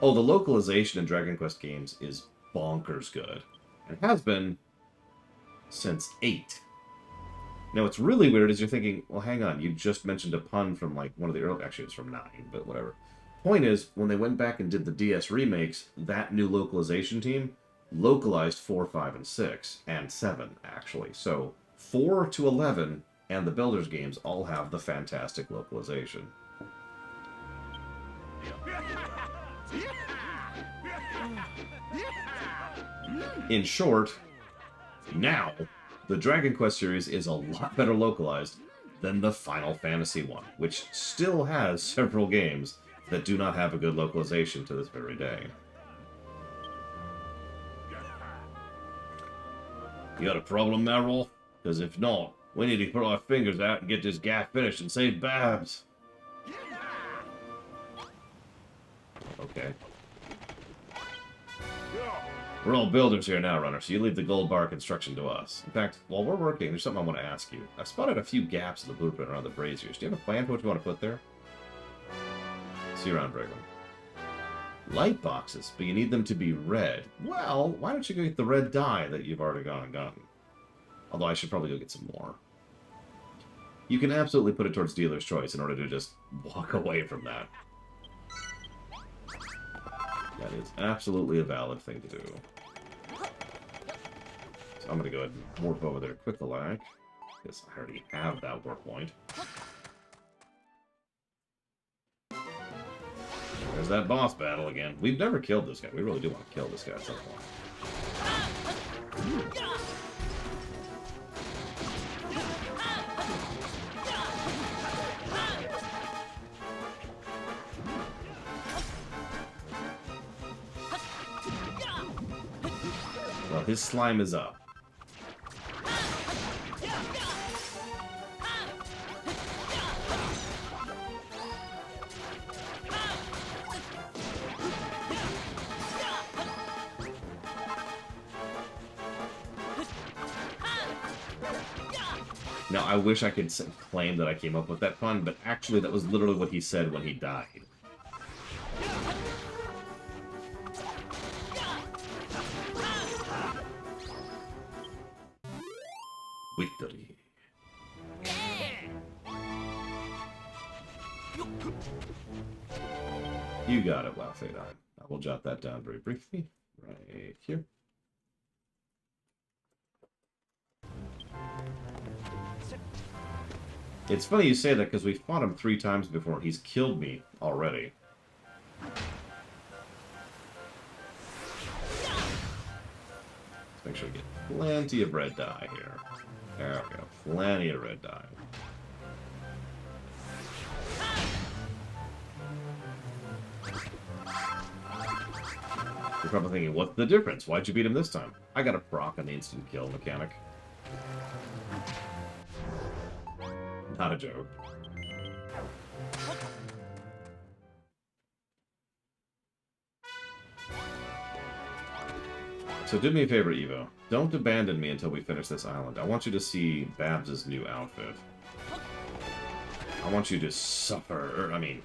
Oh, the localization in Dragon Quest games is bonkers good. And has been since 8. Now, what's really weird is you're thinking, well, hang on, you just mentioned a pun from, like, one of the early... Actually, it's from 9, but whatever. Point is, when they went back and did the DS remakes, that new localization team localized 4, 5, and 6, and 7, actually. So, 4 to 11 and the Builders games all have the fantastic localization. In short, now, the Dragon Quest series is a lot better localized than the Final Fantasy one, which still has several games that do not have a good localization to this very day. You got a problem, Meryl? Because if not, we need to put our fingers out and get this guy finished and save Babs. Okay. Yeah. We're all builders here now, Runner, so you leave the gold bar construction to us. In fact, while we're working, there's something I want to ask you. I've spotted a few gaps in the blueprint around the braziers. Do you have a plan for what you want to put there? See you around, Brigham. Light boxes, but you need them to be red. Well, why don't you go get the red dye that you've already gone and gotten? Although I should probably go get some more. You can absolutely put it towards dealer's choice in order to just walk away from that. That is absolutely a valid thing to do. So I'm going to go ahead and warp over there quick alike, because I already have that warp point. There's that boss battle again. We've never killed this guy. We really do want to kill this guy at some point. Well, his slime is up. Now, I wish I could claim that I came up with that pun, but actually that was literally what he said when he died. Victory. You got it, Wowfadine. I will jot that down very briefly. Right here. It's funny you say that because we fought him 3 times before. He's killed me already. Let's make sure we get plenty of red dye here. There we go. Plenty of red dye. You're probably thinking, what's the difference? Why'd you beat him this time? I got a proc on the instant kill mechanic. Not a joke. So do me a favor, Evo. Don't abandon me until we finish this island. I want you to see Babs' new outfit. I want you to suffer. I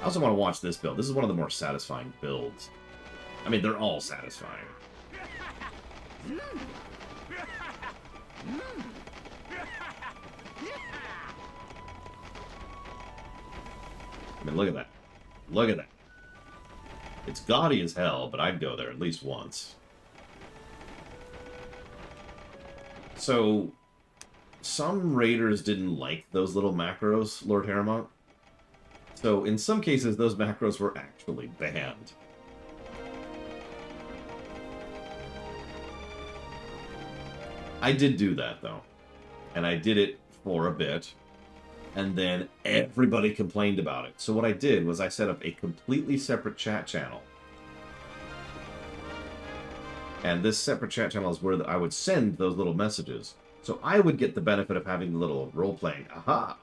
also want to watch this build. This is one of the more satisfying builds. I mean, they're all satisfying. I mean, look at that. Look at that. It's gaudy as hell, but I'd go there at least once. So, some raiders didn't like those little macros, Lord Harrowmont. So, in some cases, those macros were actually banned. I did do that, though. And I did it for a bit. And then everybody complained about it. So what I did was I set up a completely separate chat channel. And this separate chat channel is where I would send those little messages. So I would get the benefit of having the little role-playing, aha!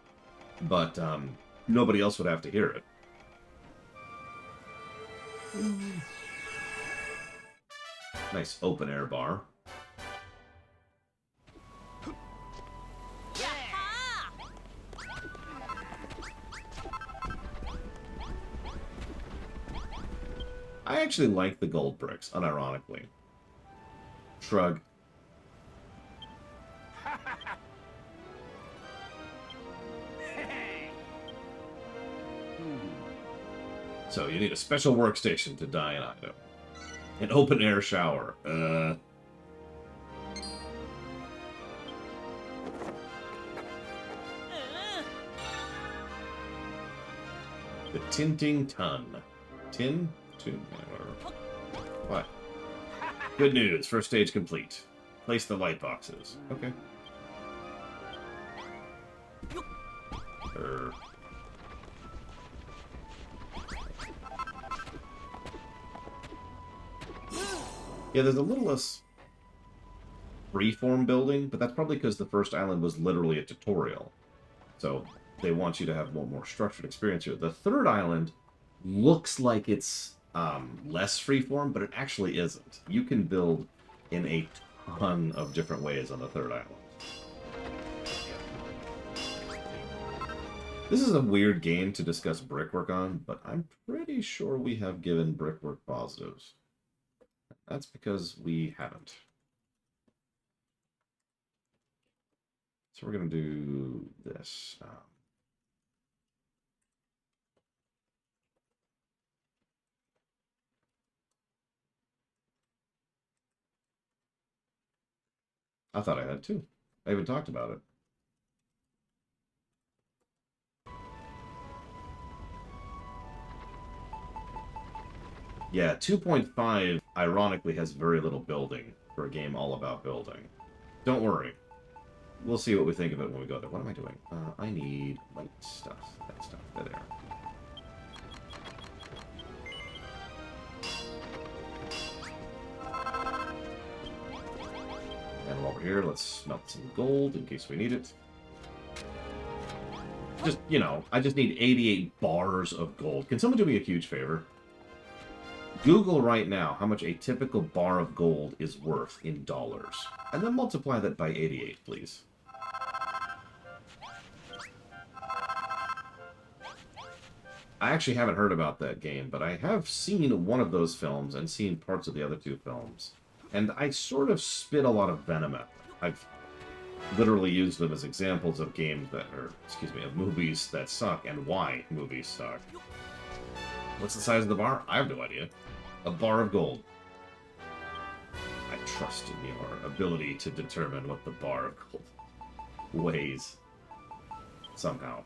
But nobody else would have to hear it. Nice open-air bar. I actually like the gold bricks, unironically. Shrug. So you need a special workstation to dye an item. An open-air shower. The tinting ton. Tin? Tune, whatever. What? Good news. First stage complete. Place the light boxes. Okay. Yeah, there's a little less freeform building, but that's probably because the first island was literally a tutorial. So they want you to have more structured experience here. The third island looks like it's less freeform, but it actually isn't. You can build in a ton of different ways on the third island. This is a weird game to discuss brickwork on, but I'm pretty sure we have given brickwork positives. That's because we haven't. So we're going to do this. I thought I had two. I even talked about it. Yeah, 2.5 ironically has very little building for a game all about building. Don't worry. We'll see what we think of it when we go there. What am I doing? I need white stuff. That stuff. There. And while we're here, let's smelt some gold in case we need it. Just, you know, I just need 88 bars of gold. Can someone do me a huge favor? Google right now how much a typical bar of gold is worth in dollars. And then multiply that by 88, please. I actually haven't heard about that game, but I have seen one of those films and seen parts of the other two films. And I sort of spit a lot of venom at them. I've literally used them as examples of games that are, excuse me, of movies that suck and why movies suck. What's the size of the bar? I have no idea. A bar of gold. I trust in your ability to determine what the bar of gold weighs. Somehow.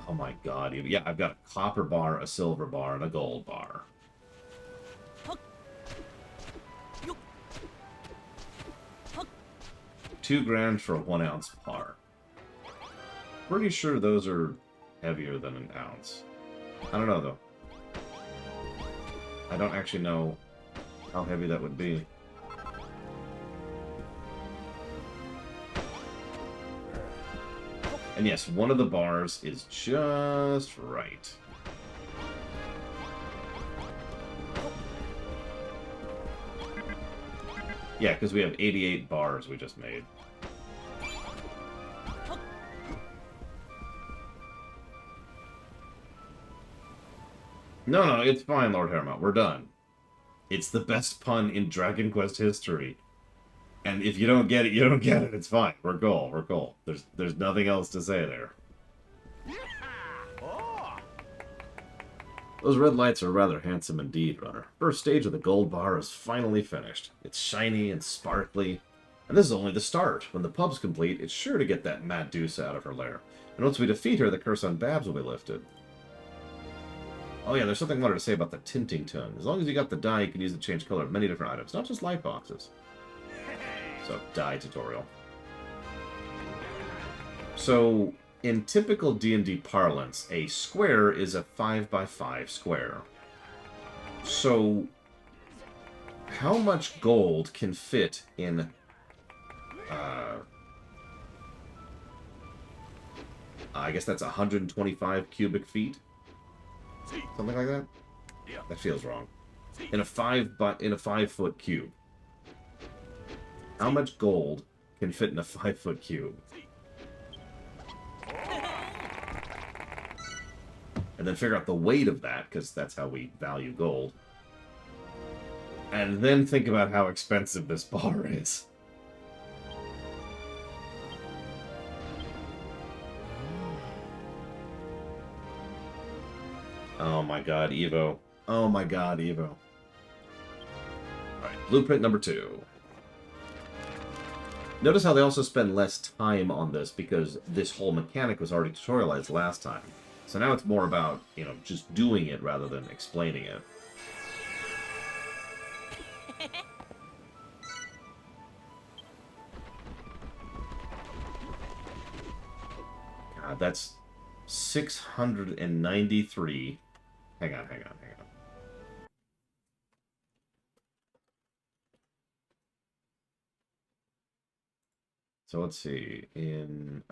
Oh my god. Yeah, I've got a copper bar, a silver bar, and a gold bar. $2 for a 1 ounce bar. Pretty sure those are heavier than an ounce. I don't know though. I don't actually know how heavy that would be. And yes, one of the bars is just right. Yeah, because we have 88 bars we just made. No, it's fine, Lord Hermot. We're done. It's the best pun in Dragon Quest history. And if you don't get it, you don't get it. It's fine. We're cool. We're cool. There's nothing else to say there. Those red lights are rather handsome indeed, Runner. First stage of the gold bar is finally finished. It's shiny and sparkly. And this is only the start. When the pub's complete, it's sure to get that Mad Deuce out of her lair. And once we defeat her, the curse on Babs will be lifted. Oh yeah, there's something I wanted to say about the tinting tun. As long as you got the dye, you can use it to change color of many different items, not just light boxes. So, dye tutorial. So, in typical D&D parlance, a square is a 5x5 square. So, how much gold can fit in... I guess that's 125 cubic feet? Something like that? That feels wrong. In a 5-foot cube. How much gold can fit in a 5-foot cube? And then figure out the weight of that, because that's how we value gold. And then think about how expensive this bar is. Oh my god, Evo. Oh my god, Evo. Alright, blueprint number 2. Notice how they also spend less time on this because this whole mechanic was already tutorialized last time. So now it's more about, you know, just doing it rather than explaining it. God, that's 693. Hang on. So let's see. In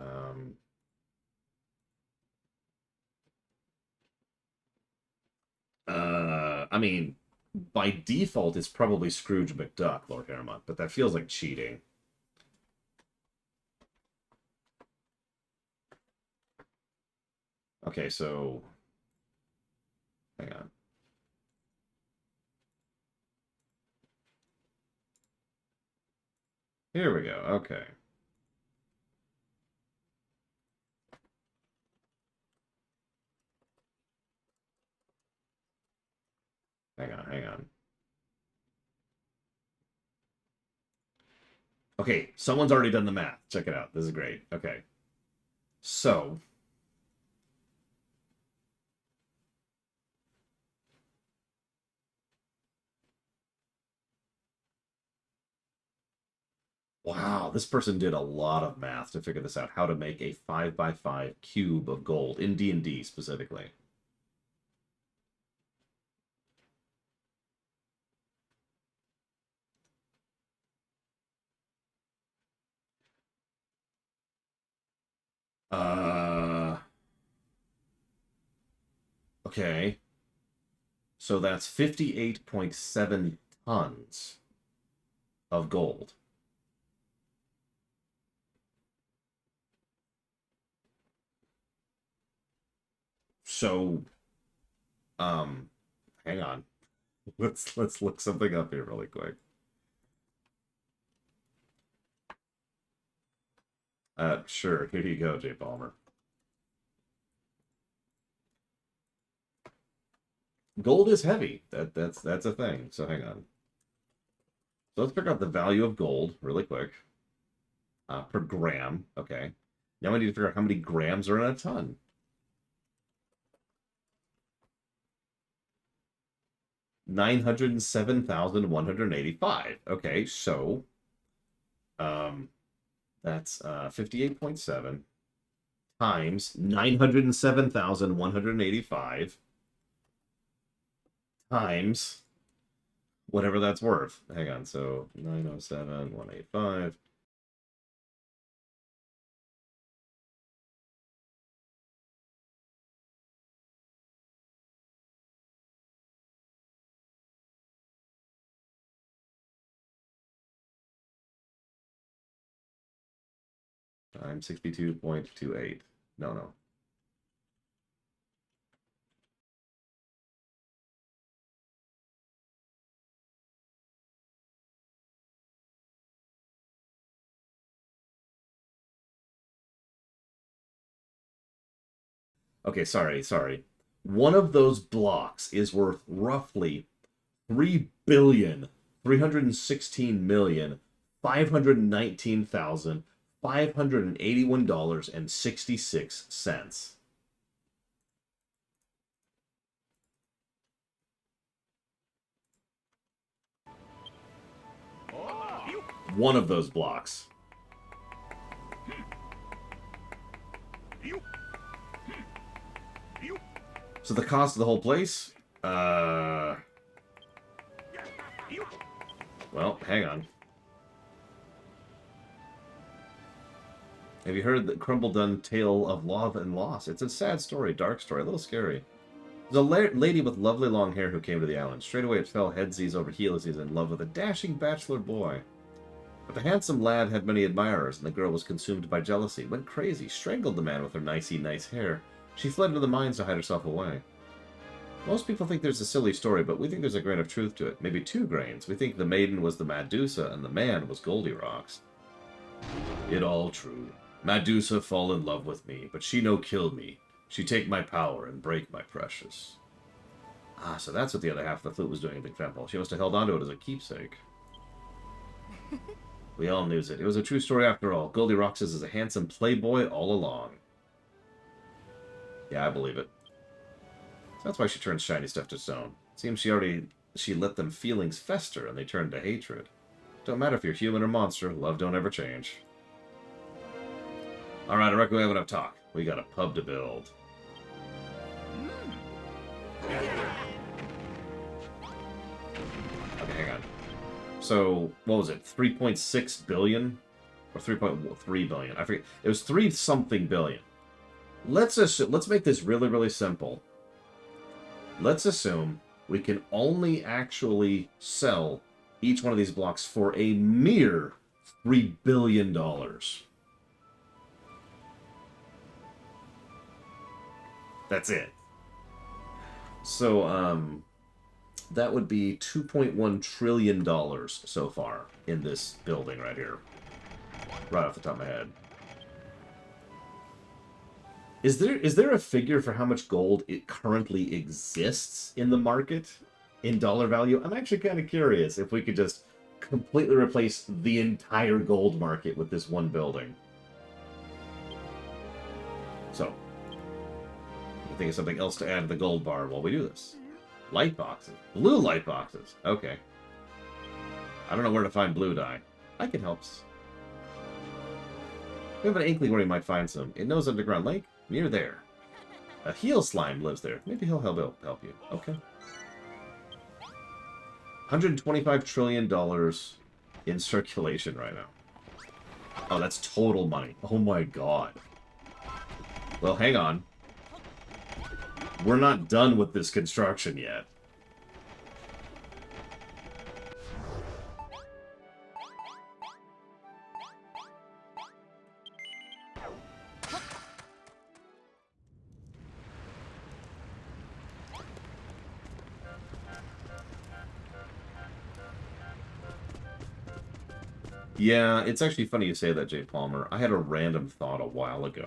I mean, by default, it's probably Scrooge McDuck, Lord Haremont, but that feels like cheating. Okay, so hang on. Here we go. Okay. Hang on, hang on. Okay, someone's already done the math. Check it out. This is great. Okay. So, wow, this person did a lot of math to figure this out. How to make a 5x5 cube of gold in D&D specifically. Okay. So that's 58.7 tons of gold. So, hang on. Let's look something up here really quick. Sure. Here you go, Jay Palmer. Gold is heavy. That's a thing. So hang on. So let's figure out the value of gold really quick. Per gram. Okay. Now we need to figure out how many grams are in a ton. $907,185. Okay, so that's 58.7 times 907,185 times whatever that's worth. Hang on, so 907,185. Times 62.28. No. Okay, sorry. One of those blocks is worth roughly 3,316,519,581.66. One of those blocks. So the cost of the whole place? Well, hang on. Have you heard the Crumbledon Tale of Love and Loss? It's a sad story, dark story, a little scary. There's a lady with lovely long hair who came to the island. Straight away it fell headsies over heelsies in love with a dashing bachelor boy. But the handsome lad had many admirers, and the girl was consumed by jealousy, went crazy, strangled the man with her nice hair. She fled into the mines to hide herself away. Most people think there's a silly story, but we think there's a grain of truth to it. Maybe 2 grains. We think the maiden was the Medusa, and the man was Goldilocks. It all true. Medusa fall in love with me, but she no kill me. She take my power and break my precious. Ah, so that's what the other half of the flute was doing in the temple. She must have held onto it as a keepsake. We all knew it. It was a true story after all. Goldilocks is a handsome playboy all along. Yeah, I believe it. So that's why she turns shiny stuff to stone. Seems she let them feelings fester and they turned to hatred. Don't matter if you're human or monster, love don't ever change. Alright, I reckon we have enough talk. We got a pub to build. Okay, hang on. So, what was it? 3.6 billion Or 3.3 billion. I forget. It was 3 something billion. Let's make this really, really simple. Let's assume we can only actually sell each one of these blocks for a mere $3 billion. That's it. So, that would be $2.1 trillion so far in this building right here. Right off the top of my head. Is there a figure for how much gold it currently exists in the market in dollar value? I'm actually kind of curious if we could just completely replace the entire gold market with this one building. So, I think of something else to add to the gold bar while we do this. Light boxes. Blue light boxes. Okay. I don't know where to find blue dye. I can help. We have an inkling where we might find some. It knows underground lake. Near there. A heel slime lives there. Maybe he'll help you. Okay. $125 trillion in circulation right now. Oh, that's total money. Oh my god. Well, hang on. We're not done with this construction yet. Yeah, it's actually funny you say that, Jay Palmer. I had a random thought a while ago.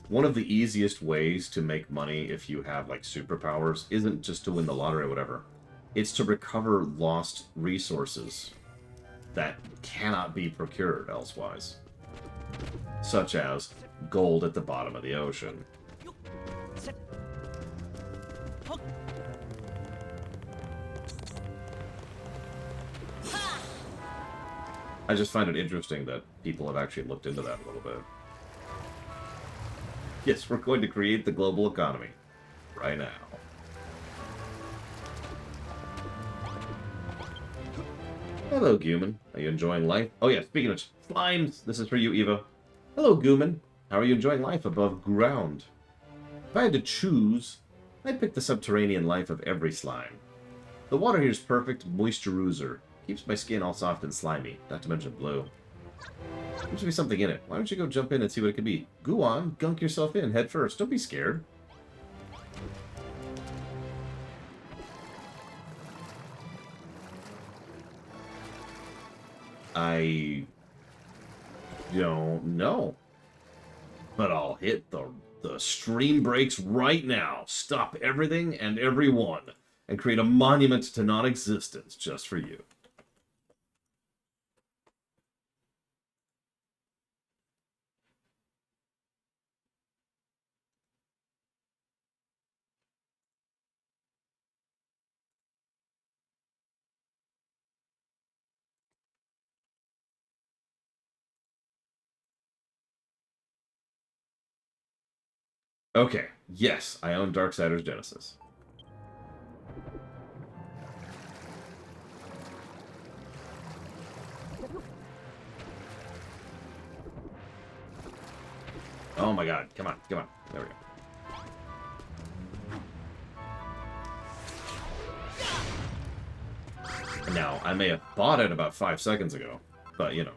One of the easiest ways to make money if you have, like, superpowers isn't just to win the lottery or whatever. It's to recover lost resources that cannot be procured elsewise. Such as gold at the bottom of the ocean. I just find it interesting that people have actually looked into that a little bit. Yes, we're going to create the global economy. Right now. Hello, Gooman. Are you enjoying life? Oh yeah, speaking of slimes, this is for you, Eva. Hello, Gooman. How are you enjoying life above ground? If I had to choose, I'd pick the subterranean life of every slime. The water here is perfect moisturizer. Keeps my skin all soft and slimy, not to mention blue. There should be something in it. Why don't you go jump in and see what it could be? Go on, gunk yourself in, head first. Don't be scared. I don't know. But I'll hit the stream brakes right now. Stop everything and everyone. And create a monument to non-existence just for you. Okay, yes, I own Darksiders Genesis. Oh my god, come on, come on. There we go. Now, I may have bought it about 5 seconds ago, but you know.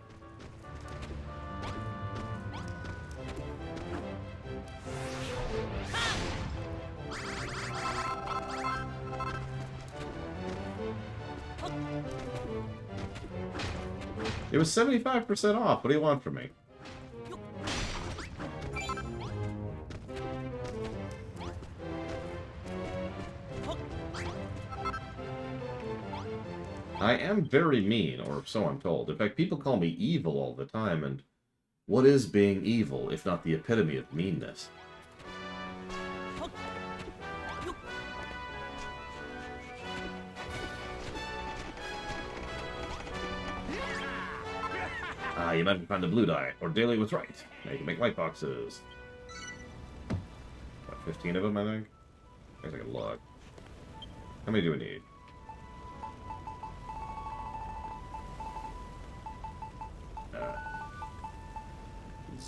It was 75% off. What do you want from me? I am very mean, or so I'm told. In fact, people call me evil all the time, and what is being evil, if not the epitome of meanness? Ah, you might find the blue dye, or Daily was right. Now you can make light boxes. What, 15 of them, I think? I guess I can look. How many do we need?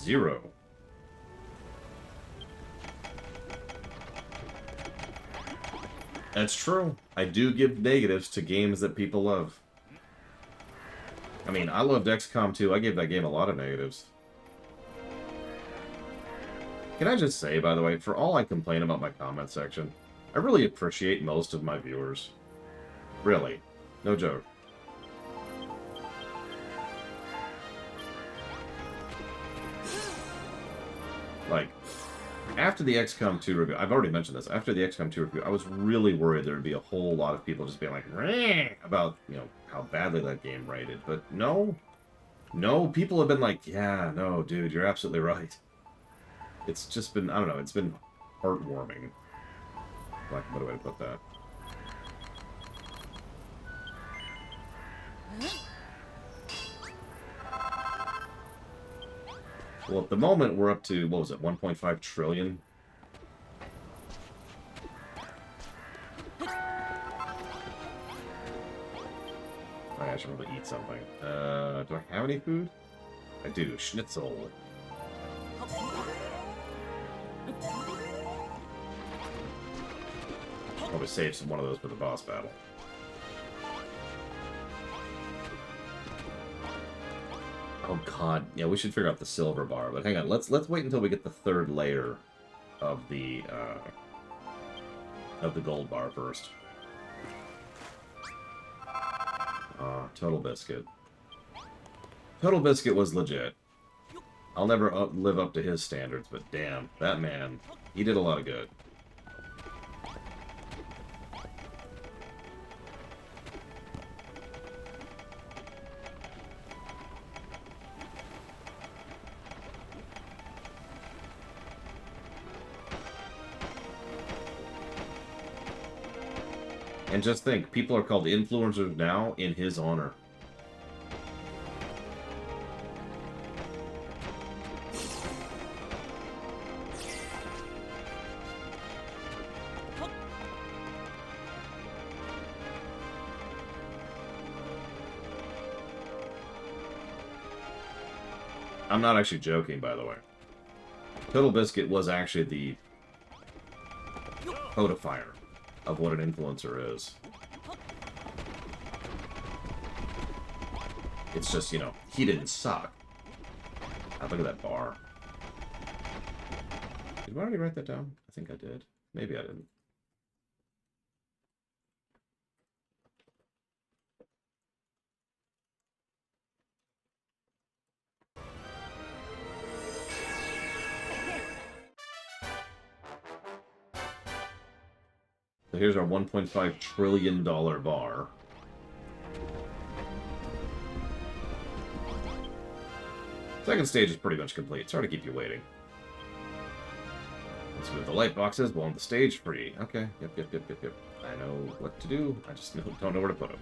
0. That's true. I do give negatives to games that people love. I mean, I loved XCOM 2. I gave that game a lot of negatives. Can I just say, by the way, for all I complain about my comment section, I really appreciate most of my viewers. Really. No joke. Like, after the XCOM 2 review, I've already mentioned this, after the XCOM 2 review, I was really worried there would be a whole lot of people just being like, "Meh," about, you know, how badly that game rated. But no. No, people have been like, yeah, no, dude, you're absolutely right. It's just been, I don't know, it's been heartwarming. Like, what way to put that? Well, at the moment, we're up to, what was it, 1.5 trillion? I should probably eat something. Do I have any food? I do. Schnitzel. Probably save one of those for the boss battle. Oh god, yeah, we should figure out the silver bar. But hang on, let's wait until we get the third layer of the gold bar first. Total Biscuit. Total Biscuit was legit. I'll never live up to his standards, but damn, that man, he did a lot of good. And just think, people are called influencers now in his honor. I'm not actually joking, by the way. Total Biscuit was actually the codifier of what an influencer is. It's just, you know, he didn't suck. Oh, look at that bar. Did I already write that down? I think I did. Maybe I didn't. So here's our $1.5 trillion bar. Second stage is pretty much complete. Sorry to keep you waiting. Let's move the light boxes. We'll want the stage free. Okay. Yep. I know what to do. I just don't know where to put them.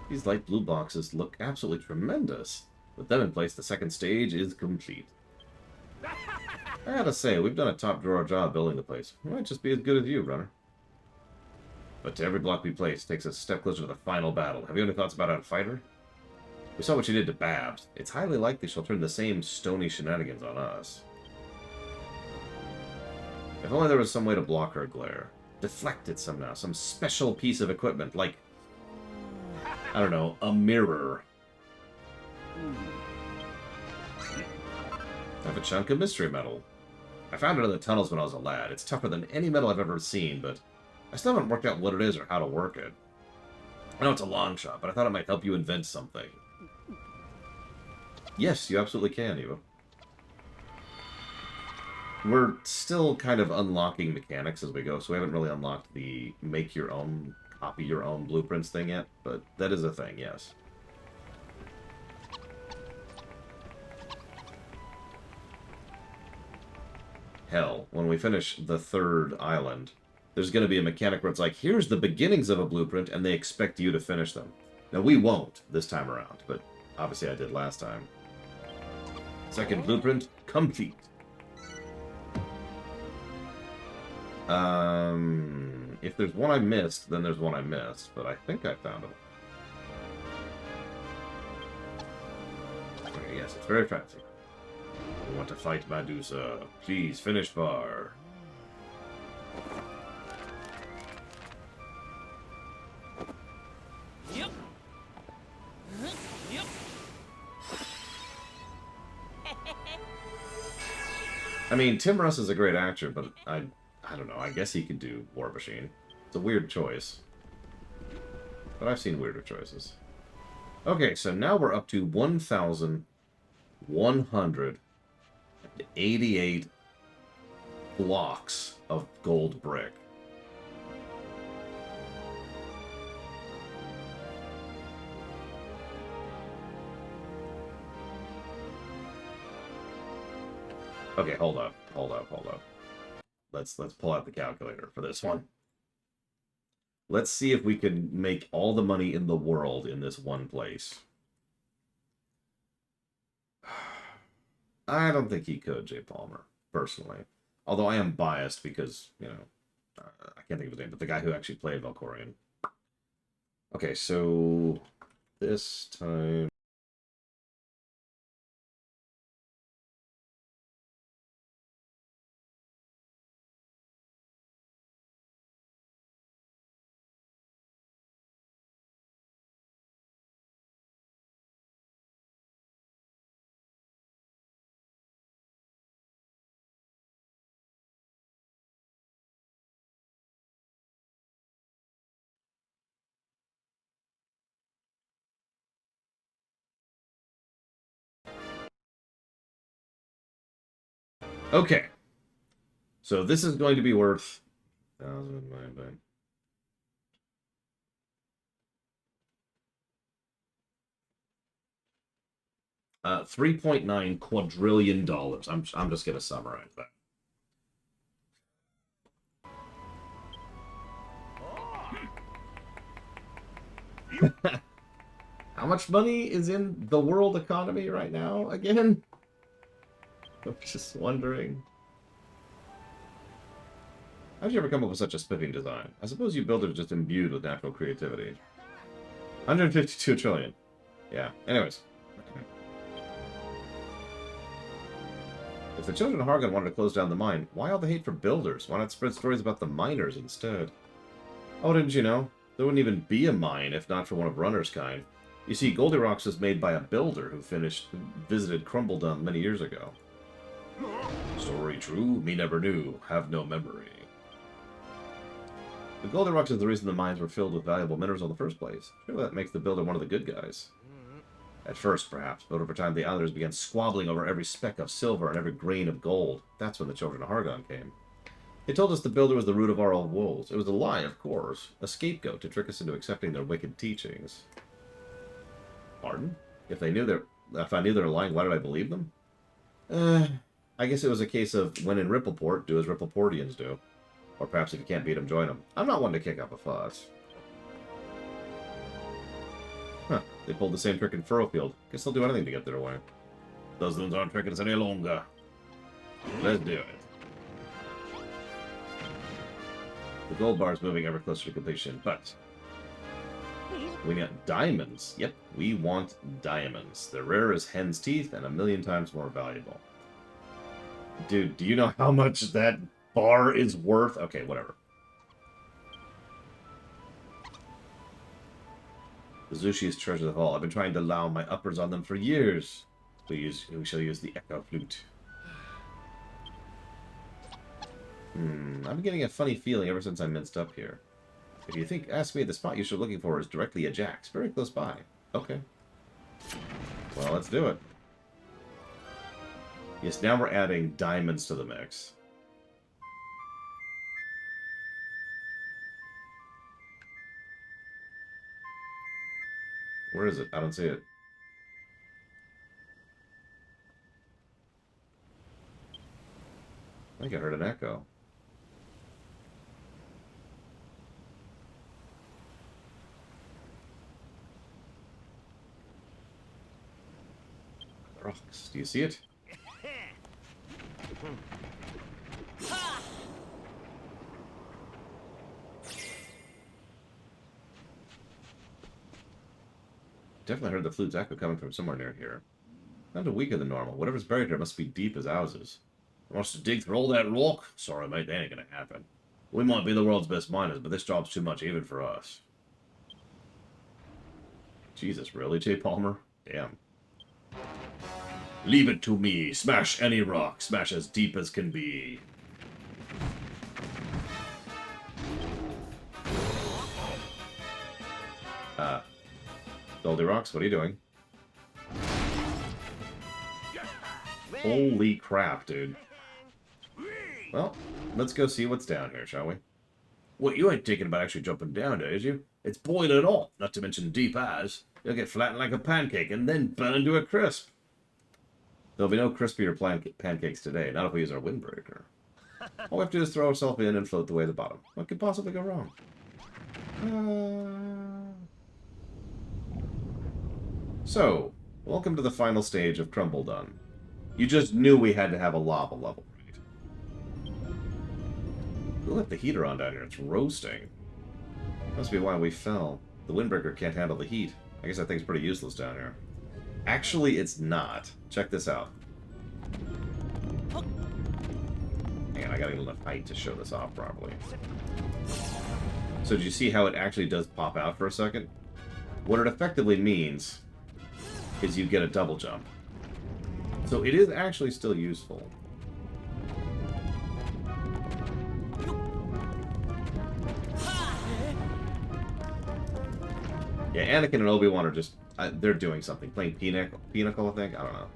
These light blue boxes look absolutely tremendous. With them in place, the second stage is complete. I gotta say, we've done a top-drawer job building the place. We might just be as good as you, runner. But to every block we place takes us a step closer to the final battle. Have you any thoughts about how to fight her? We saw what she did to Babs. It's highly likely she'll turn the same stony shenanigans on us. If only there was some way to block her glare. Deflect it somehow. Some special piece of equipment, like, I don't know, a mirror. I have a chunk of mystery metal. I found it in the tunnels when I was a lad. It's tougher than any metal I've ever seen, but I still haven't worked out what it is or how to work it. I know it's a long shot, but I thought it might help you invent something. Yes, you absolutely can, Evo. We're still kind of unlocking mechanics as we go, so we haven't really unlocked the make your own, copy your own blueprints thing yet, but that is a thing, yes. Hell, when we finish the third island, there's going to be a mechanic where it's like, here's the beginnings of a blueprint, and they expect you to finish them. Now, we won't this time around, but obviously I did last time. Second blueprint, complete. If there's one I missed, then there's one I missed, but I think I found it. Okay, yes, it's very fancy. We want to fight Medusa. Please, finish bar. Yep. Yep. I mean, Tim Russ is a great actor, but I don't know. I guess he could do War Machine. It's a weird choice. But I've seen weirder choices. Okay, so now we're up to 1,188 blocks of gold brick. Okay, hold up. Let's pull out the calculator for this one. Let's see if we can make all the money in the world in this one place. I don't think he could, Jay Palmer, personally. Although I am biased because, you know, I can't think of his name, but the guy who actually played Valkorion. Okay, so this time... Okay. So this is going to be worth 1,000 divided by 3.9 quadrillion dollars. I'm just gonna summarize that. How much money is in the world economy right now again? I'm just wondering. How'd you ever come up with such a spiffing design? I suppose you builders are just imbued with natural creativity. 152 trillion. Yeah. Anyways. If the children of Hargon wanted to close down the mine, why all the hate for builders? Why not spread stories about the miners instead? Oh, didn't you know? There wouldn't even be a mine if not for one of Runner's kind. You see, Goldilocks was made by a builder who visited Crumbledon many years ago. Story true? Me never knew. Have no memory. The Goldilocks is the reason the mines were filled with valuable minerals in the first place. Surely that makes the builder one of the good guys. At first, perhaps, but over time the islanders began squabbling over every speck of silver and every grain of gold. That's when the children of Hargon came. They told us the builder was the root of our old woes. It was a lie, of course. A scapegoat to trick us into accepting their wicked teachings. Pardon? If I knew they were lying, why did I believe them? I guess it was a case of, when in Rippleport, do as Rippleportians do. Or perhaps if you can't beat them, join them. I'm not one to kick up a fuss. Huh, they pulled the same trick in Furrowfield. Guess they'll do anything to get their way. Those loons aren't tricking us any longer. Let's do it. The gold bar is moving ever closer to completion, but... we got diamonds. Yep, we want diamonds. They're rare as hen's teeth and 1,000,000 times more valuable. Dude, do you know how much that bar is worth? Okay, whatever. The Zushi's treasure hall. I've been trying to loud my uppers on them for years. We shall use the echo flute. I'm getting a funny feeling ever since I minced up here. If you think, ask me, the spot you should be looking for is directly a Jack's, very close by. Okay. Well, let's do it. Yes, now we're adding diamonds to the mix. Where is it? I don't see it. I think I heard an echo. Rocks. Do you see it? definitely heard the flute's echo coming from somewhere near here. Sounded weaker than normal. Whatever's buried here must be deep as houses. Wants to dig through all that rock? Sorry, mate, that ain't gonna happen. We might be the world's best miners, but this job's too much even for us. Jesus, really, J. Palmer? Damn. Leave it to me. Smash any rock. Smash as deep as can be. Goldilocks, what are you doing? Holy crap, dude. Well, let's go see what's down here, shall we? Well, you ain't thinking about actually jumping down there, is you? It's boiling hot, not to mention deep as. You'll get flattened like a pancake and then burn to a crisp. There'll be no crispier pancakes today, not if we use our windbreaker. All we have to do is throw ourselves in and float the way to the bottom. What could possibly go wrong? So, welcome to the final stage of Crumble Done. You just knew we had to have a lava level, right? Who left the heater on down here? It's roasting. Must be why we fell. The windbreaker can't handle the heat. I guess that thing's pretty useless down here. Actually, it's not. Check this out. Hang on, I gotta get enough height to show this off properly. So did you see how it actually does pop out for a second? What it effectively means is you get a double jump. So it is actually still useful. Yeah, Anakin and Obi-Wan are just... they're doing something. Playing Pinnacle, I think? I don't know.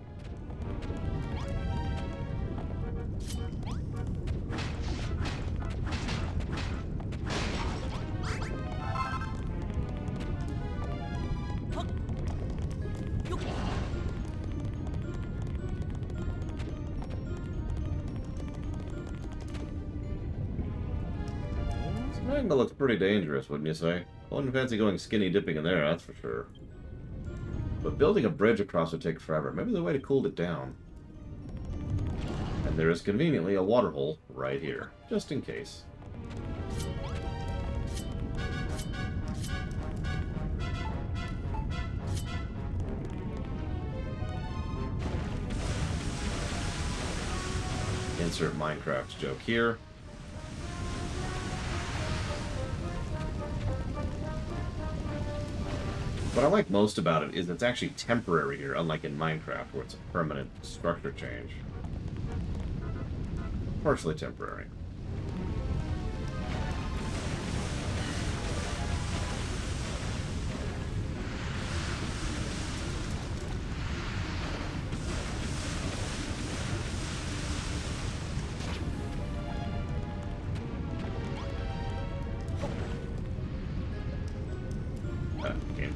This angle looks pretty dangerous, wouldn't you say? I wouldn't fancy going skinny dipping in there, that's for sure. But building a bridge across would take forever. Maybe there's a way to cool it down. And there is conveniently a water hole right here, just in case. Insert Minecraft joke here. What I like most about it is it's actually temporary here, unlike in Minecraft, where it's a permanent structure change. Partially temporary. Game.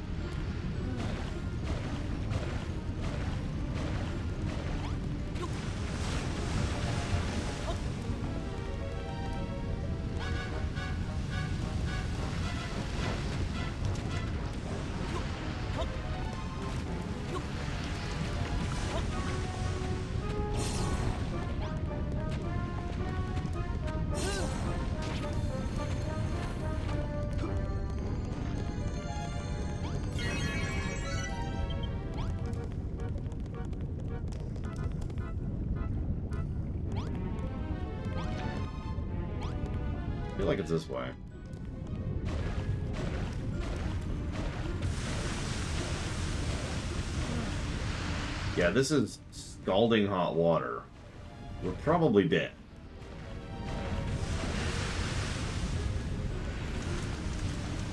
I feel like it's this way. Yeah, this is scalding hot water. We're probably dead.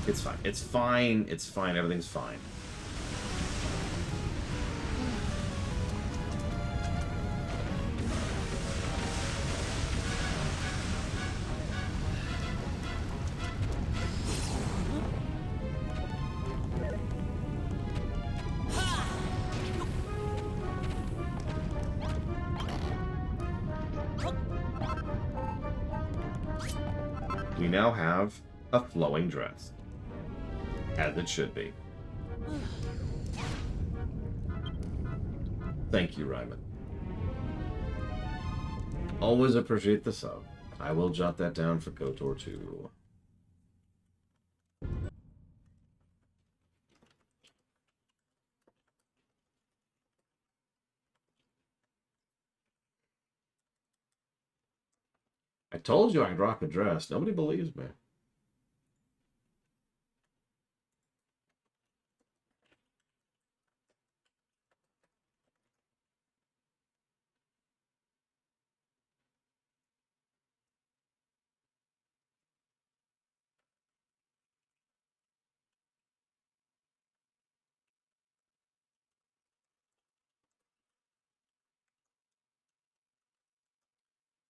It's fine. It's fine. It's fine. Everything's fine. We now have a flowing dress. As it should be. Thank you, Ryman. Always appreciate the sub. I will jot that down for KOTOR 2. I told you I could rock a dress. Nobody believes me.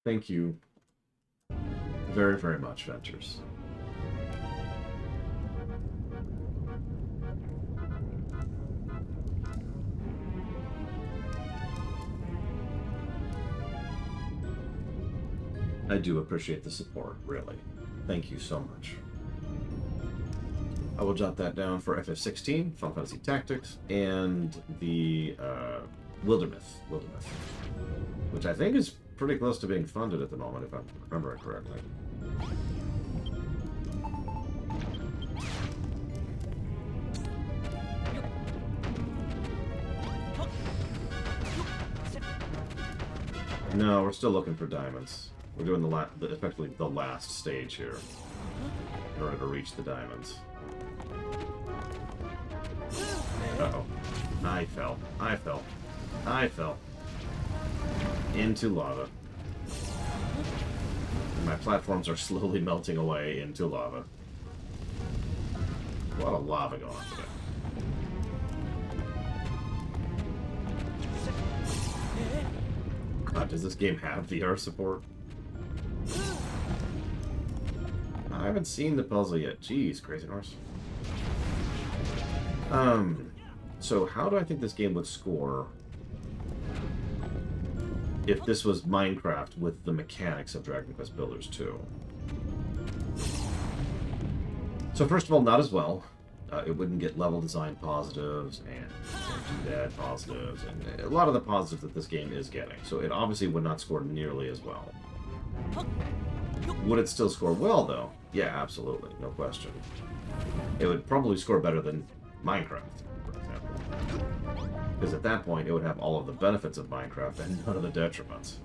Thank you very, very much, Ventures. I do appreciate the support, really. Thank you so much. I will jot that down for FF16, Final Fantasy Tactics, and the Wildermyth, which I think is pretty close to being funded at the moment, if I remember it correctly. No, we're still looking for diamonds. We're doing effectively the last stage here in order to reach the diamonds. Uh-oh. I fell. Into lava. And my platforms are slowly melting away into lava. A lot of lava going on today. God, does this game have VR support? I haven't seen the puzzle yet. Jeez, Crazy Norse. So how do I think this game would score if this was Minecraft with the mechanics of Dragon Quest Builders 2? So first of all, not as well. It wouldn't get level design positives and doodad positives and a lot of the positives that this game is getting. So it obviously would not score nearly as well. Would it still score well, though? Yeah, absolutely. No question. It would probably score better than Minecraft, for example. Because at that point, it would have all of the benefits of Minecraft and none of the detriments.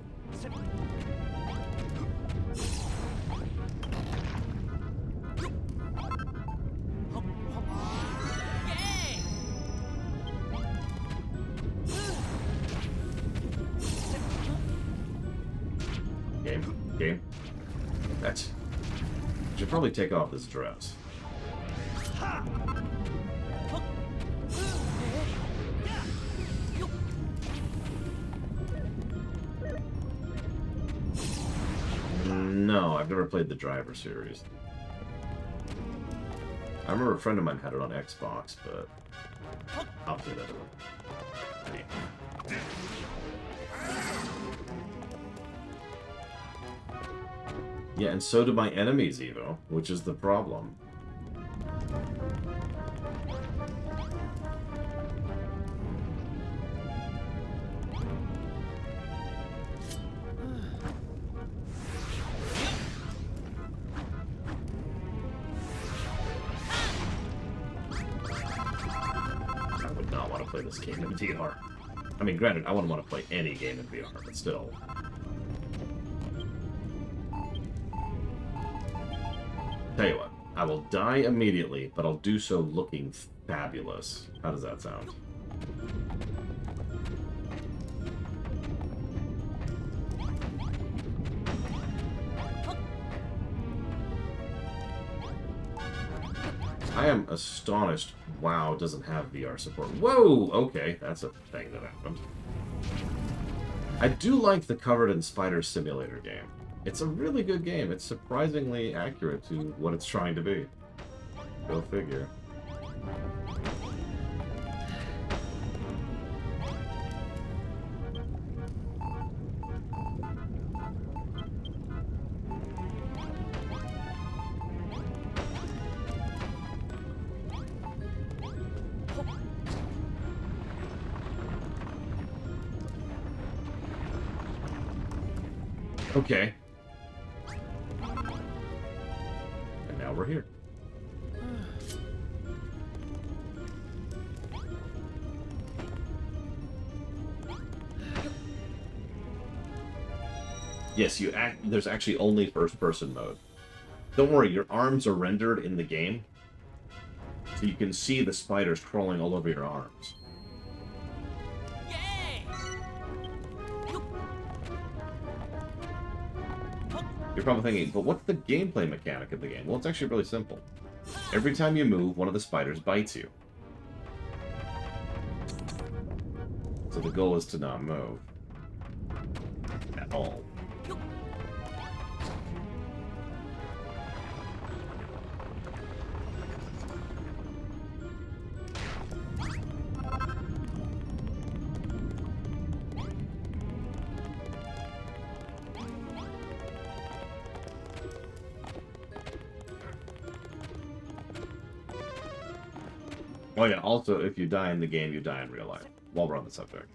Game. That's... I should probably take off this dress. No, I've never played the Driver series. I remember a friend of mine had it on Xbox, but I'll do that to him. Yeah, and so do my enemies, Evo, which is the problem. I would not want to play this game in VR. I mean, granted, I wouldn't want to play any game in VR, but still. Tell you what, I will die immediately, but I'll do so looking fabulous. How does that sound? I am astonished WoW doesn't have VR support. Whoa! Okay, that's a thing that happened. I do like the Covered in Spiders Simulator game. It's a really good game. It's surprisingly accurate to what it's trying to be. Go figure. Okay. And now we're here. Yes, there's actually only first-person mode. Don't worry, your arms are rendered in the game, so you can see the spiders crawling all over your arms. Yay! You're probably thinking, but what's the gameplay mechanic of the game? Well, it's actually really simple. Every time you move, one of the spiders bites you. So the goal is to not move. At all. Oh yeah, also, if you die in the game, you die in real life. While we're on the subject.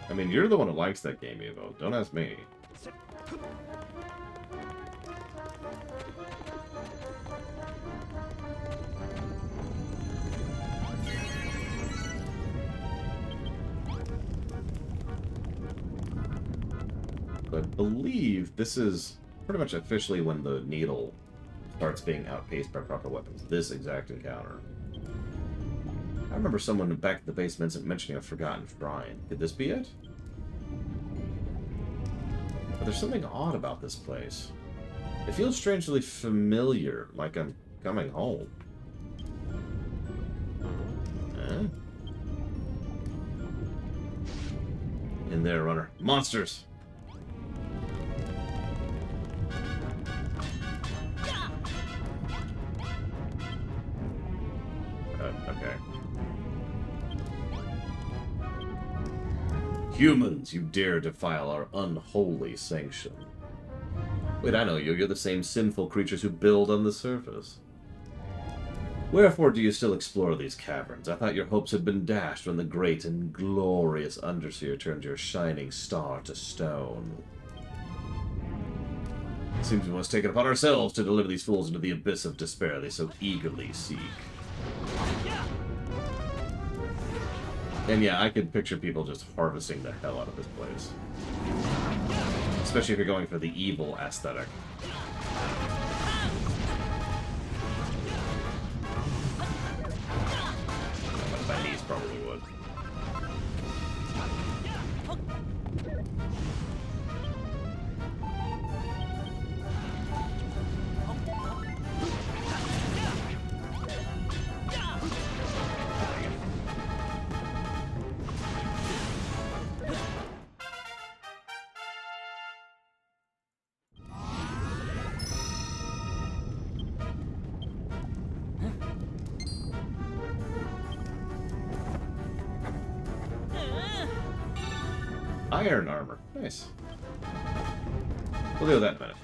I mean, you're the one who likes that game, Evo. Don't ask me. I believe this is pretty much officially when the needle starts being outpaced by proper weapons. This exact encounter. I remember someone back at the base mentioning a forgotten shrine. Could this be it? But there's something odd about this place. It feels strangely familiar, like I'm coming home. Huh? In there, runner. Monsters! Okay. Humans, you dare defile our unholy sanction. Wait, I know you. You're the same sinful creatures who build on the surface. Wherefore do you still explore these caverns? I thought your hopes had been dashed when the great and glorious Underseer turned your shining star to stone. It seems we must take it upon ourselves to deliver these fools into the abyss of despair they so eagerly seek. And yeah, I could picture people just harvesting the hell out of this place. Especially if you're going for the evil aesthetic. My knees probably would. Iron armor. Nice. We'll deal with that in a minute.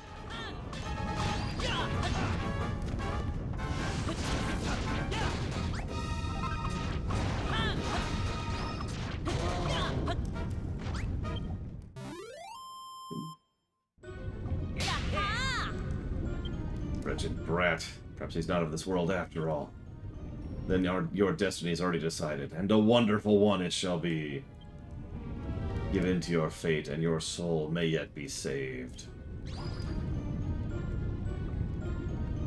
Wretched brat. Perhaps he's not of this world after all. Then your destiny is already decided, and a wonderful one it shall be. Give in to your fate, and your soul may yet be saved.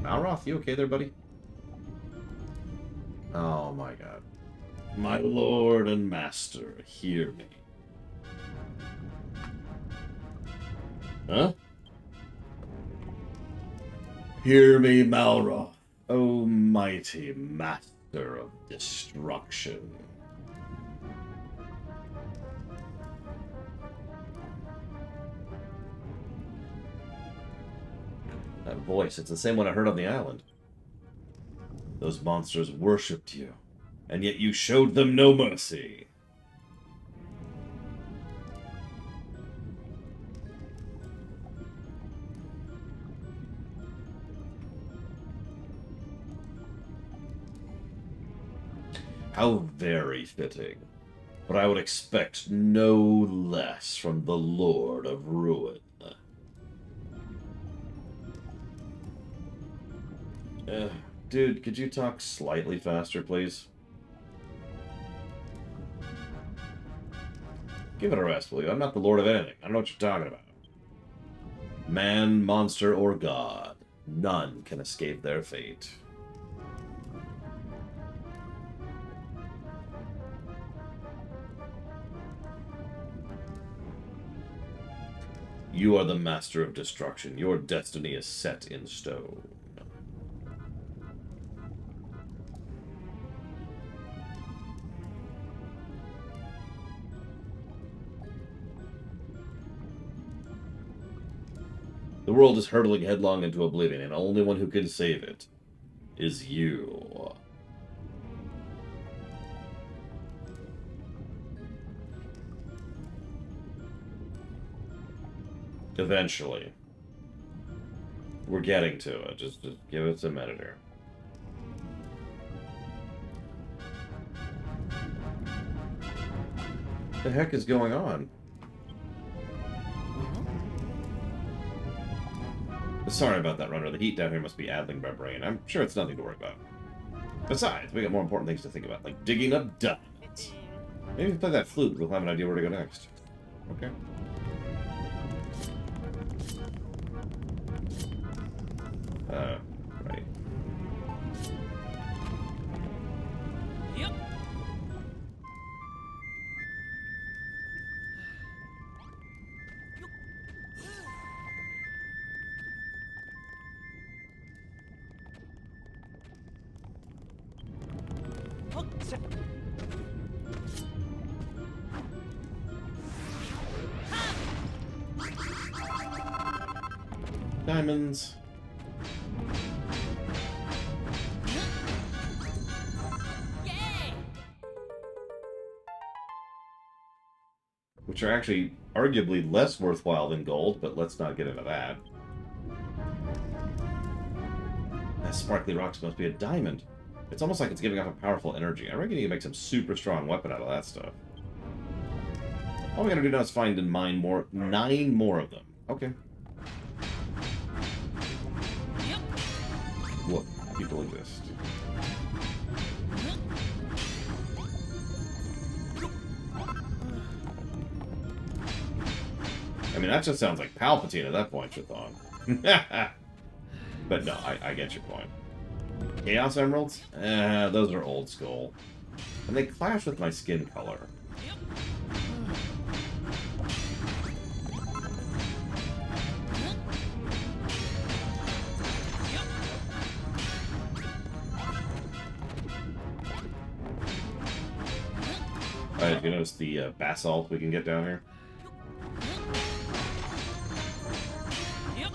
Malroth, you okay there, buddy? Oh my god. My lord and master, hear me. Huh? Hear me, Malroth, O mighty master of destruction. That voice, it's the same one I heard on the island. Those monsters worshipped you, and yet you showed them no mercy. How very fitting. But I would expect no less from the Lord of Ruin. Dude, could you talk slightly faster, please? Give it a rest, will you? I'm not the lord of anything. I don't know what you're talking about. Man, monster, or god, none can escape their fate. You are the master of destruction. Your destiny is set in stone. The world is hurtling headlong into oblivion, and the only one who can save it is you. Eventually. We're getting to it. Just give us a minute here. What the heck is going on? Sorry about that, Runner. The heat down here must be addling my brain. I'm sure it's nothing to worry about. Besides, we got more important things to think about, like digging up diamonds. Maybe if we play that flute, we'll have an idea where to go next. Okay. Right. Yep. Diamonds. Yay! Which are actually arguably less worthwhile than gold, but let's not get into that. That sparkly rocks must be a diamond. It's almost like it's giving off a powerful energy. I reckon you can make some super strong weapon out of that stuff. All we gotta do now is find and mine 9 more of them. Okay. Yep. Look, people exist. I mean, that just sounds like Palpatine at that point, Chthon. But no, I get your point. Chaos Emeralds? Those are old school. And they clash with my skin color. Yep. Alright, did you notice the basalt we can get down here? Yep.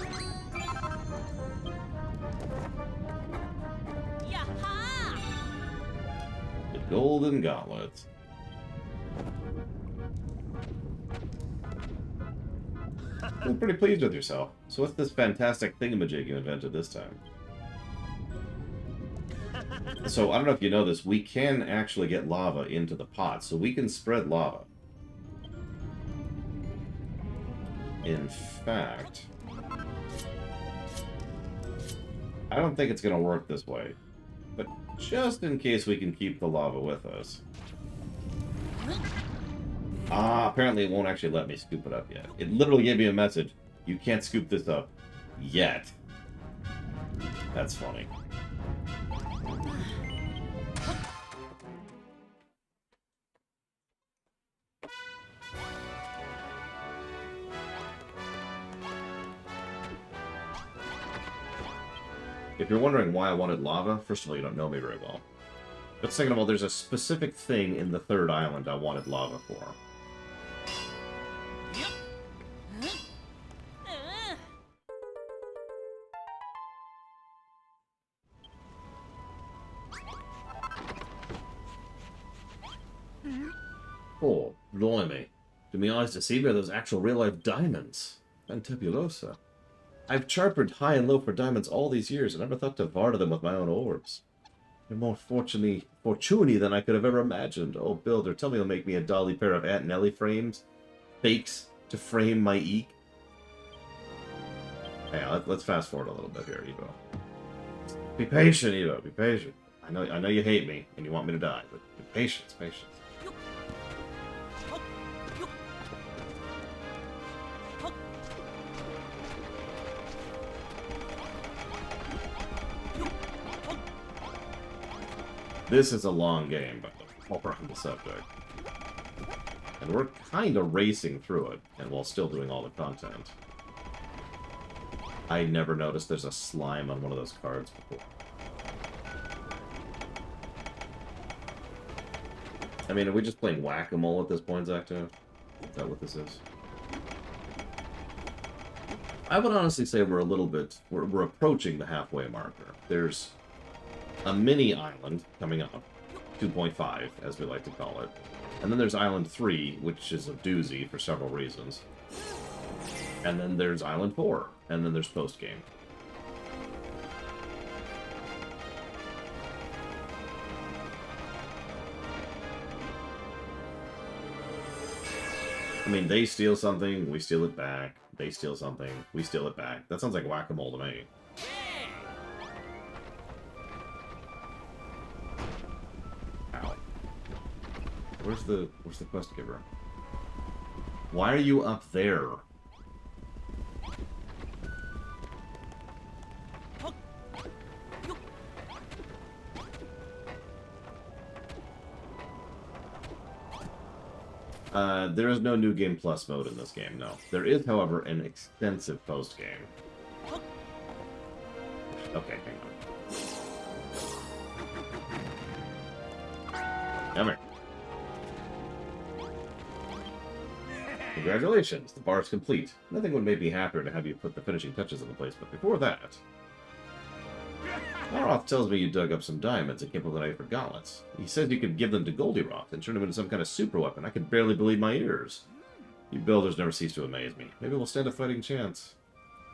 Yaha! The golden gauntlets. I'm pretty pleased with yourself. So what's this fantastic thingamajig you invented this time? So, I don't know if you know this, we can actually get lava into the pot, so we can spread lava. In fact, I don't think it's going to work this way, but just in case we can keep the lava with us. Apparently it won't actually let me scoop it up yet. It literally gave me a message. You can't scoop this up yet. That's funny. If you're wondering why I wanted lava, first of all, you don't know me very well. But second of all, there's a specific thing in the third island I wanted lava for. Yep. Oh, blimey. To my eyes to see, are those actual real-life diamonds. Fantabulosa. I've charpered high and low for diamonds all these years, and never thought to varter them with my own orbs. They're more fortunny than I could have ever imagined. Oh, builder, tell me you'll make me a dolly pair of Aunt Nelly frames, fakes, to frame my eek. Hey, let's fast forward a little bit here, Evo. Be patient, Evo. Be patient. I know you hate me and you want me to die, but patience, patience. This is a long game, but while we're on the subject. And we're kind of racing through it, and while still doing all the content. I never noticed there's a slime on one of those cards before. I mean, are we just playing whack-a-mole at this point, Zacto? Is that what this is? I would honestly say we're a little bit... We're approaching the halfway marker. There's a mini island coming up. 2.5, as we like to call it. And then there's Island 3, which is a doozy for several reasons. And then there's Island 4. And then there's post-game. I mean, they steal something, we steal it back. They steal something, we steal it back. That sounds like whack-a-mole to me. Ow. Where's the quest giver? Why are you up there? There is no New Game Plus mode in this game, no. There is, however, an extensive post-game. Okay, hang on. Come here. Congratulations, the bar is complete. Nothing would make me happier to have you put the finishing touches on the place, but before that... Laroth tells me you dug up some diamonds and came up with an idea for gauntlets. He says you could give them to Goldiroth and turn them into some kind of super weapon. I could barely believe my ears. You builders never cease to amaze me. Maybe we'll stand a fighting chance.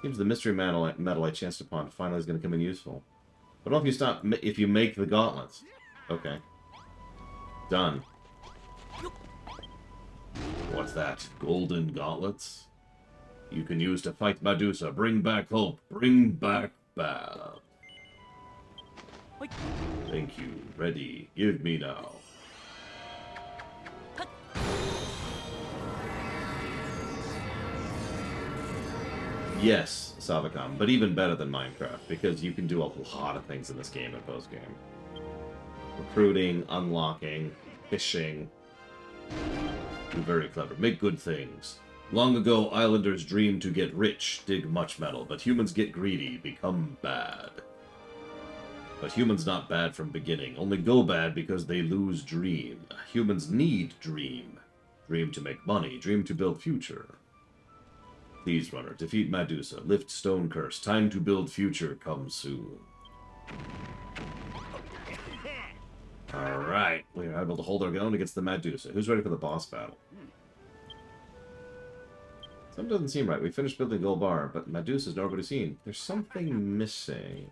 Seems the mystery metal I chanced upon finally is going to come in useful. But what if you make the gauntlets? Okay. Done. What's that? Golden gauntlets? You can use to fight Medusa. Bring back hope. Bring back Bab. Thank you. Ready. Give me now. Yes, Savacom, but even better than Minecraft, because you can do a lot of things in this game and post-game. Recruiting, unlocking, fishing. You're very clever. Make good things. Long ago, islanders dreamed to get rich, dig much metal, but humans get greedy, become bad. But humans not bad from beginning, only go bad because they lose dream. Humans need dream. Dream to make money, dream to build future. Please, runner, defeat Medusa, lift stone curse, time to build future comes soon. Alright, we are able to hold our ground against the Medusa. Who's ready for the boss battle? Something doesn't seem right. We finished building Gold Bar, but Medusa's nowhere to be seen. There's something missing.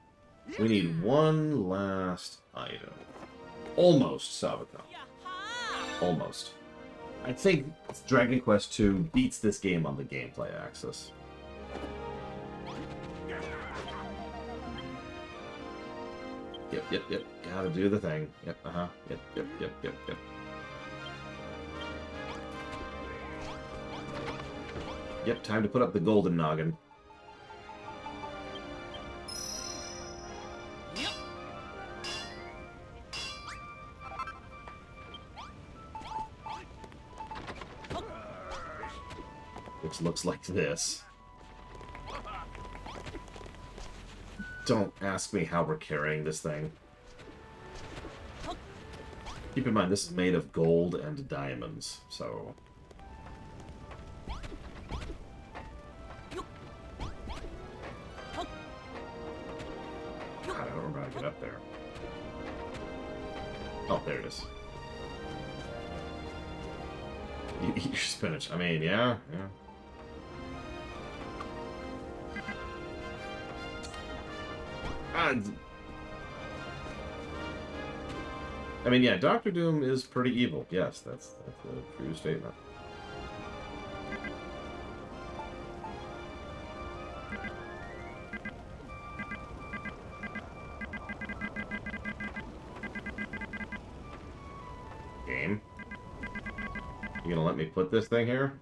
We need one last item. Almost, Savacom. Almost. I think Dragon Quest II beats this game on the gameplay axis. Yep. Gotta do the thing. Yep, Yep. Yep, time to put up the golden noggin. Which looks like this. Don't ask me how we're carrying this thing. Keep in mind, this is made of gold and diamonds, so... God, I don't remember how to get up there. Oh, there it is. You eat your spinach. I mean, yeah. I mean, yeah, Doctor Doom is pretty evil. Yes, that's a true statement. Game. You gonna let me put this thing here?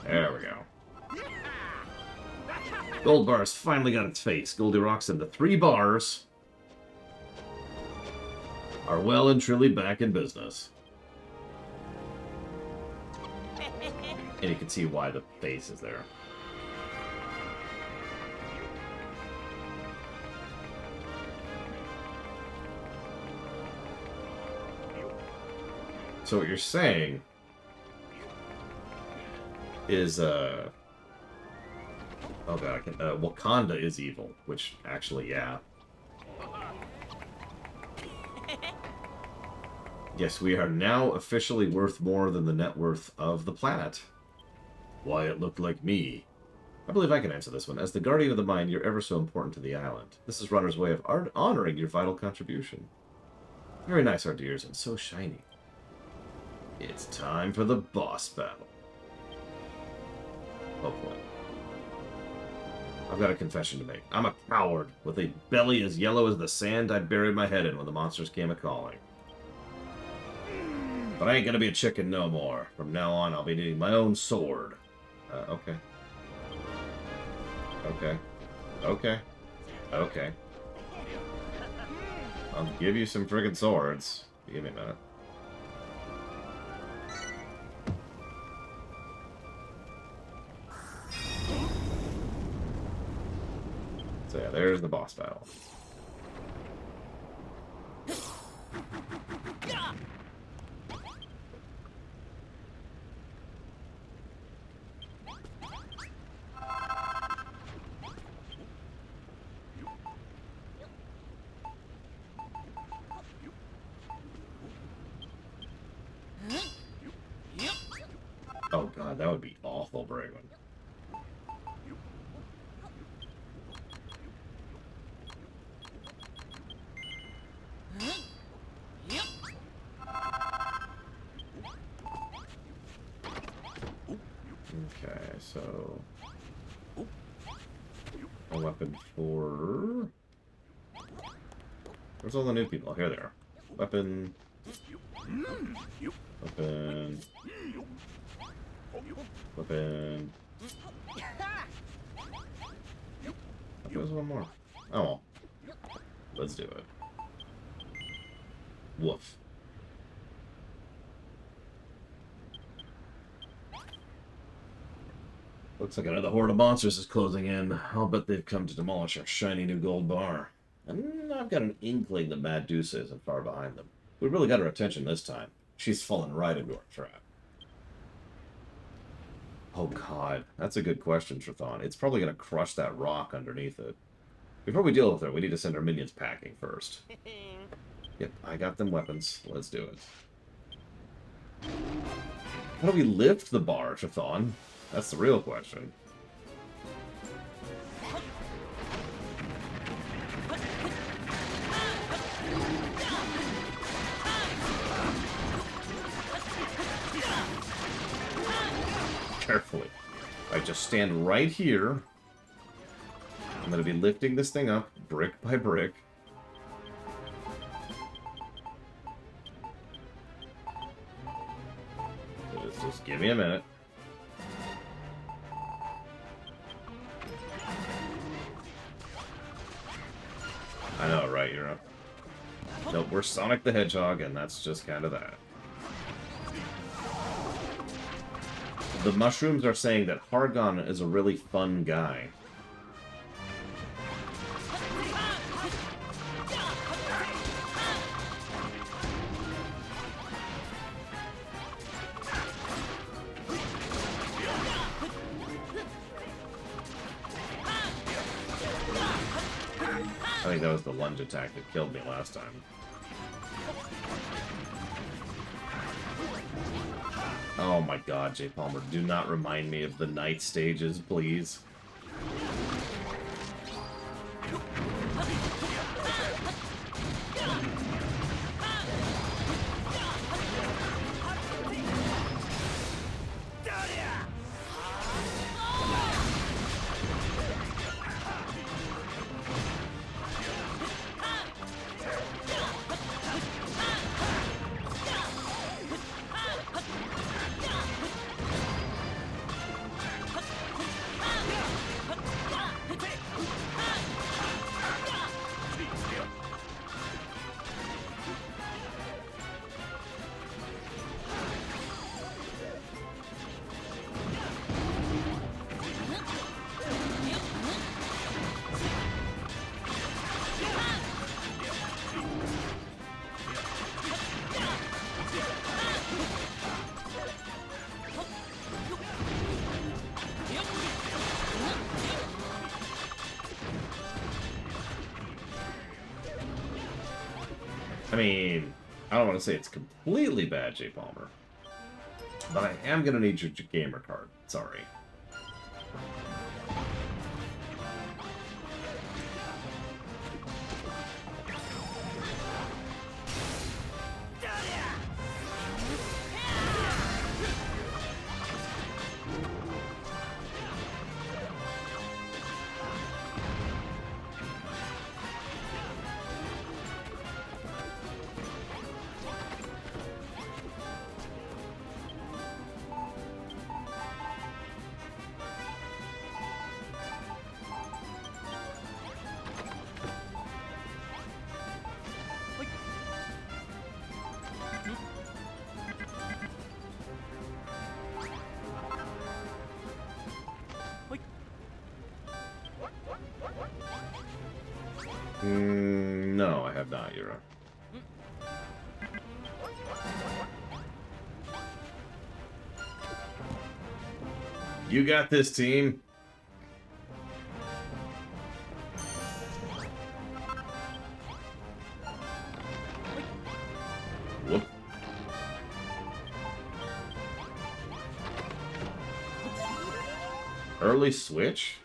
There we go. Gold bar's finally got its face. Goldie rocks into 3 bars. Are well and truly back in business. And you can see why the face is there. So what you're saying is, oh god, Wakanda is evil, which actually, yeah. Yes, we are now officially worth more than the net worth of the planet. Why it looked like me. I believe I can answer this one. As the guardian of the mine, you're ever so important to the island. This is Runner's way of honoring your vital contribution. Very nice, our dears, and so shiny. It's time for the boss battle. Hopefully. I've got a confession to make. I'm a coward. With a belly as yellow as the sand I buried my head in when the monsters came a-calling. But I ain't gonna be a chicken no more. From now on, I'll be needing my own sword. Okay. Okay. Okay. Okay. I'll give you some friggin' swords. Give me a minute. So yeah, there's the boss battle. Oh god, that would be awful, Braven. Okay, so a weapon for... Where's all the new people? Here they are. Weapon. Weapon. Weapon. There's one more. Oh well. Let's do it. Woof. Looks like another horde of monsters is closing in. I'll bet they've come to demolish our shiny new gold bar. And I've got an inkling that Medusa isn't far behind them. We really got her attention this time. She's fallen right into our trap. Oh god, that's a good question, Trathon. It's probably going to crush that rock underneath it. Before we deal with her, we need to send our minions packing first. Yep, I got them weapons. Let's do it. How do we lift the bar, Trathon? That's the real question. Carefully. I just stand right here. I'm going to be lifting this thing up brick by brick. Just give me a minute. I know, right? You're up. Nope, we're Sonic the Hedgehog, and that's just kind of that. The mushrooms are saying that Hargon is a really fun guy. I think that was the lunge attack that killed me last time. Oh my god, J. Palmer, do not remind me of the night stages, please. mean, I don't want to say it's completely bad, J. Palmer. But I am going to need your gamer card. Sorry. No, I have not, Yura. You got this, team. Whoop. Early switch?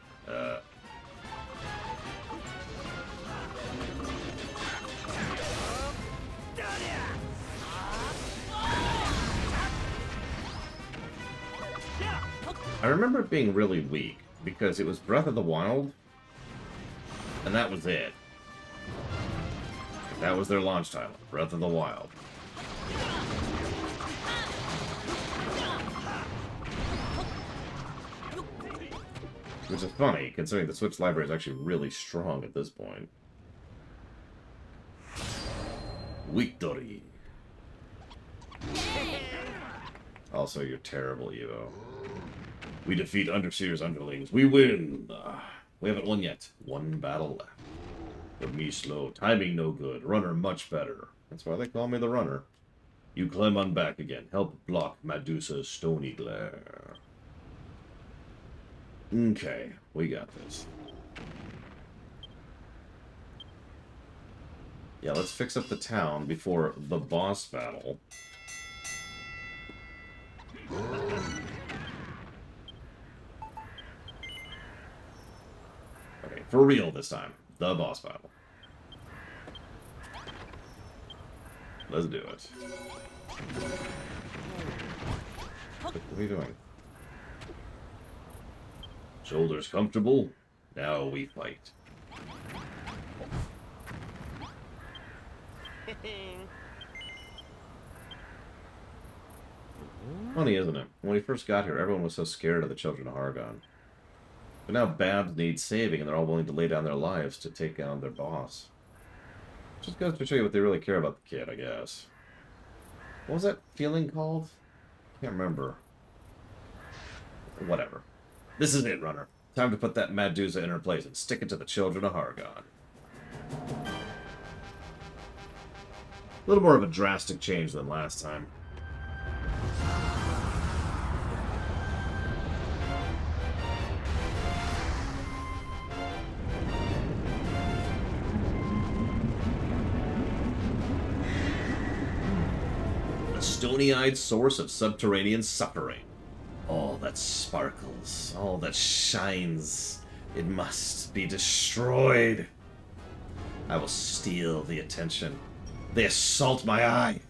I remember it being really weak, because it was Breath of the Wild, and that was it. That was their launch title, Breath of the Wild. Which is funny, considering the Switch library is actually really strong at this point. Victory! Also, you're terrible, Evo. We defeat Underseer's underlings. We win! We haven't won yet. One battle left. But me slow. Timing no good. Runner much better. That's why they call me the runner. You climb on back again. Help block Medusa's stony glare. Okay, we got this. Yeah, let's fix up the town before the boss battle. Okay, for real this time. The boss battle. Let's do it. What are we doing? Shoulders comfortable? Now we fight. Funny, isn't it? When we first got here, everyone was so scared of the Children of Hargon. But now Babs needs saving, and they're all willing to lay down their lives to take down their boss. Just goes to show you what they really care about the kid, I guess. What was that feeling called? Can't remember. Whatever. This is it, Runner. Time to put that Medusa in her place and stick it to the Children of Hargon. A little more of a drastic change than last time. A stony-eyed source of subterranean suffering. All that sparkles, all that shines, it must be destroyed. I will steal the attention. They assault my eye.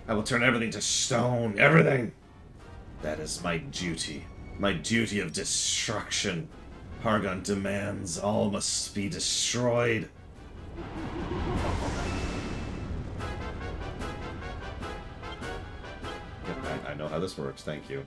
I will turn everything to stone, everything. That is my duty of destruction. Hargon demands all must be destroyed. Yep, I know how this works, thank you.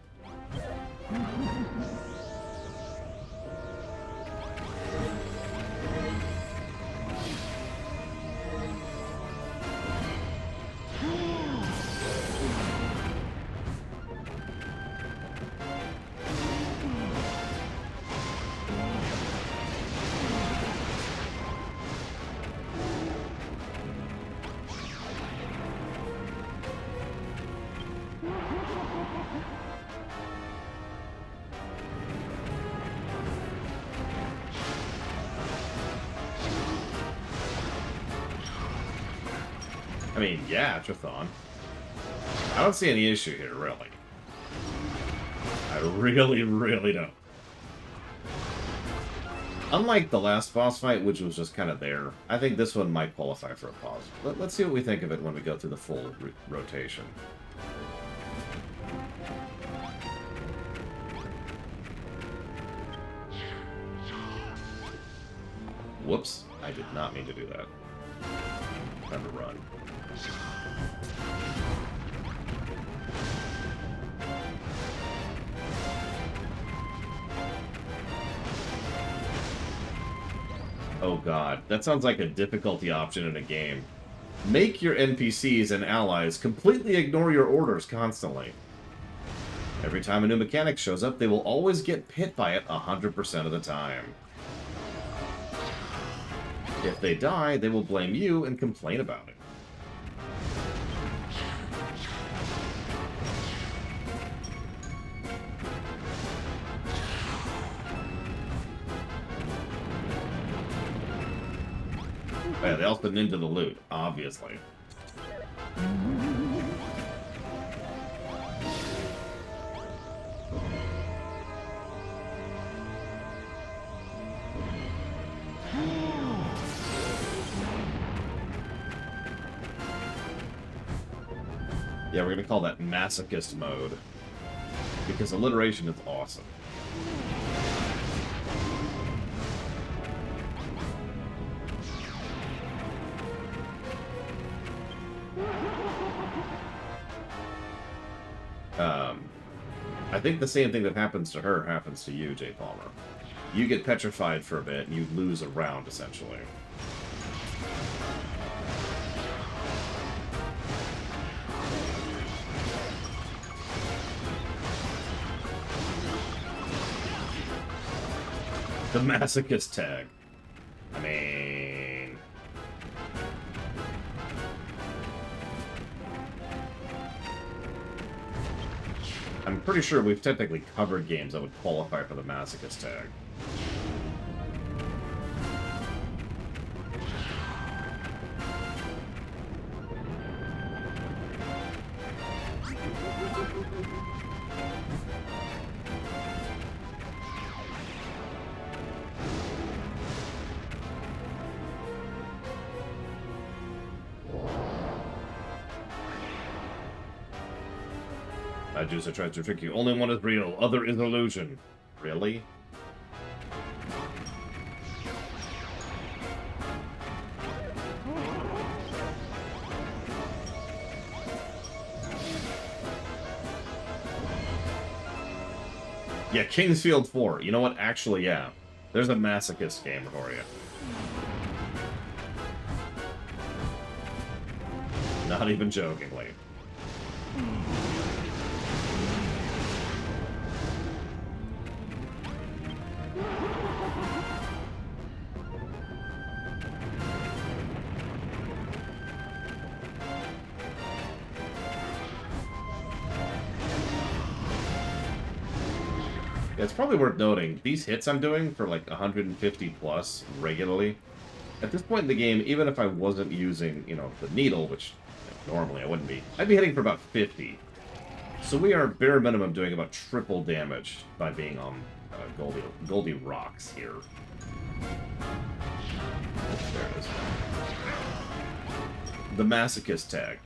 mean, yeah, Chthon. I don't see any issue here, really. I really, really don't. Unlike the last boss fight, which was just kind of there, I think this one might qualify for a pause. Let's see what we think of it when we go through the full rotation. Whoops, I did not mean to do that. Time to run. Oh god, that sounds like a difficulty option in a game. Make your NPCs and allies completely ignore your orders constantly. Every time a new mechanic shows up, they will always get hit by it 100% of the time. If they die, they will blame you and complain about it. Yeah, they also ninja the loot, obviously. Yeah, we're gonna call that masochist mode. Because alliteration is awesome. I think the same thing that happens to her happens to you, Jay Palmer. You get petrified for a bit, and you lose a round, essentially. The masochist tag. I mean... I'm pretty sure we've technically covered games that would qualify for the masochist tag. Medusa tries to trick you. Only one is real. Other is illusion. Really? Yeah, Kingsfield 4. You know what? Actually, yeah. There's a masochist game for you. Not even jokingly. It's probably worth noting, these hits I'm doing for like 150 plus regularly, at this point in the game, even if I wasn't using, you know, the needle, which normally I wouldn't be, I'd be hitting for about 50. So we are bare minimum doing about triple damage by being on Goldie Rocks here. There it is. The masochist tag.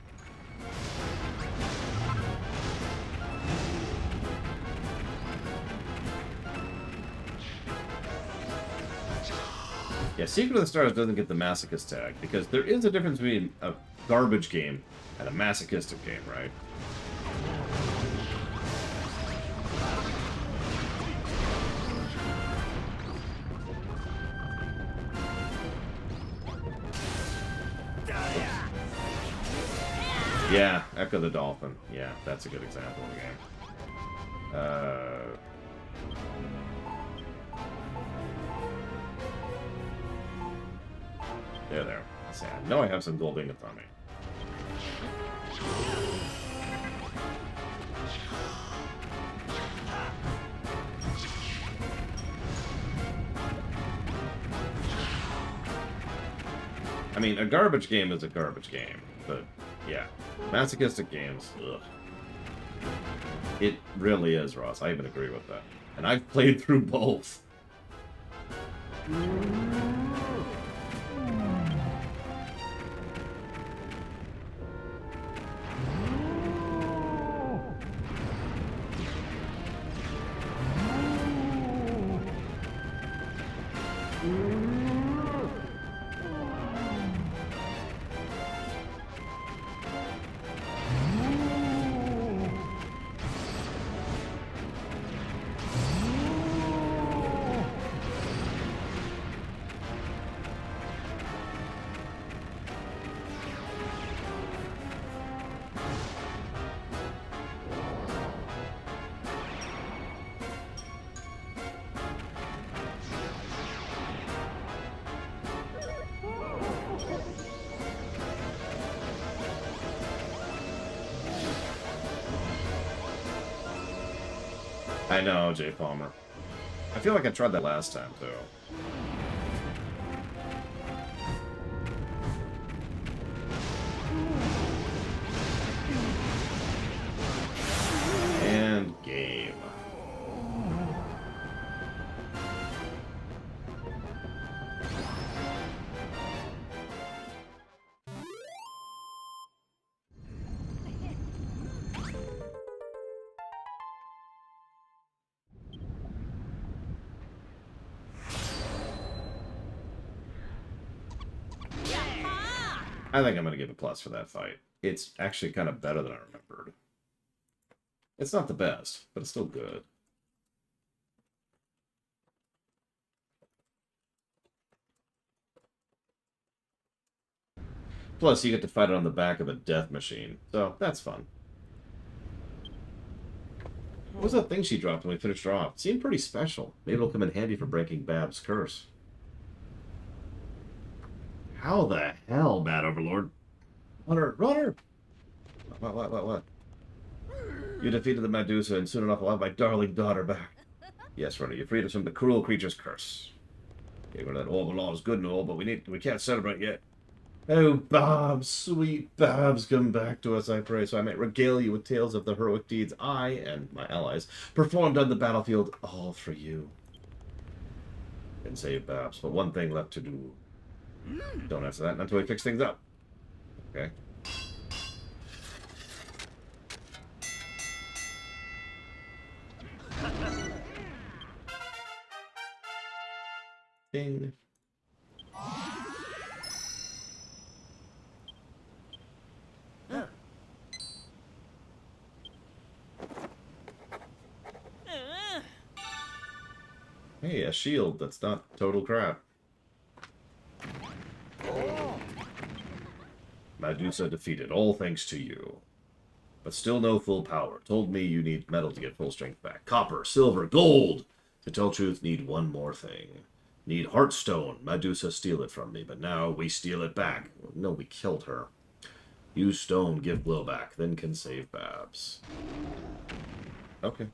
Yeah, Secret of the Stars doesn't get the masochist tag, because there is a difference between a garbage game and a masochistic game, right? Yeah, Echo the Dolphin. Yeah, that's a good example of a game. There. Let's see, I know I have some gold ingots on me. I mean, a garbage game is a garbage game, but Yeah. Masochistic games. Ugh. It really is, Ross. I even agree with that. And I've played through both. I know, Jay Palmer. I feel like I tried that last time, too. And game. Yaha! I think I'm going to give a plus for that fight. It's actually kind of better than I remembered. It's not the best, but it's still good. Plus, you get to fight it on the back of a death machine, so that's fun. What was that thing she dropped when we finished her off? It seemed pretty special. Maybe it'll come in handy for breaking Bab's curse. How the hell, Bad Overlord? Runner! Runner! What? You defeated the Medusa, and soon enough I'll have my darling daughter back. Yes, Runner, you freed us from the cruel creature's curse. Okay, well, that orb law is good and all, but we can't celebrate yet. Oh, Babs, sweet Babs, come back to us, I pray, so I may regale you with tales of the heroic deeds I, and my allies, performed on the battlefield, all for you. Can save Babs, but one thing left to do. Don't answer that until we fix things up. Okay. Ding. Hey, a shield that's not total crap. Medusa defeated, all thanks to you. But still no full power. Told me you need metal to get full strength back. Copper, silver, gold! To tell truth, need one more thing. Need Heartstone. Medusa steal it from me, but now we steal it back. No, we killed her. Use stone, give glow back, then can save Babs. Okay.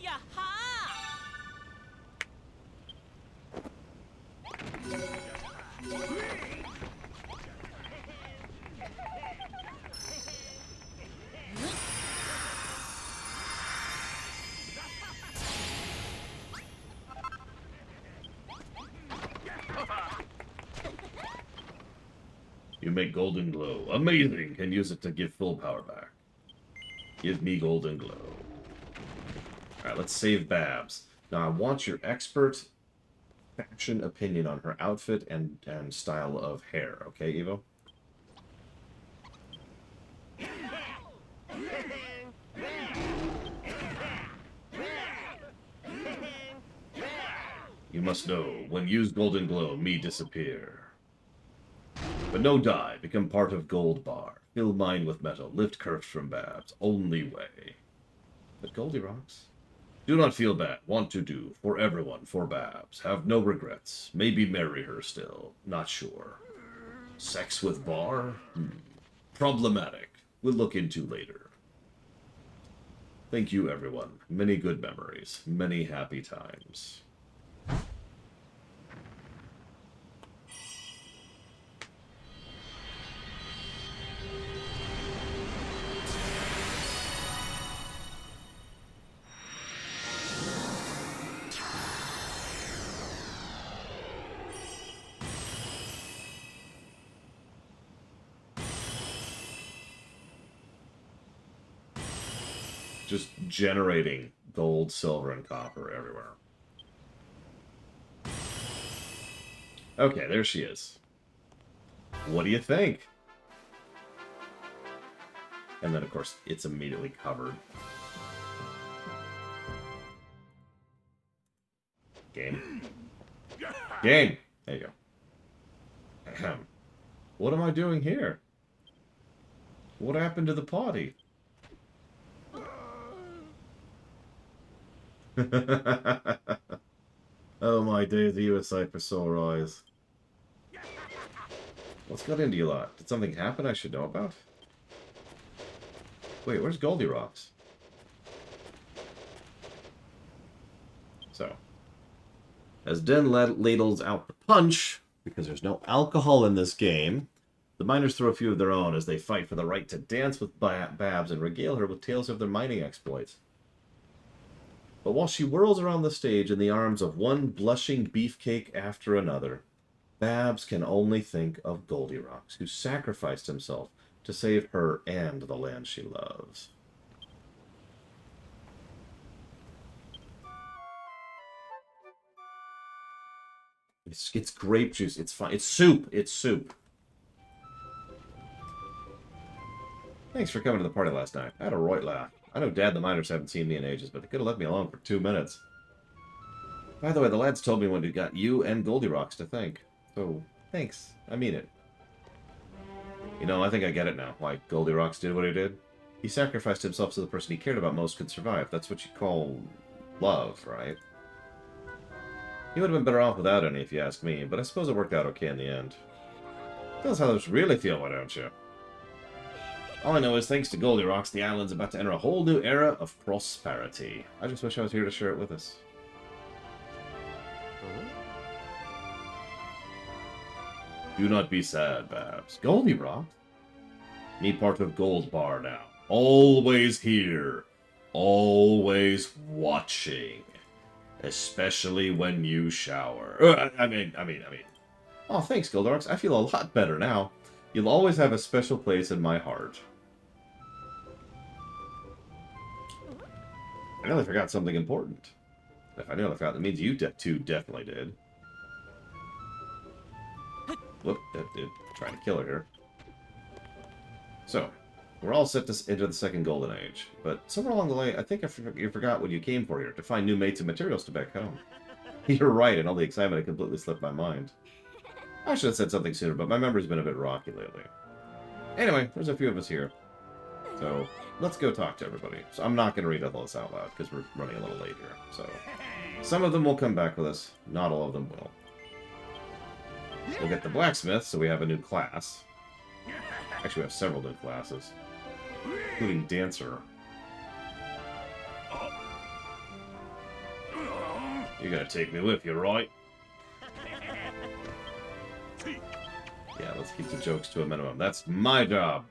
Yaha! You make golden glow. Amazing! Can use it to give full power back. Give me golden glow. Alright, let's save Babs. Now I want your expert fashion opinion on her outfit and style of hair. Okay, Evo? You must know, when use golden glow, me disappear. But no die, become part of gold bar. Fill mine with metal, lift curse from Babs. Only way. But Goldie rocks. Do not feel bad, want to do, for everyone, for Babs. Have no regrets, maybe marry her still, not sure. Sex with bar? Problematic. We'll look into later. Thank you, everyone. Many good memories, many happy times. Just generating gold, silver, and copper everywhere. Okay, there she is. What do you think? And then, of course, it's immediately covered. Game. Game! There you go. Ahem. What am I doing here? What happened to the party? Oh my days, you a sight for sore eyes. What's got into you lot? Did something happen I should know about? Wait, where's Goldilocks? So, as Den ladles out the punch, because there's no alcohol in this game, the miners throw a few of their own as they fight for the right to dance with Babs and regale her with tales of their mining exploits. But while she whirls around the stage in the arms of one blushing beefcake after another, Babs can only think of Goldilocks, who sacrificed himself to save her and the land she loves. It's grape juice. It's fine. It's soup. It's soup. Thanks for coming to the party last night. I had a right laugh. I know Dad and the miners haven't seen me in ages, but they could have left me alone for 2 minutes. By the way, the lads told me when we got you and Goldilocks to thank. So, thanks. I mean it. You know, I think I get it now, why Goldilocks did what he did. He sacrificed himself so the person he cared about most could survive. That's what you call love, right? He would have been better off without any, if you ask me, but I suppose it worked out okay in the end. Tell us how those really feel, why don't you? All I know is, thanks to Goldilocks, the island's about to enter a whole new era of prosperity. I just wish I was here to share it with us. Do not be sad, Babs. Goldilocks? Me part of Gold Bar now. Always here. Always watching. Especially when you shower. I mean. Oh, thanks, Goldilocks. I feel a lot better now. You'll always have a special place in my heart. I nearly forgot something important. If I nearly forgot, that means you two definitely did. Whoop, that did. Trying to kill her here. So, we're all set to enter the second golden age. But somewhere along the way, I think you forgot what you came for here, to find new mates and materials to back home. You're right, and all the excitement had completely slipped my mind. I should have said something sooner, but my memory's been a bit rocky lately. Anyway, there's a few of us here. So, let's go talk to everybody. So I'm not going to read all this out loud, because we're running a little late here. So, some of them will come back with us. Not all of them will. We'll get the blacksmith, so we have a new class. Actually, we have several new classes. Including dancer. You're gonna take me with you, right? Yeah, let's keep the jokes to a minimum. That's my job.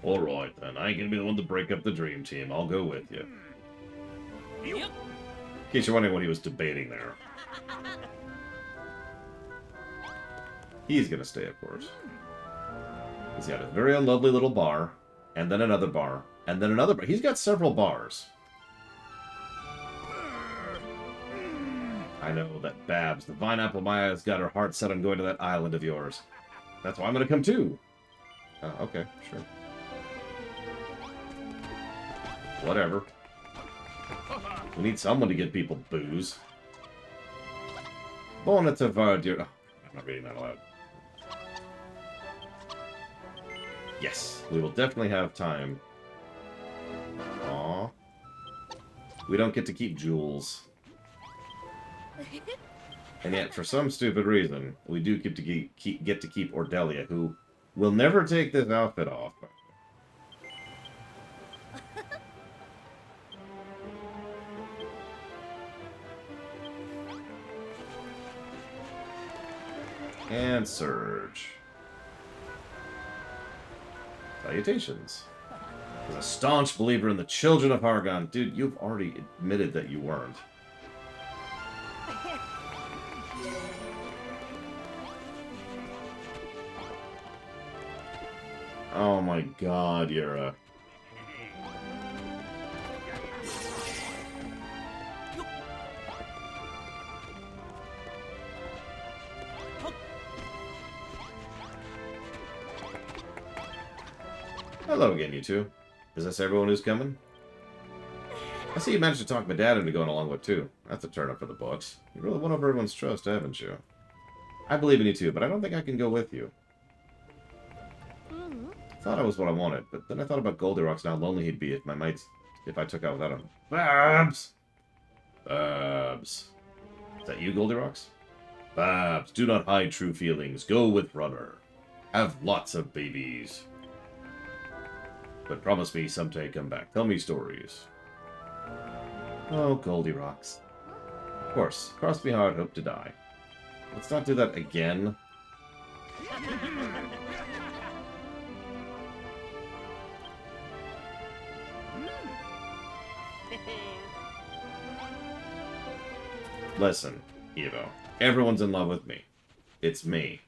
Alright then, I ain't gonna be the one to break up the dream team. I'll go with you. Yep. In case you're wondering what he was debating there. He's gonna stay, of course. He's got a very lovely little bar, and then another bar, and then another bar. He's got several bars. I know that Babs, the Vine Apple Maya, has got her heart set on going to that island of yours. That's why I'm gonna come too. Okay, sure. Whatever. We need someone to get people booze. Bonnet of I'm not reading that aloud. Yes, we will definitely have time. Aww. We don't get to keep jewels. And yet, for some stupid reason, we do get to keep Ordelia, who will never take this outfit off. And Surge. Salutations. As a staunch believer in the children of Hargon, dude, you've already admitted that you weren't. Oh my god, Yura. Hello again, you two. Is this everyone who's coming? I see you managed to talk my dad into going along with too. That's a turn up for the books. You really won over everyone's trust, haven't you? I believe in you too, but I don't think I can go with you. Thought I was what I wanted, but then I thought about Goldilocks and how lonely he'd be if I took out without him. Babs! Babs. Is that you, Goldilocks? Babs, do not hide true feelings. Go with Runner. Have lots of babies. But promise me someday come back. Tell me stories. Oh, Goldilocks. Of course. Cross me hard, hope to die. Let's not do that again. Listen, Evo. Everyone's in love with me. It's me.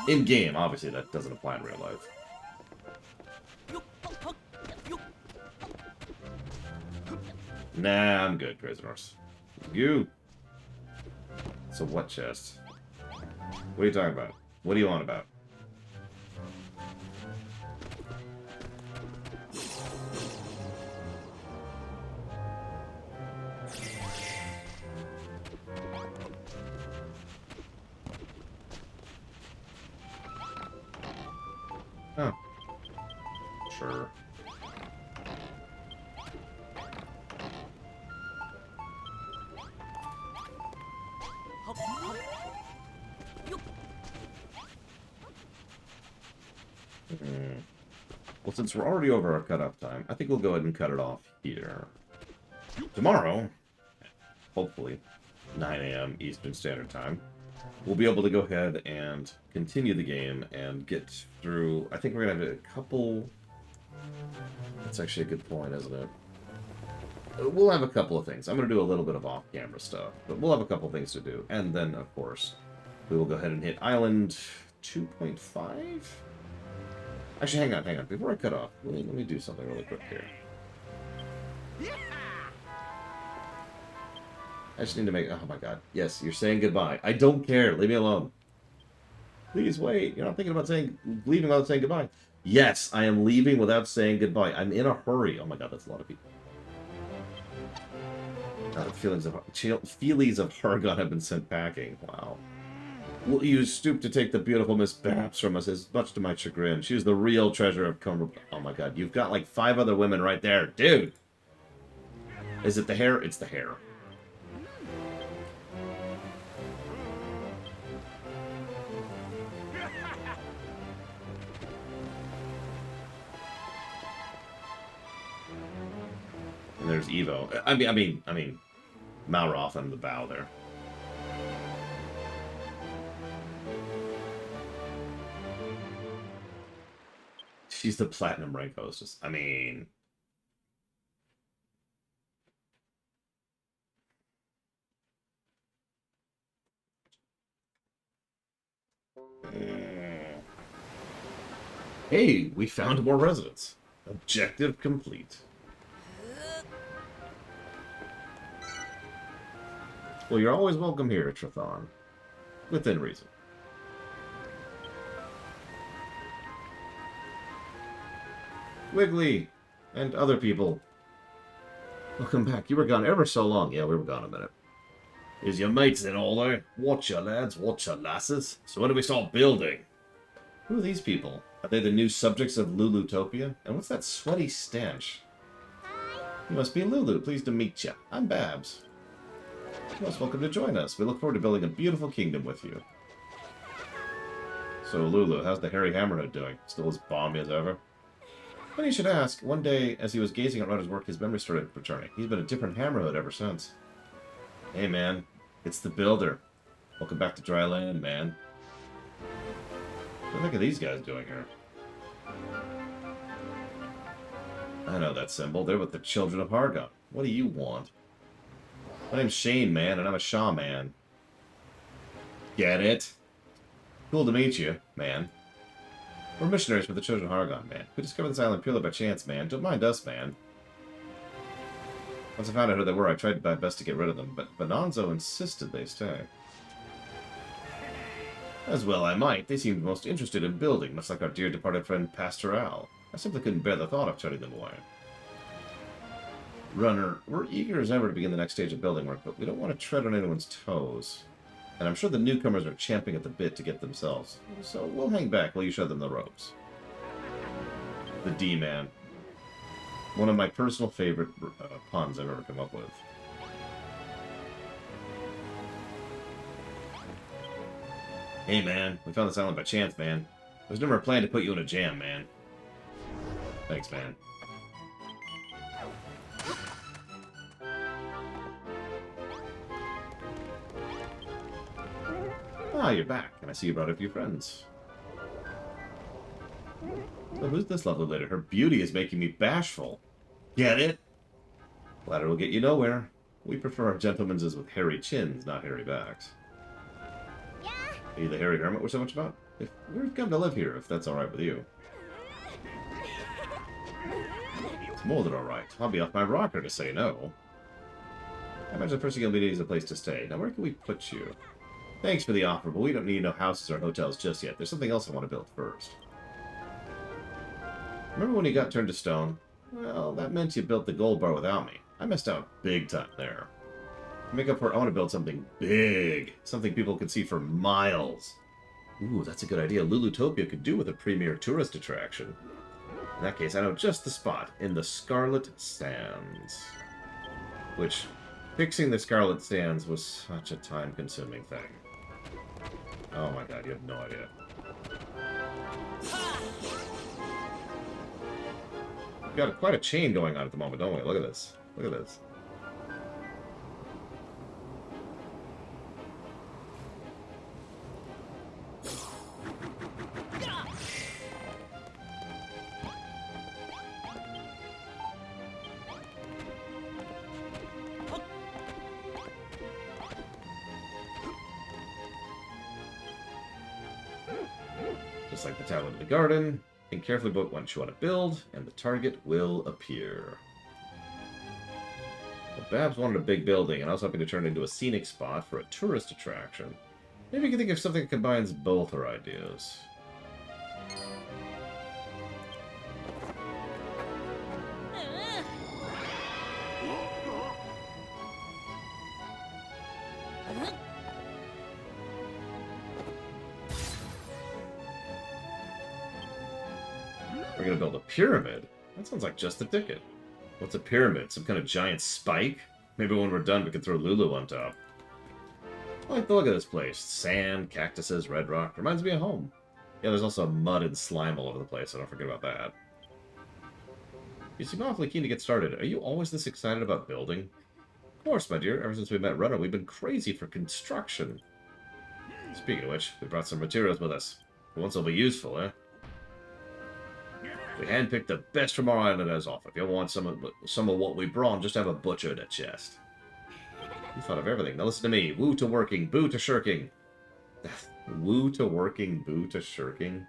In game, obviously, that doesn't apply in real life. Nah, I'm good, prisoners. You. So what chest? What are you talking about? What do you want about? Oh. Sure. Well, since we're already over our cutoff time, I think we'll go ahead and cut it off here. Tomorrow, hopefully, 9 a.m. Eastern Standard Time, we'll be able to go ahead and continue the game and get through... I think we're going to have a couple... That's actually a good point, isn't it? We'll have a couple of things. I'm going to do a little bit of off-camera stuff, but we'll have a couple of things to do. And then, of course, we will go ahead and hit Island 2.5? Actually, hang on. Before I cut off, let me do something really quick here. I just need to make... Oh my god. Yes, you're saying goodbye. I don't care. Leave me alone. Please wait. You're not thinking about leaving without saying goodbye. Yes, I am leaving without saying goodbye. I'm in a hurry. Oh my god, that's a lot of people. Feelings of Hargon have been sent packing. Wow. Will you stoop to take the beautiful Miss Babs from us? As much to my chagrin. She is the real treasure of Cumber... Oh my god, you've got like 5 other women right there. Dude! Is it the hair? It's the hair. And there's Evo. I mean, Malroth on the bow there. She's the platinum rank hostess. I mean... Hey, we found more residents. Objective complete. Well, you're always welcome here, Trathon. Within reason. Wiggly! And other people. Welcome back. You were gone ever so long. Yeah, we were gone a minute. Is your mates in all there? Watch your lads, watch your lasses. So when do we start building? Who are these people? Are they the new subjects of Lulutopia? And what's that sweaty stench? You must be Lulu. Pleased to meet you. I'm Babs. You're most welcome to join us. We look forward to building a beautiful kingdom with you. So, Lulu, how's the hairy hammerhead doing? Still as balmy as ever? Funny you should ask. One day, as he was gazing at Runner's work, his memory started returning. He's been a different hammerhead ever since. Hey, man. It's the Builder. Welcome back to Dryland, man. What the heck are these guys doing here? I know that symbol. They're with the Children of Hargon. What do you want? My name's Shane, man, and I'm a Shaw man. Get it? Cool to meet you, man. We're missionaries for the Children of Hargon, man. We discovered this island purely by chance, man. Don't mind us, man. Once I found out who they were, I tried my best to get rid of them, but Bonanzo insisted they stay. As well I might. They seemed most interested in building, much like our dear departed friend Pastoral. I simply couldn't bear the thought of turning them away. Runner, we're eager as ever to begin the next stage of building work, but we don't want to tread on anyone's toes. And I'm sure the newcomers are champing at the bit to get themselves. So we'll hang back while you show them the ropes. The D-Man. One of my personal favorite puns I've ever come up with. Hey, man. We found this island by chance, man. It was never a plan to put you in a jam, man. Thanks, man. Ah, you're back, and I see you brought a few friends. So who's this lovely lady? Her beauty is making me bashful. Get it? Ladder will get you nowhere. We prefer our gentlemen's with hairy chins, not hairy backs. Yeah. Are you the hairy hermit we're so much about? If we've come to live here, if that's alright with you. It's more than alright. I'll be off my rocker to say no. I imagine first you'll needs a place to stay. Now where can we put you? Thanks for the offer, but we don't need no houses or hotels just yet. There's something else I want to build first. Remember when you got turned to stone? Well, that meant you built the gold bar without me. I missed out big time there. To make up for it, I want to build something big. Something people can see for miles. Ooh, that's a good idea. Lulutopia could do with a premier tourist attraction. In that case, I know just the spot. In the Scarlet Sands. Which, fixing the Scarlet Sands was such a time-consuming thing. Oh my god, you have no idea. We've got quite a chain going on at the moment, don't we? Look at this. Look at this. Just like the talent of the garden, think carefully about what you want to build, and the target will appear. Well, Babs wanted a big building, and I was hoping to turn it into a scenic spot for a tourist attraction. Maybe we can think of something that combines both our ideas. We're gonna build a pyramid? That sounds like just the ticket. What's a pyramid? Some kind of giant spike? Maybe when we're done we can throw Lulu on top. I like the look of this place. Sand, cactuses, red rock. Reminds me of home. Yeah, there's also mud and slime all over the place, so don't forget about that. You seem awfully keen to get started. Are you always this excited about building? Of course, my dear. Ever since we met Runner, we've been crazy for construction. Speaking of which, we brought some materials with us. The ones will be useful, eh? We handpicked the best from our island as offer. If you want some of what we brought, just have a butcher in a chest. You thought of everything. Now listen to me. Woo to working, boo to shirking. Woo to working, boo to shirking.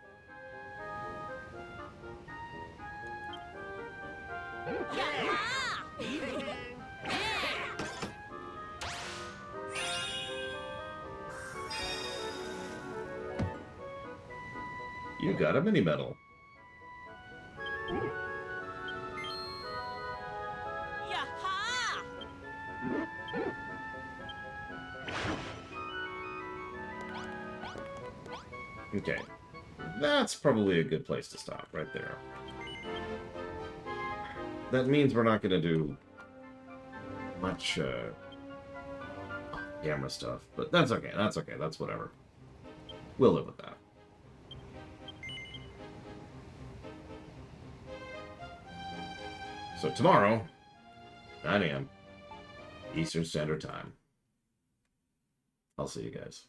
You got a mini medal. Yaha! Okay. That's probably a good place to stop, right there. That means we're not going to do much camera stuff, but that's okay, that's okay, that's whatever. We'll live with that. So tomorrow, 9 a.m. Eastern Standard Time. I'll see you guys.